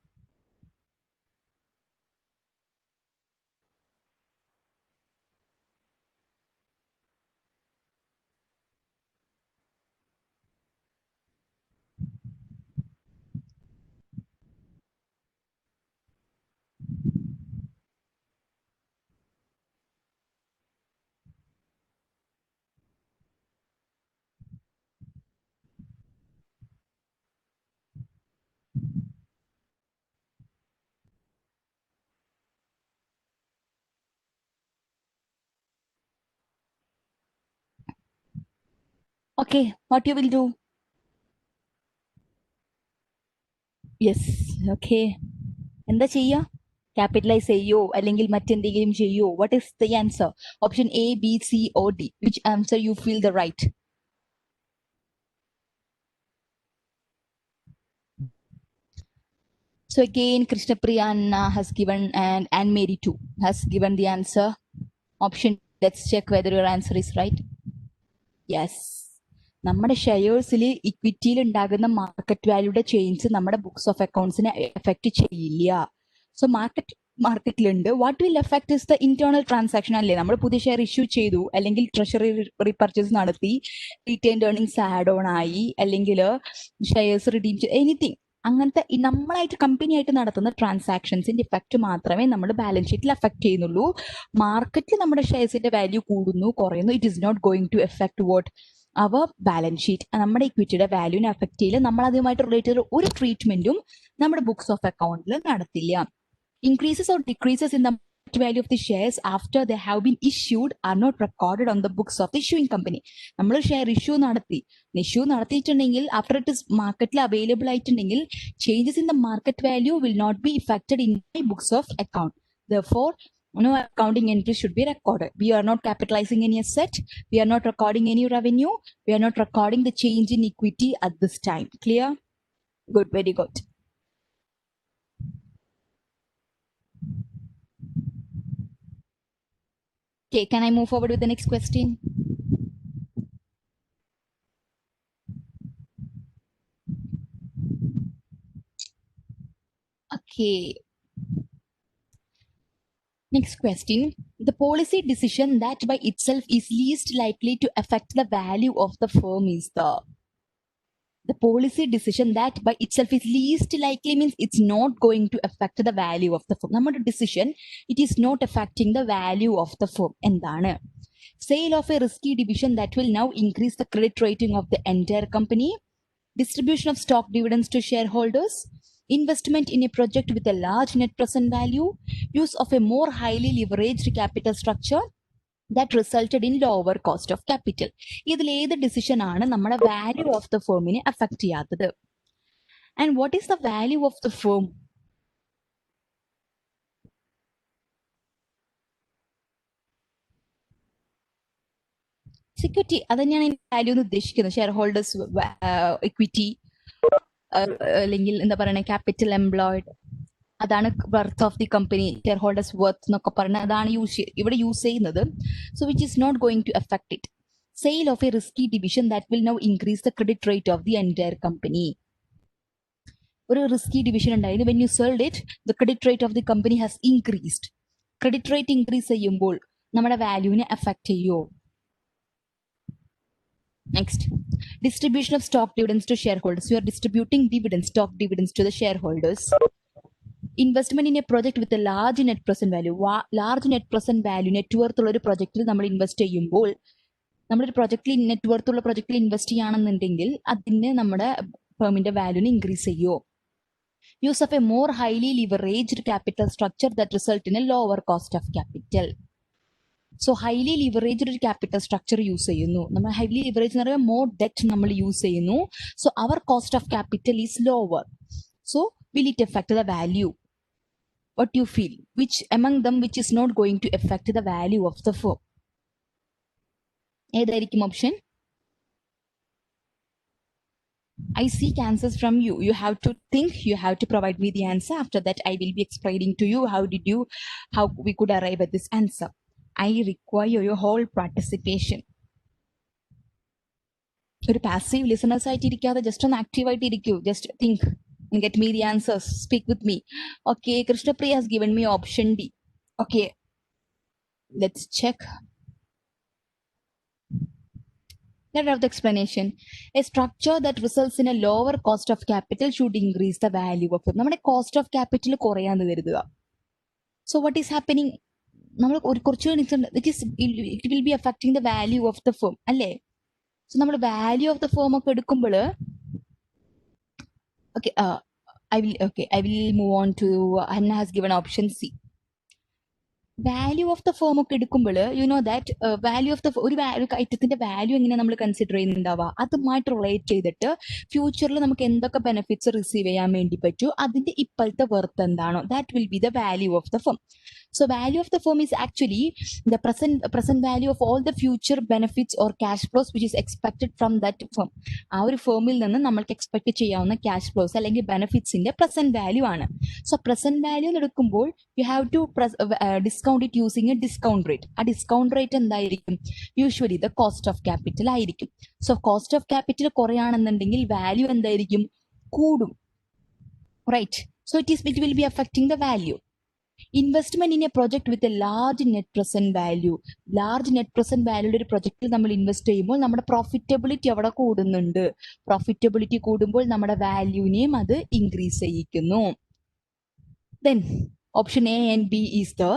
Okay, what you will do? Yes, okay. എന്താ ചെയ്യുക? Capitalise ചെയ്യോ അല്ലെങ്കിൽ മറ്റെന്തെങ്കിലും ചെയ്യോ? What is the answer? Option A, B, C or D? Which answer you feel the right? So again, Krishnapriya Anna has given, and Anne Mary too has given the answer. Option, let's check whether your answer is right. Yes. നമ്മുടെ ഷെയർസിൽ ഇക്വിറ്റിയിൽ ഉണ്ടാകുന്ന market വാല്യൂയുടെ change നമ്മുടെ books of അക്കൗണ്ട്സിനെ effect ചെയ്യില്ല. So മാർക്കറ്റിലുണ്ട്. What will effect is the internal transaction അല്ലേ? നമ്മൾ പുതിയ ഷെയർ ഇഷ്യൂ ചെയ്തു, അല്ലെങ്കിൽ ട്രഷറി റീപർച്ചേസ് നടത്തി, റീറ്റെയിൻഡ് ഏർണിംഗ്സ് ആഡ് ഓൺ ആയി, അല്ലെങ്കിൽ ഷെയർസ് റിഡീം ചെയ്തു, എനിത്തിങ്. അങ്ങനത്തെ നമ്മളായിട്ട് കമ്പനി ആയിട്ട് നടത്തുന്ന ട്രാൻസാക്ഷൻസിന്റെ ഇഫക്റ്റ് മാത്രമേ നമ്മുടെ ബാലൻസ് ഷീറ്റിൽ എഫക്ട് ചെയ്യുന്നുള്ളൂ. മാർക്കറ്റിൽ നമ്മുടെ ഷെയർസിന്റെ വാല്യൂ കൂടുന്നു കുറയുന്നു, it is not going to effect what our balance sheet. നമ്മുടെ ഇക്വിറ്റിയുടെ വാല്യൂവിനെ എഫക്ട് ചെയ്യില്ല. നമ്മൾ അതുമായിട്ട് റിലേറ്റ് ചെയ്ത ഒരു ട്രീറ്റ്മെന്റും നമ്മുടെ ബുക്സ് ഓഫ് അക്കൗണ്ടിൽ നടത്തില്ല. Increases or decreases in the market value of the shares after they have been issued are not recorded on the books of the issuing company. നമ്മൾ ഷെയർ ഇഷ്യൂ നടത്തിയിട്ടുണ്ടെങ്കിൽ ആഫ്റ്റർ ഇറ്റ് ഇസ് മാർക്കറ്റിൽ available ആയിട്ടുണ്ടെങ്കിൽ changes in the market value will not be affected in my books of account. Therefore, no accounting entry should be recorded. We are not capitalizing any asset. We are not recording any revenue. We are not recording the change in equity at this time. Clear? Good, very good. Okay, can I move forward with the next question? Okay. Next question. The policy decision that by itself is least likely to affect the value of the firm is the... The policy decision that by itself is least likely means it's not going to affect the value of the firm. നമ്മുടെ decision, it is not affecting the value of the firm. എന്താണ്? Sale of a risky division that will now increase the credit rating of the entire company, distribution of stock dividends to shareholders, investment in a project with a large net present value, use of a more highly leveraged capital structure that resulted in lower cost of capital. ഇതിൽ ഏത് decision ആണ് നമ്മുടെ value of the ഫേമിനെ affect ചെയ്യാത്തത്? And what is the value of the firm? Security, അത് തന്നെയാണ് value എന്ന് ഉദ്ദേശിക്കുന്നത്. Share holders equity, അല്ലെങ്കിൽ എന്താ പറയുക, ക്യാപിറ്റൽ എംപ്ലോയ്ഡ്, അതാണ് worth of the company, share holders worth എന്നൊക്കെ പറഞ്ഞാൽ അതാണ് ഇവിടെ യൂസ് ചെയ്യുന്നത്. So which is not going to effect it. Sale of a risky division that will now increase the credit rate of the entire company. ഒരു risky division ഉണ്ടായിരുന്നു. When you sold it, the credit rate of the company has increased. Credit rate increase ചെയ്യുമ്പോൾ നമ്മുടെ വാല്യൂവിനെ affect ചെയ്യുമോ? Next, distribution of stock dividends to shareholders. You are distributing dividends, stock dividends to the shareholders. Investment in a project with a large net present value. Large net present value, net worth ഉള്ള ഒരു പ്രൊജക്റ്റിൽ നമ്മൾ invest ചെയ്യുമ്പോൾ, നമ്മളൊരു പ്രൊജക്റ്റിൽ net worth ഉള്ള പ്രൊജക്റ്റിൽ invest ചെയ്യുകയാണെന്നുണ്ടെങ്കിൽ അതിന് നമ്മുടെ ഫേമിന്റെ വാല്യൂനെ ഇൻക്രീസ് ചെയ്യുമോ? Use of a more highly leveraged capital structure that result in a lower cost of capital. So highly leveraged ഒരു ക്യാപിറ്റൽ സ്ട്രക്ചർ യൂസ് ചെയ്യുന്നു. നമ്മൾ ഹൈലി ലിവറേജ് എന്ന് പറയുമ്പോൾ മോർ ഡെറ്റ് നമ്മൾ യൂസ് ചെയ്യുന്നു. So our cost of capital is lower. So will it effect the value? What you feel? Which among them which is not going to affect the value of the firm? ഏതായിരിക്കും option? I seek answers from you. You have to think, you have to provide me the answer. After that, I will be explaining to you how we could arrive at this answer. I require your whole participation. ഒരു passive listeners ആയിട്ട് ഇരിക്കാതെ just ഒന്ന് active ആയിട്ട് ഇരിക്കൂ. Just think and get me the answers. Speak with me. Okay, Krishnapriya has given me option D. Okay, let's check. Let have the explanation. A structure that results in a lower cost of capital should increase the value of it. നമ്മുടെ cost of capital കുറയാന്ന് കരുതുക. So what is happening? നമ്മൾ കുറച്ച് it will be affecting the value of the firm അല്ലേ? So നമ്മൾ value of the firm ഒക്കെ എടുക്കുമ്പോൾ, okay, I will move on to Anna has given option C. Value of the firm ഒക്കെ എടുക്കുമ്പോൾ you know that value of the ഒരു ഐറ്റത്തിന്റെ value എങ്ങനെ നമ്മൾ consider ചെയ്യുന്നുണ്ടാവുക, അതുമായിട്ട് റിലേറ്റ് ചെയ്തിട്ട് ഫ്യൂച്ചറിൽ നമുക്ക് എന്തൊക്കെ ബെനിഫിറ്റ്സ് റിസീവ് ചെയ്യാൻ വേണ്ടി പറ്റൂ, അതിന്റെ ഇപ്പോഴത്തെ വർത്ത് എന്താണോ, that will be the value of the firm. So value of the firm is actually the present value of all the future benefits or cash flows which is expected from that firm. ആ ഒരു ഫേമിൽ നിന്ന് നമ്മൾക്ക് expect ചെയ്യാവുന്ന cash flows അല്ലെങ്കിൽ ബെനിഫിറ്റ്സിന്റെ present value ആണ്. So present value എടുക്കുമ്പോൾ you have to discount it using a discount rate. ആ ഡിസ്കൗണ്ട് റേറ്റ് എന്തായിരിക്കും? Usually the cost of capital ആയിരിക്കും. സോ കോസ്റ്റ് ഓഫ് ക്യാപിറ്റൽ കുറയാണെന്നുണ്ടെങ്കിൽ വാല്യൂ എന്തായിരിക്കും? കൂടും. Right. So it will be affecting the value. Investment in a project with a large net present value. Large net present വാല്യൂടെ ഒരു പ്രൊജക്റ്റിൽ നമ്മൾ invest ചെയ്യുമ്പോൾ നമ്മുടെ പ്രോഫിറ്റബിലിറ്റി അവിടെ കൂടുന്നുണ്ട്. പ്രോഫിറ്റബിലിറ്റി കൂടുമ്പോൾ നമ്മുടെ വാല്യൂനെയും അത് ഇൻക്രീസ് ചെയ്യിക്കുന്നു. Then option A and B is the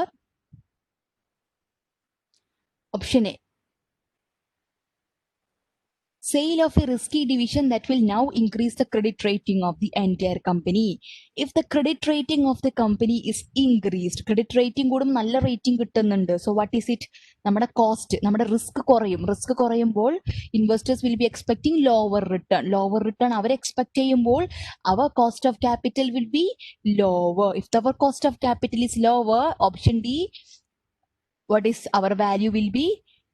option A. Sale of a risky division that will now increase the credit rating of the entire company. If the credit rating of the company is increased, credit rating കൂടും നല്ല rating കിട്ടുന്നുണ്ട്. So what is it? നമ്മുടെ cost, നമ്മുടെ risk കുറയും. Risk കുറയുമ്പോൾ investors will be expecting lower return. Lower return അവർ expect ചെയ്യുമ്പോൾ അവർ cost of capital will be lower. If അവർ cost of capital is lower, option D, what is our value will be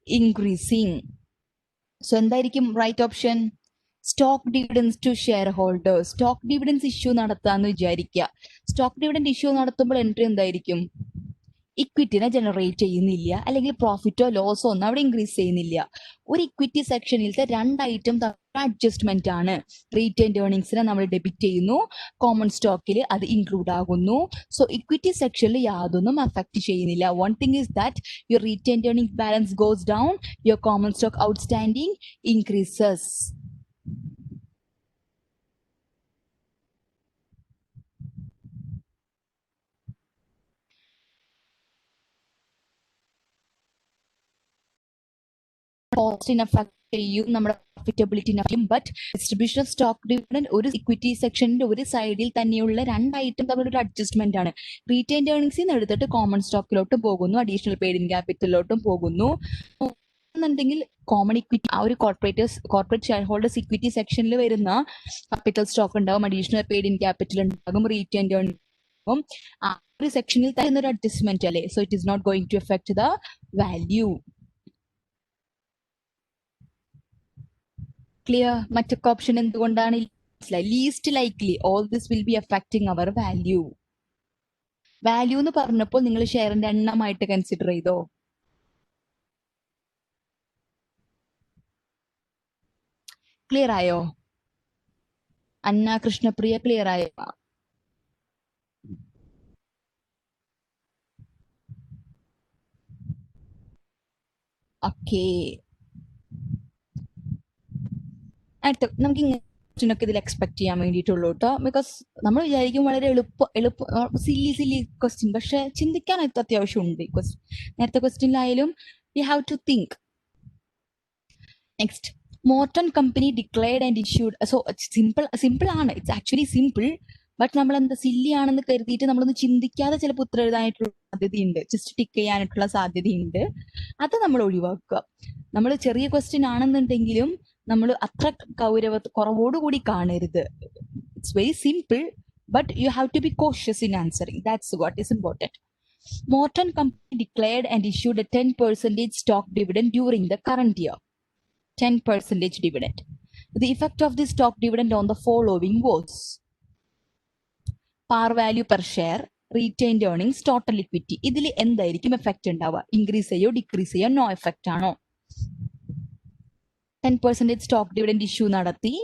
increasing. So എന്തായിരിക്കും right option? Stock dividends to shareholders. Stock dividends issue നടത്താന്ന് വിചാരിക്കുക. Stock dividend issue നടത്തുമ്പോൾ entry എന്തായിരിക്കും? ഇക്വിറ്റിനെ generate ചെയ്യുന്നില്ല, അല്ലെങ്കിൽ പ്രോഫിറ്റോ ലോസോ ഒന്നും അവിടെ ഇൻക്രീസ് ചെയ്യുന്നില്ല. ഒരു ഇക്വിറ്റി സെക്ഷനിലത്തെ രണ്ട് ഐറ്റം അഡ്ജസ്റ്റ്മെന്റ് ആണ്. റീറ്റെയിൻഡ് ഏർണിംഗ്സിനെ നമ്മൾ ഡെബിറ്റ് ചെയ്യുന്നു, കോമൺ സ്റ്റോക്കിൽ അത് ഇൻക്ലൂഡ് ആകുന്നു. സോ ഇക്വിറ്റി സെക്ഷനിൽ യാതൊന്നും അഫക്ട് ചെയ്യുന്നില്ല. One thing is that your retained earning balance goes down, your common stock outstanding increases. കോസ്റ്റിന് അഫക്ട് ചെയ്യും, നമ്മുടെ പ്രോഫിറ്റബിലിറ്റിനെ ചെയ്യും. But distribution of stock dividend ഒരു ഇക്വിറ്റി സെക്ഷനിന്റെ ഒരു സൈഡിൽ തന്നെയുള്ള രണ്ട് ഐറ്റം തമ്മിലൊരു അഡ്ജസ്റ്റ്മെന്റ് ആണ്. റീറ്റെയിൻഡ് ഏർണിംഗ്സിൽ നിന്ന് എടുത്തിട്ട് കോമൺ സ്റ്റോക്കിലോട്ടും പോകുന്നു, അഡീഷണൽ പെയ്ഡ് ഇൻ ക്യാപിറ്റലിലോട്ടും പോകുന്നു. എന്നുണ്ടെങ്കിൽ കോമൺ ഇക്വിറ്റി ആ ഒരു കോർപ്പറേറ്റ് ഷെയർ ഹോൾഡേഴ്സ് ഇക്വിറ്റി സെക്ഷനിൽ വരുന്ന ക്യാപിറ്റൽ സ്റ്റോക്ക് ഉണ്ടാകും, അഡീഷണൽ പെയ്ഡ് ഇൻ ക്യാപിറ്റൽ ഉണ്ടാകും, റീറ്റെയിൻഡ് ഏർണിംഗ് ആ ഒരു സെക്ഷനിൽ തരുന്ന ഒരു അഡ്ജസ്റ്റ്മെന്റ് അല്ലേ. So it is not going to effect the value. Clear? മറ്റൊക്കെ ഓപ്ഷൻ എന്തുകൊണ്ടാണ് least likely? All this will be affecting our value. Value എന്ന് പറഞ്ഞപ്പോൾ നിങ്ങൾ ഷെയറിന്റെ എണ്ണമായിട്ട് കൺസിഡർ ചെയ്തോ? ക്ലിയർ ആയോ? അന്ന, കൃഷ്ണപ്രിയ ക്ലിയർ ആയോ? ഓക്കേ, അടുത്ത നമുക്ക് ഇങ്ങനെയൊക്കെ ഇതിൽ എക്സ്പെക്ട് ചെയ്യാൻ വേണ്ടിയിട്ടുള്ളൂ കേട്ടോ. ബിക്കോസ് നമ്മൾ വിചാരിക്കും വളരെ എളുപ്പ സില്ലി ക്വസ്റ്റ്യൻ, പക്ഷെ ചിന്തിക്കാൻ അത്യാവശ്യം ഉണ്ട്. നേരത്തെ ക്വസ്റ്റ്യനിലായാലും you have to think. Next, Morton company declared and issued. So simple ആണ്, ഇറ്റ്സ് ആക്ച്വലി സിമ്പിൾ. ബട്ട് നമ്മൾ എന്താ സില്ലി ആണെന്ന് കരുതിയിട്ട് നമ്മളൊന്ന് ചിന്തിക്കാതെ ചിലപ്പോൾ ഉത്തരം എഴുതാനായിട്ടുള്ള സാധ്യതയുണ്ട്, ജസ്റ്റ് ടിക്ക് ചെയ്യാനായിട്ടുള്ള സാധ്യതയുണ്ട്. അത് നമ്മൾ ഒഴിവാക്കുക. നമ്മൾ ചെറിയ ക്വസ്റ്റ്യൻ ആണെന്നുണ്ടെങ്കിലും നമ്മൾ അത്ര കുറവോടുകൂടി കാണരുത്. It's very simple, but you have to be cautious in answering. That's what is important. Morton company declared and issued a 10% stock dividend during the current year. 10% dividend. The effect of this stock dividend on the following was: par value per share, retained earnings, total equity. ഇതിൽ എന്തായിരിക്കും effect ഉണ്ടാവുക? Increase ചെയ്യോ decrease ചെയ്യോ? No effect ആണോ? 10% stock dividend issue നടത്തി.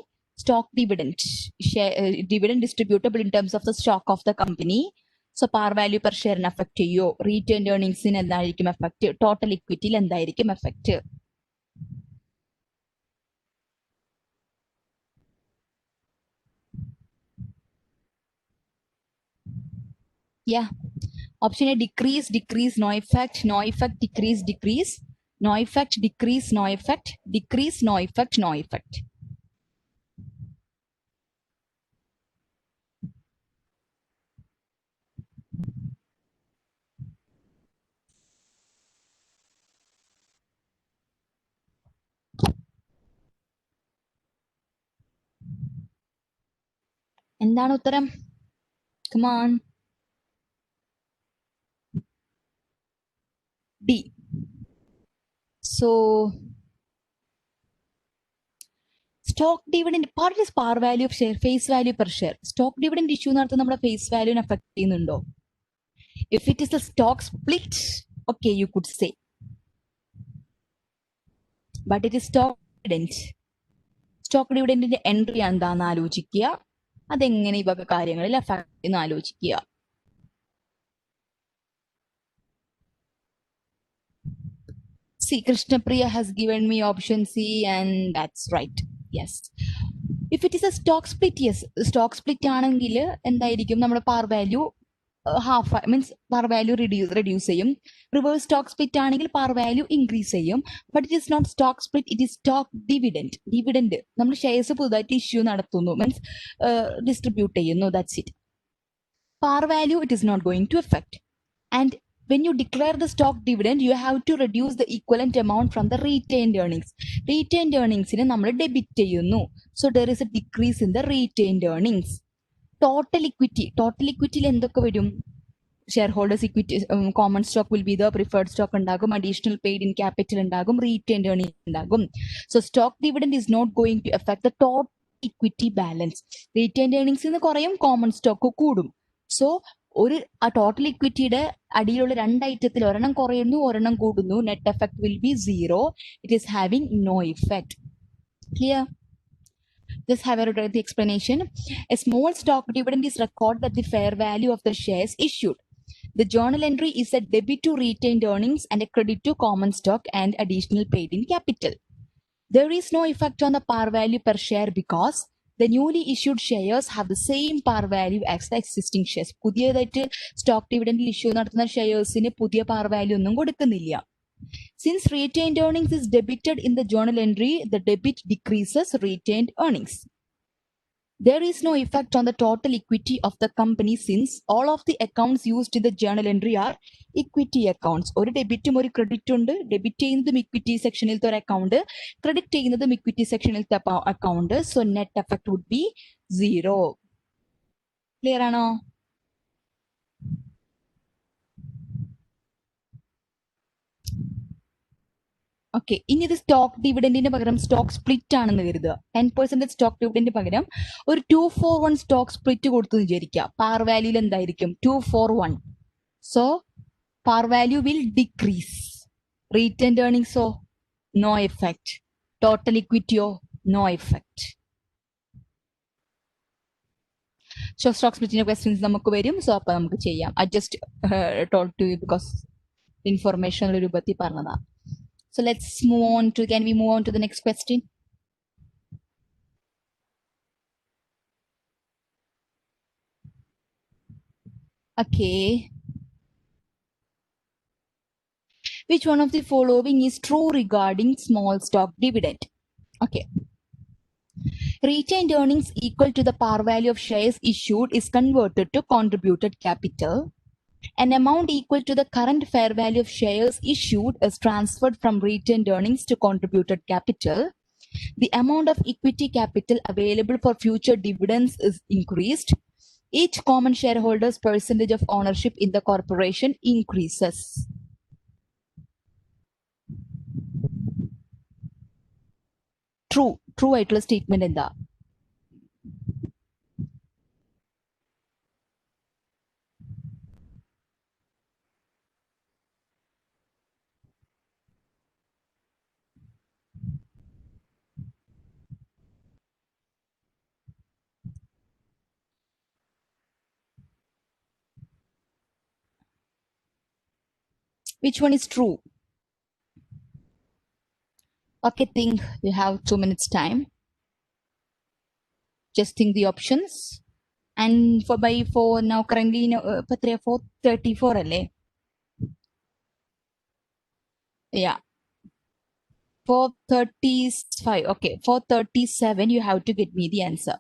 Stock dividend distributable in terms of the stock of the company. So par value per ഷെയറിന് effect ചെയ്യോ? Retained ഏർണിംഗ്സിന് എന്തായിരിക്കും എഫക്ട്? ടോട്ടൽ ഇക്വിറ്റിയിൽ എന്തായിരിക്കും effect? Yeah, option A, decrease, no effect, decrease, no effect, decrease, no effect, decrease, no effect, no effect. എന്താണ് ഉത്തരം? Come on. D. So stock dividend part is par value of share, face value per share. Stock dividend issue നടത്തുന്ന നമ്മുടെ face value affect ചെയ്യുന്നുണ്ടോ? If it is a stock split, okay, you could say, but it is stock dividend. Stock ഡിവിഡൻഡിന്റെ entry എന്താണെന്ന് ആലോചിക്കുക. അതെങ്ങനെ ഈ വക കാര്യങ്ങളിൽ അഫക്ട് ചെയ്യുന്ന ആലോചിക്കുക. See, Krishnapriya has given me option C and that's right. Yes. If it is a stock split, yes. Stock split ആണെങ്കിൽ എന്തായിരിക്കും? നമ്മുടെ par value half means par value reduce ചെയ്യും. റിവേഴ്സ് സ്റ്റോക്ക് സ്പ്ലിറ്റ് ആണെങ്കിൽ par value increase ചെയ്യും. But it is not stock split, it is stock dividend. നമ്മൾ shares പുതുതായിട്ട് issue നടത്തുന്നു, means distribute ചെയ്യുന്നു. That's it. par value it is not going to affect. And when you declare the stock dividend, you have to reduce the equivalent amount from the retained earnings. Retained earnings ine nammal debit cheyunnu. So there is a decrease in the retained earnings. Total equity il endokke varum? Shareholders equity, common stock will be the preferred stock undagum, additional paid in capital undagum, retained earnings undagum. So stock dividend is not going to affect the total equity balance. Retained earnings inu korayum, common stock koodum. So ഒരു ആ total ഇക്വിറ്റിയുടെ അടിയിലുള്ള രണ്ട് ഐറ്റത്തിൽ ഒരെണ്ണം കുറയുന്നു, ഒരെണ്ണം കൂടുന്നു. Net effect will be 0. It is having no effect. Clear? Just have a read the explanation. A small stock dividend is recorded at the fair value of the shares issued. The journal entry is a debit to retained earnings and a credit to common stock and additional paid in capital. There is no effect on the par value per share because the newly issued shares have the same par value as the existing shares. പുതിയതായിട്ട് stock ഡിവിഡൻഡിൽ issue നടത്തുന്ന ഷെയർസിന് പുതിയ par value ഒന്നും കൊടുക്കുന്നില്ല. Since retained earnings is debited in the journal entry, the debit decreases retained earnings. There is no effect on the total equity of the company since all of the accounts used in the journal entry are equity accounts. ഒരു ഡെബിറ്റും ഒരു ക്രെഡിറ്റും ഉണ്ട്. Debit ചെയ്യുന്നതും equity സെക്ഷനിലത്തെ ഒരു account, credit ചെയ്യുന്നതും equity സെക്ഷനിലത്തെ account. So net effect would be 0. Clear ആണോ? Okay, ഇനി ഇത് സ്റ്റോക്ക് ഡിവിഡന്റിന് പകരം സ്റ്റോക്ക് സ്പ്ലിറ്റ് ആണെന്ന് കരുതുക. 10% സ്റ്റോക്ക് ഡിവിഡന്റിന് പകരം ഒരു 2-for-1 സ്റ്റോക്ക് സ്പ്ലിറ്റ് കൊടുത്തു വിചാരിക്കുക. പാർ വാല്യൂൽ എന്തായിരിക്കും? 2-for-1. So par value will decrease. Retained earnings, so no effect. Total equity, no effect. So stock splitting questions നമുക്ക് വരും. സോ അപ്പോൾ നമുക്ക് ചെയ്യാം. I just told to you because information രൂപത്തിൽ പറഞ്ഞതാ. So let's move on to, can we move on to the next question? Okay. Which one of the following is true regarding small stock dividend? Okay. Retained earnings equal to the par value of shares issued is converted to contributed capital. An amount equal to the current fair value of shares issued is transferred from retained earnings to contributed capital. The amount of equity capital available for future dividends is increased. Each common shareholder's percentage of ownership in the corporation increases. True ആയിട്ടുള്ള statement എന്താ? Which one is true? Okay, think. You have 2 minutes time. Just think the options. And for now currently 434 alle. Yeah. 435. Okay, 437 you have to get me the answer.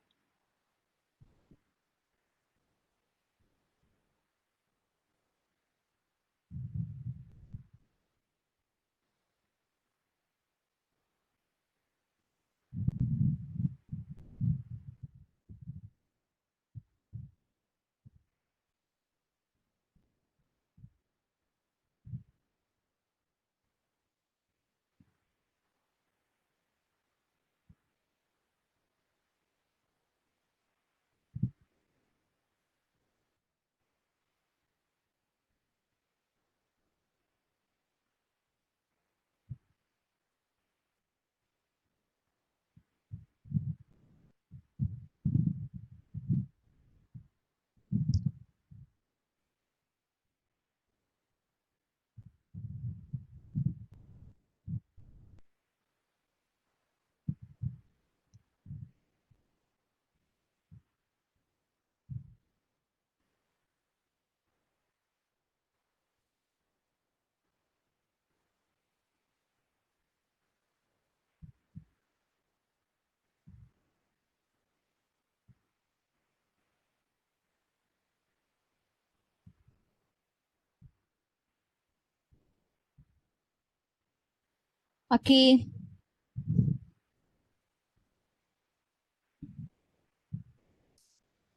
Okay.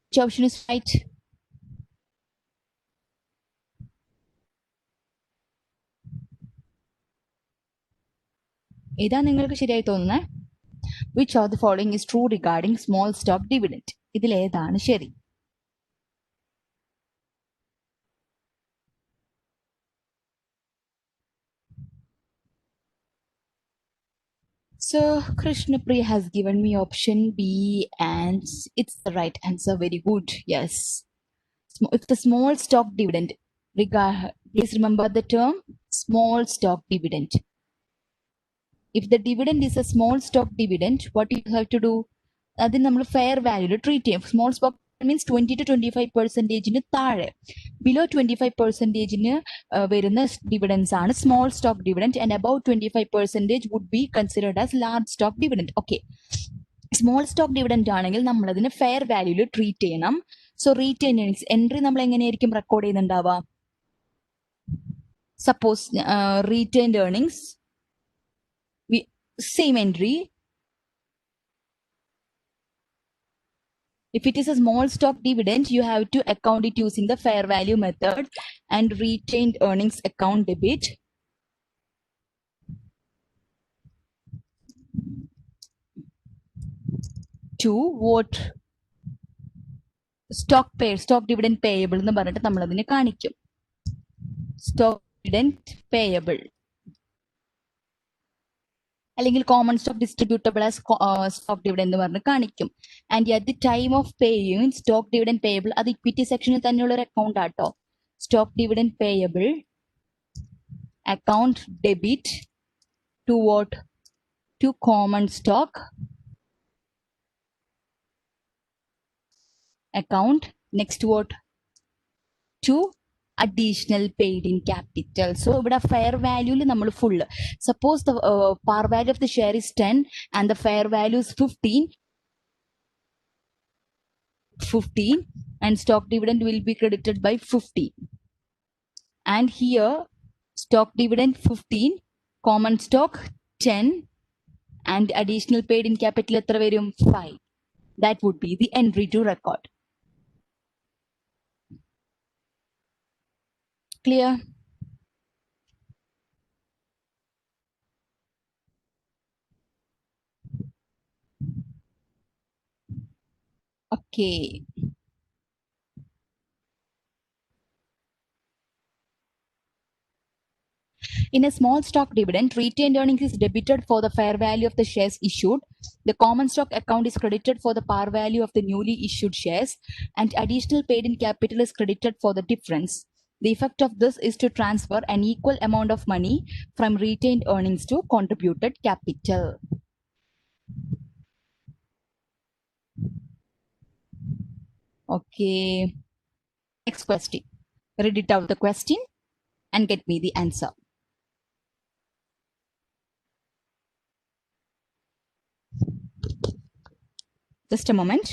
Which option is right? ഏതാ നിങ്ങൾക്ക് ശരിയായി തോന്നുന്നത്? Which of the following is true regarding small stock dividend? ഇതിൽ ഏതാണ് ശരി? So Krishnapriya has given me option B and it's the right answer. Very good. Yes. If the small stock dividend, please remember the term small stock dividend. If the dividend is a small stock dividend, what you have to do? Then fair value treat small stock means 20 to 25% താഴെ. Below 25% വരുന്ന dividends ആണ് small stock dividend, and above 25% would be considered as large stock dividend. Okay. Small stock dividend ആണെങ്കിൽ നമ്മൾ അതിന് fair വാല്യൂല് treat ചെയ്യണം. So retain earnings entry നമ്മൾ എങ്ങനെയായിരിക്കും റെക്കോർഡ് ചെയ്യുന്നുണ്ടാവുക? Suppose retained earnings same entry. If it is a small stock dividend, you have to account it using the fair value method, and retained earnings account debit to what? Stock dividend payable എന്ന് പറഞ്ഞിട്ട് നമ്മൾ അതിനെ കാണിക്കും. Stock dividend payable അല്ലെങ്കിൽ common stock distributable as stock dividend എന്ന് പറഞ്ഞ് കാണിക്കും. And at the time of paying stock dividend payable, അത് ഇക്വിറ്റി സെക്ഷനിൽ തന്നെയുള്ള ഒരു അക്കൗണ്ട് ആട്ടോ. Stock dividend payable account debit to what? To common stock account. Next what? To additional paid in capital. So ഇവിടെ fair value നമ്മൾ full. Suppose the par value of the share is 10 and the fair value is 15 and stock dividend will be credited by 50. And here stock dividend 15, common stock 10 and additional paid in capital എത്ര വരും? 5. That would be the entry to record. Clear? Okay. In a small stock dividend, retained earnings is debited for the fair value of the shares issued. The common stock account is credited for the par value of the newly issued shares, and additional paid in capital is credited for the difference. The effect of this is to transfer an equal amount of money from retained earnings to contributed capital. Okay. Next question. Read it out the question and get me the answer. Just a moment.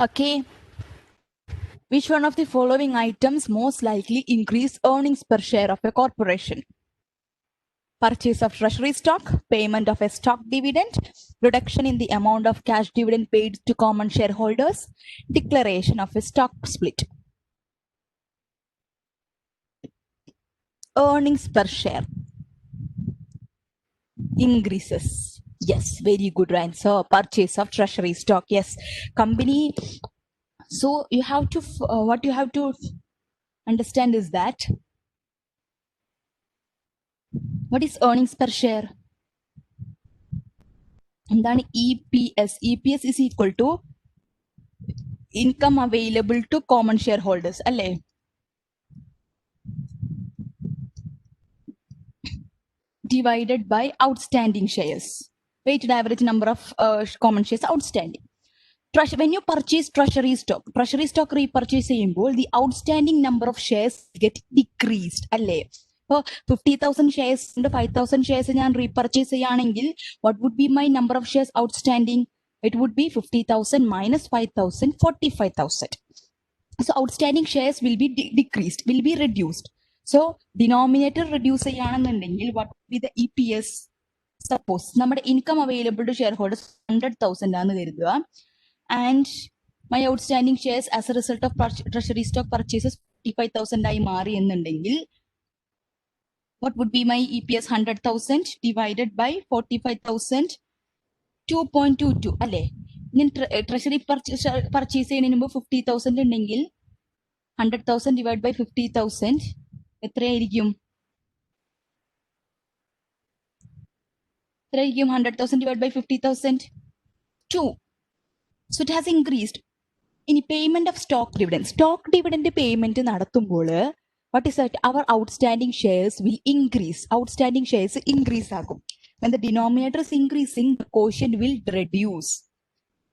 Okay. Which one of the following items most likely increase earnings per share of a corporation? Purchase of treasury stock, payment of a stock dividend, reduction in the amount of cash dividend paid to common shareholders, declaration of a stock split. earnings per share increases. Yes, very good answer. Purchase of treasury stock. Yes, company. So you have to what you have to understand is that what is earnings per share? എന്താണ് EPS? EPS is equal to income available to common shareholders. അല്ലേ? Divided by outstanding shares. Weighted average number of common shares outstanding. When you purchase treasury stock repurchase ചെയ്യുമ്പോൾ the outstanding number of shares get decreased. അല്ലേ? ഇപ്പോൾ 50,000 shares ഉണ്ട്, 5,000 shares ഞാൻ repurchase ചെയ്യുകയാണെങ്കിൽ what would be my number of shares outstanding? It would be 50,000 minus 5,000, 45,000. So outstanding shares will be decreased, will be reduced. So denominator reduce ചെയ്യാണെന്നുണ്ടെങ്കിൽ what would be the EPS? Suppose നമ്മുടെ income available to shareholders 100,000 ആണെന്ന് കരുതുക, and my outstanding shares as a result of treasury stock purchases 45,000 ആയി മാറി എന്നുണ്ടെങ്കിൽ what would be my EPS? 100,000 divided by 45,000, 2.22 അല്ലേ? ഇങ്ങനെ treasury purchase ചെയ്യുന്നതിന് മുമ്പ് 50,000 ഉണ്ടെങ്കിൽ 100,000 divided by 50,000 എത്രയായിരിക്കും? 100,000 divided by 50,000? 2. So it has increased. ഇനി payment of stock dividend payment നടത്തുമ്പോൾ what is that? Our outstanding shares will increase. Outstanding shares increase ആകും. When the denominator is increasing, the quotient will reduce.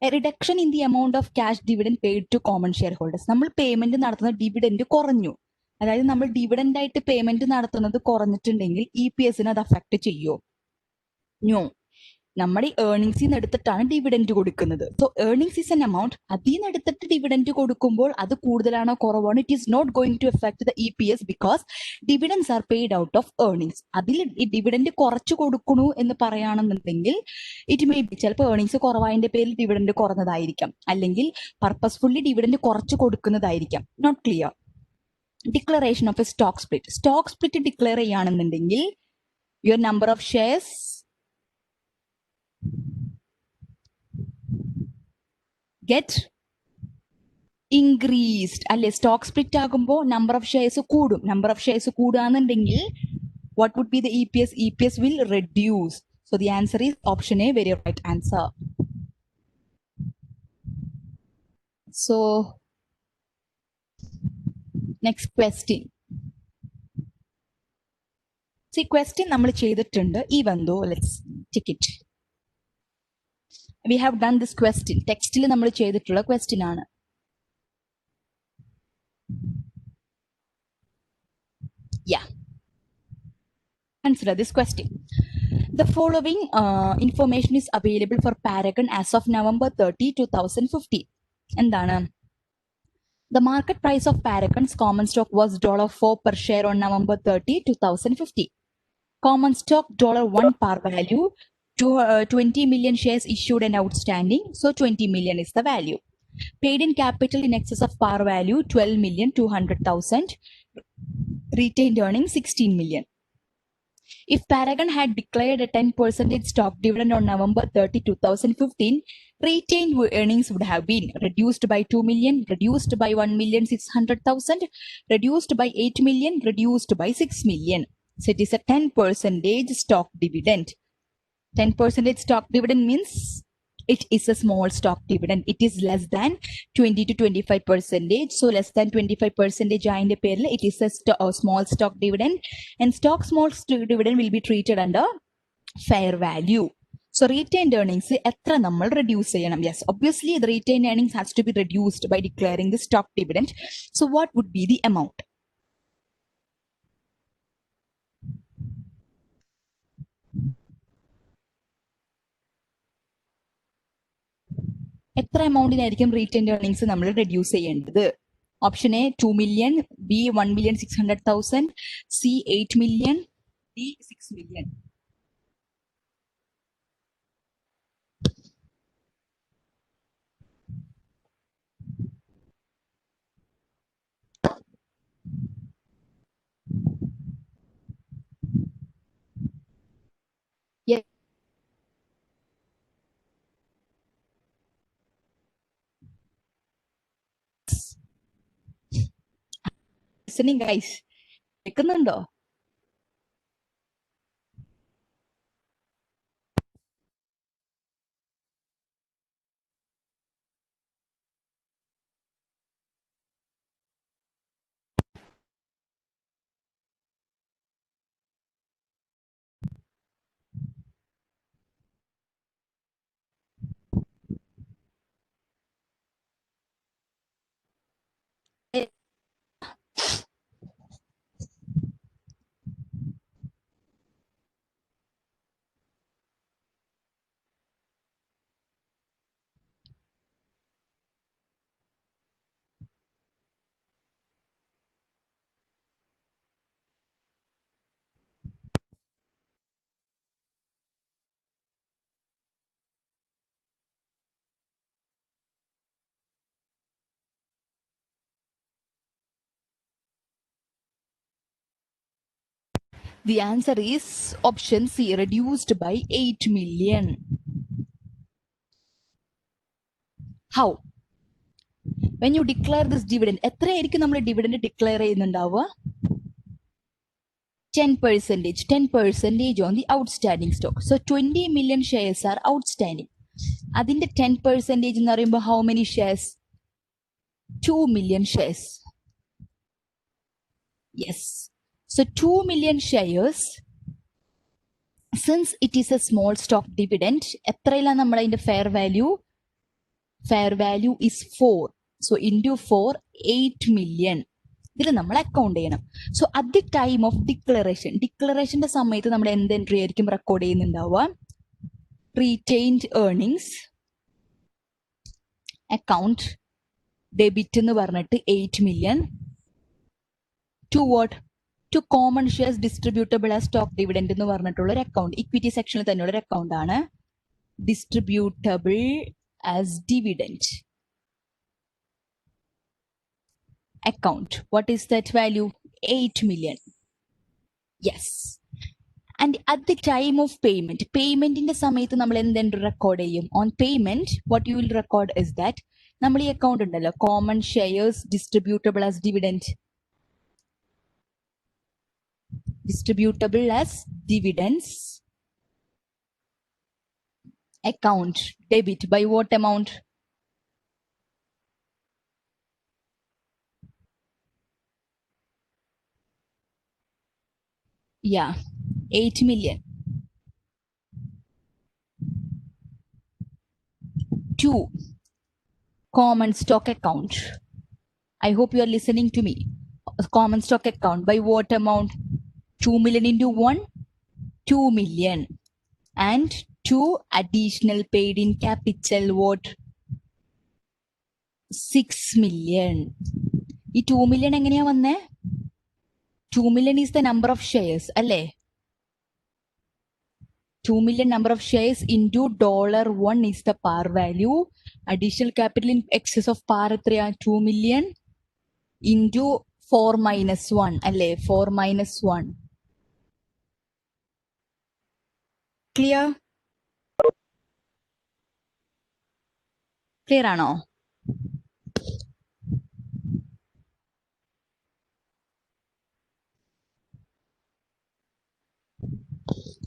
A reduction in the amount of cash dividend paid to common shareholders. നമ്മൾ payment നടത്തുന്ന dividend കുറഞ്ഞു, അതായത് നമ്മൾ dividend ആയിട്ട് payment നടത്തുന്നത് കുറഞ്ഞിട്ടുണ്ടെങ്കിൽ EPS അത് അഫക്ട് ചെയ്യോ? നോ. നമ്മുടെ ഏർണിംഗ്സിൽ നിന്ന് എടുത്തിട്ടാണ് ഡിവിഡൻഡ് കൊടുക്കുന്നത്. So earnings is an amount, അതിൽ നിന്ന് എടുത്തിട്ട് ഡിവിഡൻഡ് കൊടുക്കുമ്പോൾ അത് കൂടുതലാണോ കുറവാണോ, it is not going to effect the EPS because dividends are paid out of earnings. അതിൽ ഈ ഡിവിഡൻഡ് കുറച്ച് കൊടുക്കണു എന്ന് പറയുകയാണെന്നുണ്ടെങ്കിൽ ഇറ്റ് മേ ബി ചിലപ്പോൾ ഏർണിംഗ്സ് കുറവായതിന്റെ പേരിൽ ഡിവിഡൻഡ് കുറഞ്ഞതായിരിക്കാം, അല്ലെങ്കിൽ പർപ്പസ്ഫുള്ളി ഡിവിഡൻഡ് കുറച്ച് കൊടുക്കുന്നതായിരിക്കാം. Not clear. Declaration of a stock split declare ചെയ്യുകയാണെന്നുണ്ടെങ്കിൽ your number of shares get increased. അല്ലെ? സ്റ്റോക്ക് സ്പ്ലിറ്റ് ആകുമ്പോൾ നമ്പർ ഓഫ് ഷെയർസ് കൂടും. നമ്പർ ഓഫ് ഷെയർസ് കൂടുകയാണെന്നുണ്ടെങ്കിൽ what would be the EPS? EPS will reduce. So the answer is option A, very right answer. So next question. See, question നമ്മൾ ചെയ്തിട്ടുണ്ട്, even though let's check it. We have done this question. ടെക്സ്റ്റിൽ നമ്മൾ ചെയ്തിട്ടുള്ള question ആണ്. Yeah. Consider this question. The following information is available for Paragon as of November 30, 2015. എന്താണ്? The market price of Paragon's common stock was $4 per share on November 30, 2015. Common stock $1 par value. 20 million shares issued and outstanding, so 20 million is the value. Paid in capital in excess of par value 12,200,000. Retained earnings 16 million. If Paragon had declared a 10% stock dividend on November 30, 2015, retained earnings would have been reduced by 2 million, reduced by 1,600,000, reduced by 8 million, reduced by 6 million. So it is a 10% stock dividend. 10% stock dividend means it is a small stock dividend. It is less than 20 to 25%. So less than 25% ആയതിന്റെ പേരിൽ it is a small stock dividend, and small stock dividend will be treated under fair value. So retained earnings എത്ര നമ്മൾ reduce ചെയ്യണം? Yes, obviously the retained earnings has to be reduced by declaring the stock dividend. So what would be the amount? എത്ര എമൗണ്ടിനായിരിക്കും retained earnings നമ്മൾ reduce ചെയ്യേണ്ടത്? Option A 2 million, B 1,600,000, C 8 million, D 6 million. listening, guys? കേൾക്കുന്നുണ്ടോ? The answer is option C, reduced by 8 million. How? When you declare this dividend, എത്രയായിരിക്കും നമ്മൾ dividend declare ചെയ്യുന്നുണ്ടാവുക? 10%. 10% on the outstanding stock. So 20 million shares are outstanding. അതിന്റെ 10% എന്ന് പറയുമ്പോൾ how many shares? 2 million shares. Yes. So 2 million shares. Since it is a small stock dividend, എത്രയിലാണ് നമ്മൾ അതിന്റെ fair value? Fair value is 4. So into 4, 8 million. ഇതിൽ നമ്മൾ account ചെയ്യണം. So at the time of ഡിക്ലറേഷന്റെ സമയത്ത് നമ്മൾ എന്ത് എൻട്രി ആയിരിക്കും റെക്കോർഡ് ചെയ്യുന്നുണ്ടാവുക? റീറ്റെയിൻഡ് ഏർണിങ്സ് അക്കൗണ്ട് ഡെബിറ്റ് എന്ന് പറഞ്ഞിട്ട് 8 million. To what? To common shares distributable as stock dividend എന്ന് പറഞ്ഞിട്ടുള്ള ഒരു അക്കൗണ്ട്, ഇക്വിറ്റി സെക്ഷനിൽ തന്നെയുള്ള ഒരു അക്കൗണ്ട് ആണ് distributable as dividend account. What is that value? 8 million. Yes. And at the time of payment in the സമയത്ത് നമ്മൾ എന്തെങ്കിലും റെക്കോർഡ് ചെയ്യും? On payment, what you will record is that നമ്മൾ ഈ അക്കൗണ്ട് ഉണ്ടല്ലോ, common shares distributable as dividend. Distributable as dividends account debit by what amount? Yeah, 8 million. 2, common stock account. I hope you are listening to me. Common stock account by what amount? 2 million into 1, 2 million. And 2 additional paid in capital, what? 6 million. ഈ 2 million എങ്ങനെയാ വന്നേ? 2 million is the number of shares, അല്ലേ? 2 million number of shares into $1 is the par value. Additional capital in excess of par എത്രയാ? 2 million into 4 minus 1, അല്ലേ? 4 minus 1. Clear? Clear ആണോ?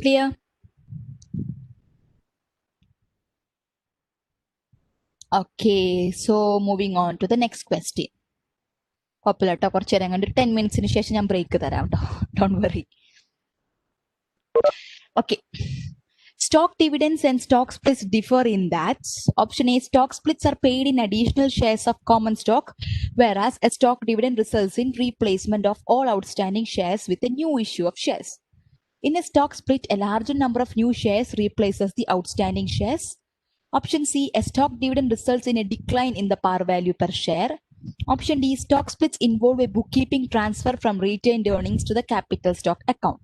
Clear? Okay, so moving on to the next question. കുഴപ്പമില്ല കേട്ടോ, കുറച്ച് നേരം കണ്ട് 10 minutes ശേഷം ഞാൻ ബ്രേക്ക് തരാം കേട്ടോ, don't worry. Okay. Stock dividends and stock splits differ in that option A, stock splits are paid in additional shares of common stock, whereas a stock dividend results in replacement of all outstanding shares with a new issue of shares. In a stock split, a larger number of new shares replaces the outstanding shares. Option C, a stock dividend results in a decline in the par value per share. Option D, stock splits involve a bookkeeping transfer from retained earnings to the capital stock account.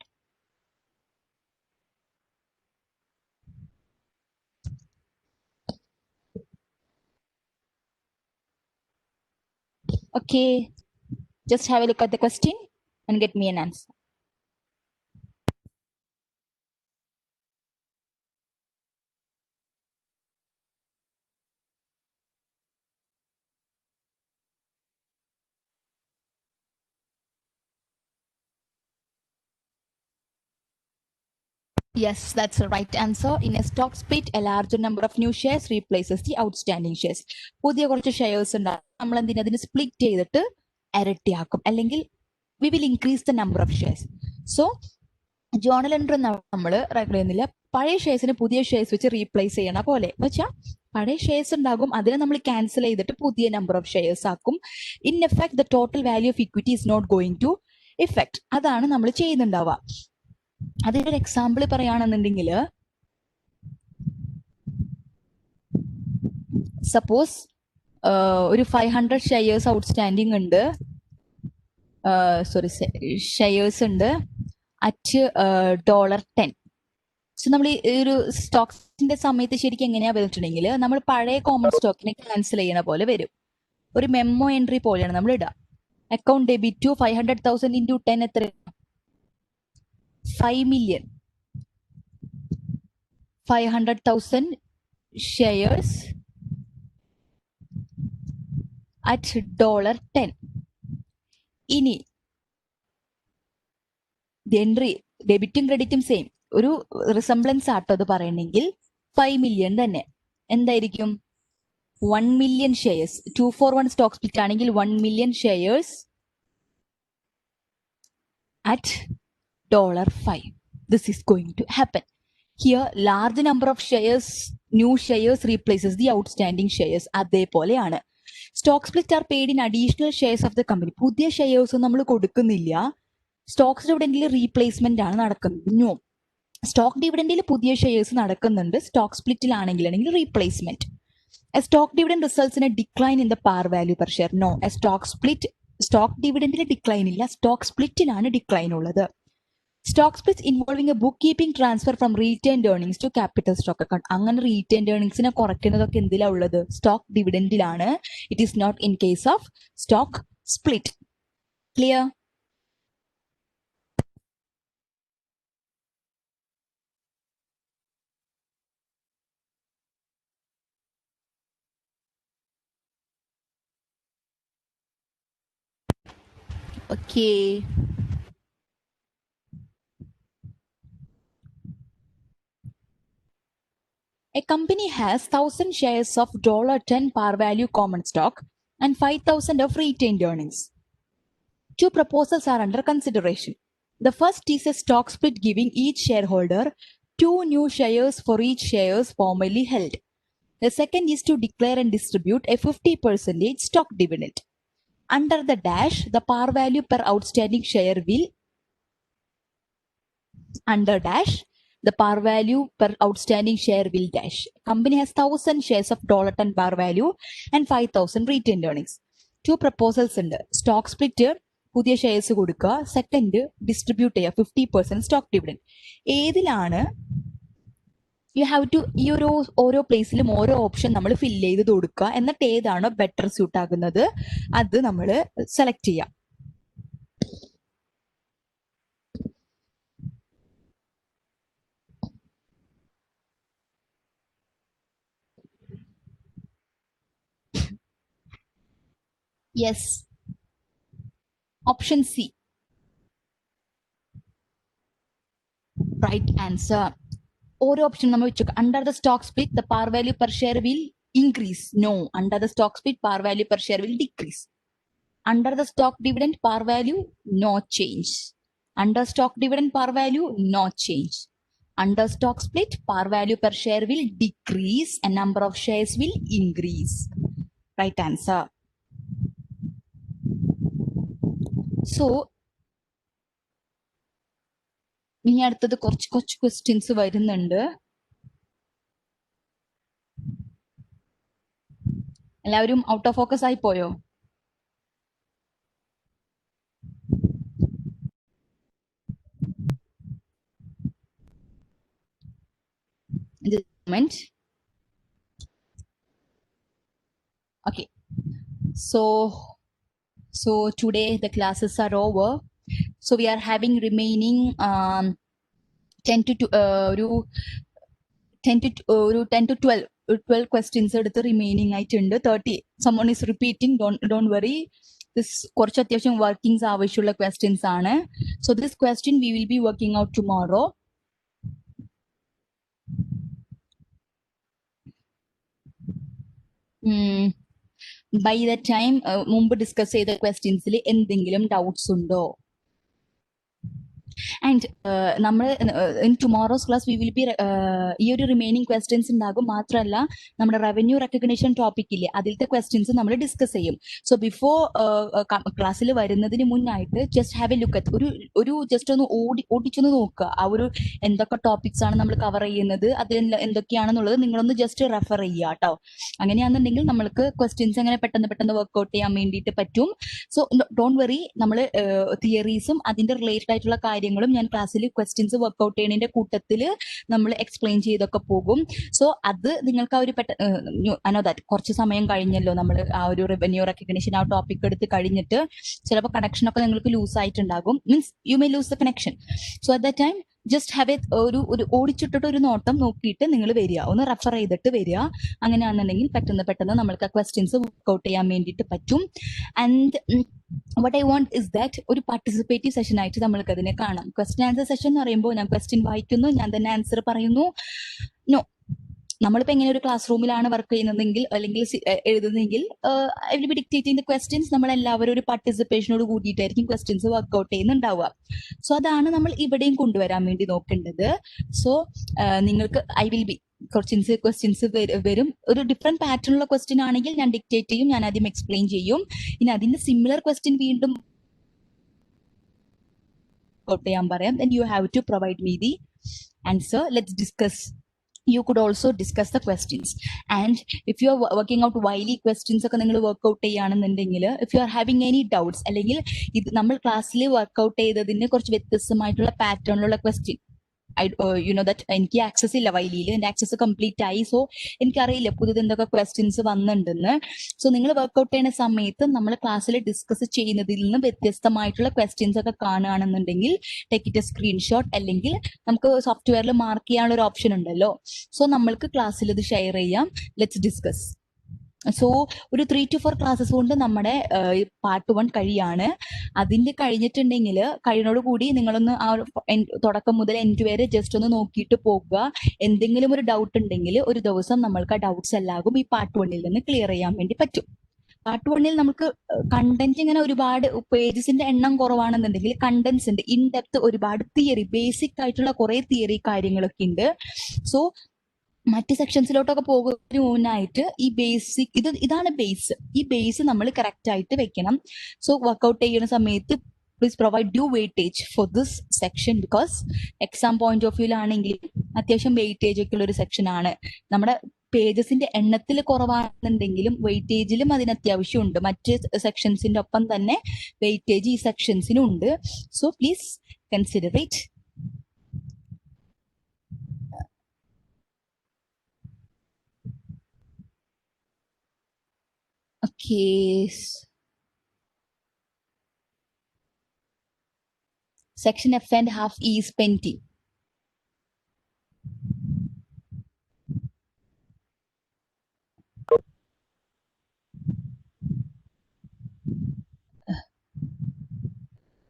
Okay, just have a look at the question and get me an answer. Yes, that's the right answer. In a stock split, a larger number of new shares replaces the outstanding shares. പുതിയ കുറച്ച് shares ഉണ്ടാകും, നമ്മൾ എന്തിനാ അതിന് split ചെയ്തിട്ട് ഇരട്ടിയാക്കും, അല്ലെങ്കിൽ we will increase the number of shares. So journal entry നമ്മൾ record ചെയ്യുന്നില്ല, പഴയ ഷെയർസിന് പുതിയ ഷെയർസ് വെച്ച് റീപ്ലേസ് ചെയ്യണ പോലെ. എന്ന് വെച്ചാൽ പഴയ ഷെയർസ് ഉണ്ടാകും, അതിനെ നമ്മൾ ക്യാൻസൽ ചെയ്തിട്ട് പുതിയ നമ്പർ ഓഫ് ഷെയർസ് ആക്കും. In effect the total value of equity is not going to effect. അതാണ് നമ്മൾ ചെയ്യുന്നുണ്ടാവുക. അതിന്റെ ഒരു എക്സാമ്പിൾ പറയുകയാണെന്നുണ്ടെങ്കിൽ, സപ്പോസ് ഒരു 500 ഷെയർസ് ഔട്ട്സ്റ്റാൻഡിങ് ഉണ്ട്, സോറി ഷെയർസ് ഉണ്ട് അറ്റ് $10. സോ നമ്മൾ ഈ ഒരു സ്റ്റോക്സിന്റെ സമയത്ത് ശരിക്കും എങ്ങനെയാ വന്നിട്ടുണ്ടെങ്കിൽ, നമ്മൾ പഴയ കോമൺ സ്റ്റോക്കിനെ ക്യാൻസൽ ചെയ്യണ പോലെ വരും. ഒരു മെമ്മോ എൻട്രി പോലെയാണ് നമ്മൾ ഇടുക. അക്കൗണ്ട് ഡെബിറ്റ് ടു 500,000 ഇൻറ്റു 10 എത്ര? 5 million. 500,000 shares at $10. ഇനി എൻട്രി ഡെബിറ്റും ക്രെഡിറ്റും സെയിം, ഒരു റിസംബ്ലൻസ് ആട്ടോ അത് പറയണമെങ്കിൽ 5 million തന്നെ. എന്തായിരിക്കും? 1 million shares. 241 സ്റ്റോക്ക് സ്പ്ലിറ്റ് ആണെങ്കിൽ 1 million shares at $5. This is going to happen. Here, large number of shares, new shares replaces the outstanding shares. അതേപോലെയാണ് stock split are paid in additional shares of the company. പുതിയ shares നമ്മൾ കൊടുക്കുന്നില്ല, Stokes ഡിവിഡൻഡിൽ replacement ആണ് നടക്കുന്നത്. No, stock ഡിവിഡൻഡിൽ പുതിയ shares നടക്കുന്നുണ്ട്, stock സ്പ്ലിറ്റിലാണെങ്കിൽ replacement. A stock dividend results in a decline in the par value per share. No, a stock split, stock ഡിവിഡൻഡിൽ decline ഇല്ല, സ്റ്റോക്ക് സ്പ്ലിറ്റിലാണ് ഡിക്ലൈൻ ഉള്ളത്. Stock split involving a book keeping transfer from retained earnings to capital stock account. അങ്ങനെ retained ഏർണിംഗ്സിനെ കുറയ്ക്കുന്നതൊക്കെ എന്തിലാണ് ഉള്ളത്? Stock ഡിവിഡൻഡിലാണ്. It is not in case of stock split. Clear? Okay. A company has 1,000 shares of $10 par value common stock and 5,000 of retained earnings. Two proposals are under consideration. The first is a stock split giving each shareholder 2 new shares for each shares formerly held. The second is to declare and distribute a 50% stock dividend. Under the dash, the par value per outstanding share will, under dash, the par value per outstanding share will dash. Company has 1,000 shares of $10 par value and 5,000 retained earnings. Two proposals ഉണ്ട്. Stock split, പുതിയ shares കൊടുക്കുക. Second, distribute ചെയ്യുക 50% stock dividend. ഏതിലാണ് you have to, ഈ ഓരോ പ്ലേസിലും ഓരോ option നമ്മൾ fill ചെയ്ത് കൊടുക്കുക. എന്നിട്ട് ഏതാണോ ബെറ്റർ സ്യൂട്ട് ആകുന്നത് അത് നമ്മൾ സെലക്ട് ചെയ്യാം. Yes. Option C. Right answer. ഓരോ ഓപ്ഷൻ നമ്മൾ വെച്ചു. Under the stock split the par value per share will increase. No, under the stock split par value per share will decrease. Under the stock dividend par value no change. Under stock dividend par value no change. Under stock split par value per share will decrease and number of shares will increase. Right answer. So ഇനി അടുത്തത് കുറച്ച് questions വരുന്നുണ്ട്. എല്ലാവരും out of focus ആയി പോയോ? Okay, so today the classes are over. So we are having remaining 10 to 12 questions എടുത്ത് remaining ആയിട്ടുണ്ട്. 30. someone is repeating, don't worry, this കുറച്ച് അത്യാവശ്യം വർക്കിംഗ്സ് ആവശ്യമുള്ള ക്വസ്റ്റ്യൻസ് ആണ്. So this question we will be working out tomorrow. By the time മുമ്പ് discuss ചെയ്ത ക്വസ്റ്റ്യൻസിൽ എന്തെങ്കിലും ഡൗട്ട്സ് ഉണ്ടോ? ആൻഡ് നമ്മൾ in tomorrow's class we will be ഈ ഒരു റിമൈനിങ് ക്വസ്റ്റ്യൻസ് ഉണ്ടാകും. മാത്രമല്ല നമ്മുടെ റവന്യൂ റെക്കഗ്നേഷൻ ടോപ്പിക് ഇല്ലേ, അതിലത്തെ ക്വസ്റ്റ്യൻസ് നമ്മൾ ഡിസ്കസ് ചെയ്യും. സോ ബിഫോർ ക്ലാസ്സിൽ വരുന്നതിന് മുന്നായിട്ട് just have a look at ഒരു ജസ്റ്റ് ഒന്ന് ഓടിച്ചൊന്ന് നോക്കുക. ആ ഒരു എന്തൊക്കെ ടോപ്പിക്സ് ആണ് നമ്മൾ കവർ ചെയ്യുന്നത്, അതിൽ എന്തൊക്കെയാണെന്നുള്ളത് നിങ്ങളൊന്ന് ജസ്റ്റ് റെഫർ ചെയ്യുക കേട്ടോ. അങ്ങനെയാണെന്നുണ്ടെങ്കിൽ നമ്മൾക്ക് ക്വസ്റ്റ്യൻസ് അങ്ങനെ പെട്ടെന്ന് വർക്ക്ഔട്ട് ചെയ്യാൻ വേണ്ടിയിട്ട് പറ്റും. സോ ഡോണ്ട് വെറി, നമ്മൾ തിയറീസും അതിന്റെ റിലേറ്റഡ് ആയിട്ടുള്ള കാര്യങ്ങളും ഞാൻ ക്ലാസ്സിൽ ക്വസ്റ്റ്യൻസ് വർക്ക്ഔട്ട് ചെയ്യുന്നതിന്റെ കൂട്ടത്തിൽ നമ്മൾ എക്സ്പ്ലെയിൻ ചെയ്തൊക്കെ പോകും. സോ അത് നിങ്ങൾക്ക് ആ ഒരു അനോ ദാറ്റ് കുറച്ച് സമയം കഴിഞ്ഞല്ലോ നമ്മൾ ആ ഒരു റവന്യൂ റെക്കഗ്നേഷൻ ആ ടോപ്പിക് എടുത്ത് കഴിഞ്ഞിട്ട് ചിലപ്പോൾ കണക്ഷൻ ഒക്കെ നിങ്ങൾക്ക് ലൂസ് ആയിട്ടുണ്ടാകും. Means you may lose the connection. So at the time just have a ഒരു ഓടിച്ചിട്ടിട്ട് ഒരു നോട്ടം നോക്കിയിട്ട് നിങ്ങൾ വരിക, ഒന്ന് റെഫർ ചെയ്തിട്ട് വരിക. അങ്ങനെയാണെന്നുണ്ടെങ്കിൽ പെട്ടെന്ന് നമ്മൾക്ക് ആ ക്വസ്റ്റ്യൻസ് വർക്ക്ഔട്ട് ചെയ്യാൻ വേണ്ടിയിട്ട് പറ്റും. And what I want is that ഒരു പാർട്ടിസിപ്പേറ്റീവ് സെഷൻ ആയിട്ട് നമ്മൾക്ക് അതിനെ കാണാം. ക്വസ്റ്റ്യൻ ആൻസർ സെഷൻ എന്ന് പറയുമ്പോൾ ഞാൻ ക്വസ്റ്റ്യൻ വായിക്കുന്നു, ഞാൻ തന്നെ ആൻസർ പറയുന്നു. നോ, നമ്മളിപ്പോ എങ്ങനെ ഒരു ക്ലാസ് റൂമിലാണ് വർക്ക് ചെയ്യുന്നതെങ്കിൽ അല്ലെങ്കിൽ എഴുതുന്നതെങ്കിൽ I will be dictating the questions. നമ്മൾ എല്ലാവരും ഒരു പാർട്ടിസിപ്പേഷനോട് കൂടിയിട്ടായിരിക്കും ക്വസ്റ്റ്യൻസ് വർക്ക്ഔട്ട് ചെയ്യുന്നുണ്ടാവുക. സോ അതാണ് നമ്മൾ ഇവിടെയും കൊണ്ടുവരാൻ വേണ്ടി നോക്കേണ്ടത്. സോ നിങ്ങൾക്ക് ഐ വിൽ ബി ക്വസ്റ്റ്യൻസ് വരും. ഒരു ഡിഫറെന്റ് പാറ്റേണുള്ള ക്വസ്റ്റ്യൻ ആണെങ്കിൽ ഞാൻ ഡിക്റ്റേറ്റ് ചെയ്യും, ഞാൻ ആദ്യം എക്സ്പ്ലെയിൻ ചെയ്യും. ഇനി അതിന്റെ സിമിലർ ക്വസ്റ്റ്യൻ വീണ്ടും ചെയ്യാൻ പറയാം. then you have to provide me the answer. Let's discuss. You could also discuss the questions. And if you are working out wily questions ഒക്കെ നിങ്ങൾ വർക്ക്ഔട്ട് ചെയ്യുകയാണെന്നുണ്ടെങ്കിൽ, if you are having any doubts, അല്ലെങ്കിൽ ഇത് നമ്മൾ ക്ലാസ്സിൽ workout ചെയ്തതിന് കുറച്ച് വ്യത്യസ്തമായിട്ടുള്ള പാറ്റേണിലുള്ള ക്വസ്റ്റ്യൻ, യു നോ ദാറ്റ് എനിക്ക് ആക്സസ് ഇല്ല വൈലിയിൽ, എൻ്റെ ആക്സസ് കംപ്ലീറ്റ് ആയി. സോ എനിക്കറിയില്ല പുതിയത് എന്തൊക്കെ ക്വസ്റ്റ്യൻസ് വന്നിട്ടുണ്ടെന്ന്. സോ നിങ്ങൾ വർക്ക്ഔട്ട് ചെയ്യുന്ന സമയത്ത് നമ്മൾ ക്ലാസ്സിൽ ഡിസ്കസ് ചെയ്യുന്നതിൽ നിന്ന് വ്യത്യസ്തമായിട്ടുള്ള ക്വസ്റ്റ്യൻസ് ഒക്കെ കാണുകയാണെന്നുണ്ടെങ്കിൽ ടേക്ക് ഇറ്റ് എ സ്ക്രീൻഷോട്ട്, അല്ലെങ്കിൽ നമുക്ക് സോഫ്റ്റ്വെയറിൽ മാർക്ക് ചെയ്യാനുള്ള ഒരു ഓപ്ഷൻ ഉണ്ടല്ലോ. സോ നമ്മൾക്ക് ക്ലാസ്സിൽ ഇത് ഷെയർ ചെയ്യാം. Let's discuss. സോ ഒരു 3 to 4 ക്ലാസ്സസ് കൊണ്ട് നമ്മുടെ പാർട്ട് 1 കഴിയാണ്. അതിന്റെ കഴിഞ്ഞിട്ടുണ്ടെങ്കിൽ കഴിയുന്നോട് കൂടി നിങ്ങളൊന്ന് ആ തുടക്കം മുതൽ എൻഡ് വരെ ജസ്റ്റ് ഒന്ന് നോക്കിയിട്ട് പോകുക. എന്തെങ്കിലും ഒരു ഡൗട്ട് ഉണ്ടെങ്കിൽ ഒരു ദിവസം നമ്മൾക്ക് ആ ഡൗട്ട്സ് എല്ലാകും ഈ പാർട്ട് 1 നിന്ന് ക്ലിയർ ചെയ്യാൻ വേണ്ടി പറ്റും. പാർട്ട് 1 നമുക്ക് കണ്ടന്റ് ഇങ്ങനെ ഒരുപാട് പേജസിന്റെ എണ്ണം കുറവാണെന്നുണ്ടെങ്കിൽ കണ്ടന്റ്സ് ഉണ്ട്, ഇൻ ഡെപ്ത് ഒരുപാട് തിയറി, ബേസിക് ആയിട്ടുള്ള കുറെ തിയറി കാര്യങ്ങളൊക്കെ ഉണ്ട്. സോ മറ്റ് സെക്ഷൻസിലോട്ടൊക്കെ പോകുന്നതിന് മുന്നായിട്ട് ഈ ബേസിക് ഇതാണ് ബേസ്. ഈ ബേസ് നമ്മൾ കറക്റ്റ് ആയിട്ട് വെക്കണം. സോ വർക്ക്ഔട്ട് ചെയ്യുന്ന സമയത്ത് please provide due weightage for this section, because exam point of വ്യൂലാണെങ്കിൽ അത്യാവശ്യം വെയിറ്റേജ് ഒക്കെ ഉള്ള ഒരു സെക്ഷൻ ആണ്. നമ്മുടെ പേജസിന്റെ എണ്ണത്തിൽ കുറവാണെന്നുണ്ടെങ്കിലും വെയിറ്റേജിലും അതിന് അത്യാവശ്യമുണ്ട്. മറ്റ് സെക്ഷൻസിന്റെ ഒപ്പം തന്നെ വെയിറ്റേജ് ഈ സെക്ഷൻസിനും ഉണ്ട്. So please consider it. Okay. Section F and half E is painting.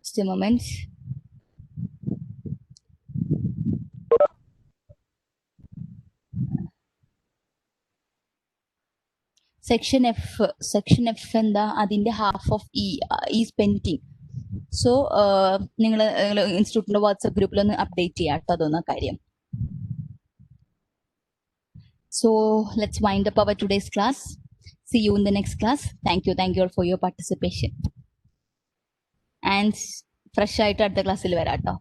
Just a moment. Section F എന്താ, അതിന്റെ half of E is pending. So നിങ്ങൾ ഇൻസ്റ്റിറ്റ്യൂട്ടിന്റെ വാട്സ്ആപ്പ് ഗ്രൂപ്പിൽ ഒന്ന് അപ്ഡേറ്റ് ചെയ്യാം കേട്ടോ അതൊന്ന കാര്യം. So let's wind up our today's class. See you in the next class. Thank you all for your participation. And fresh ആയിട്ട് അടുത്ത ക്ലാസ്സിൽ വരാം കേട്ടോ.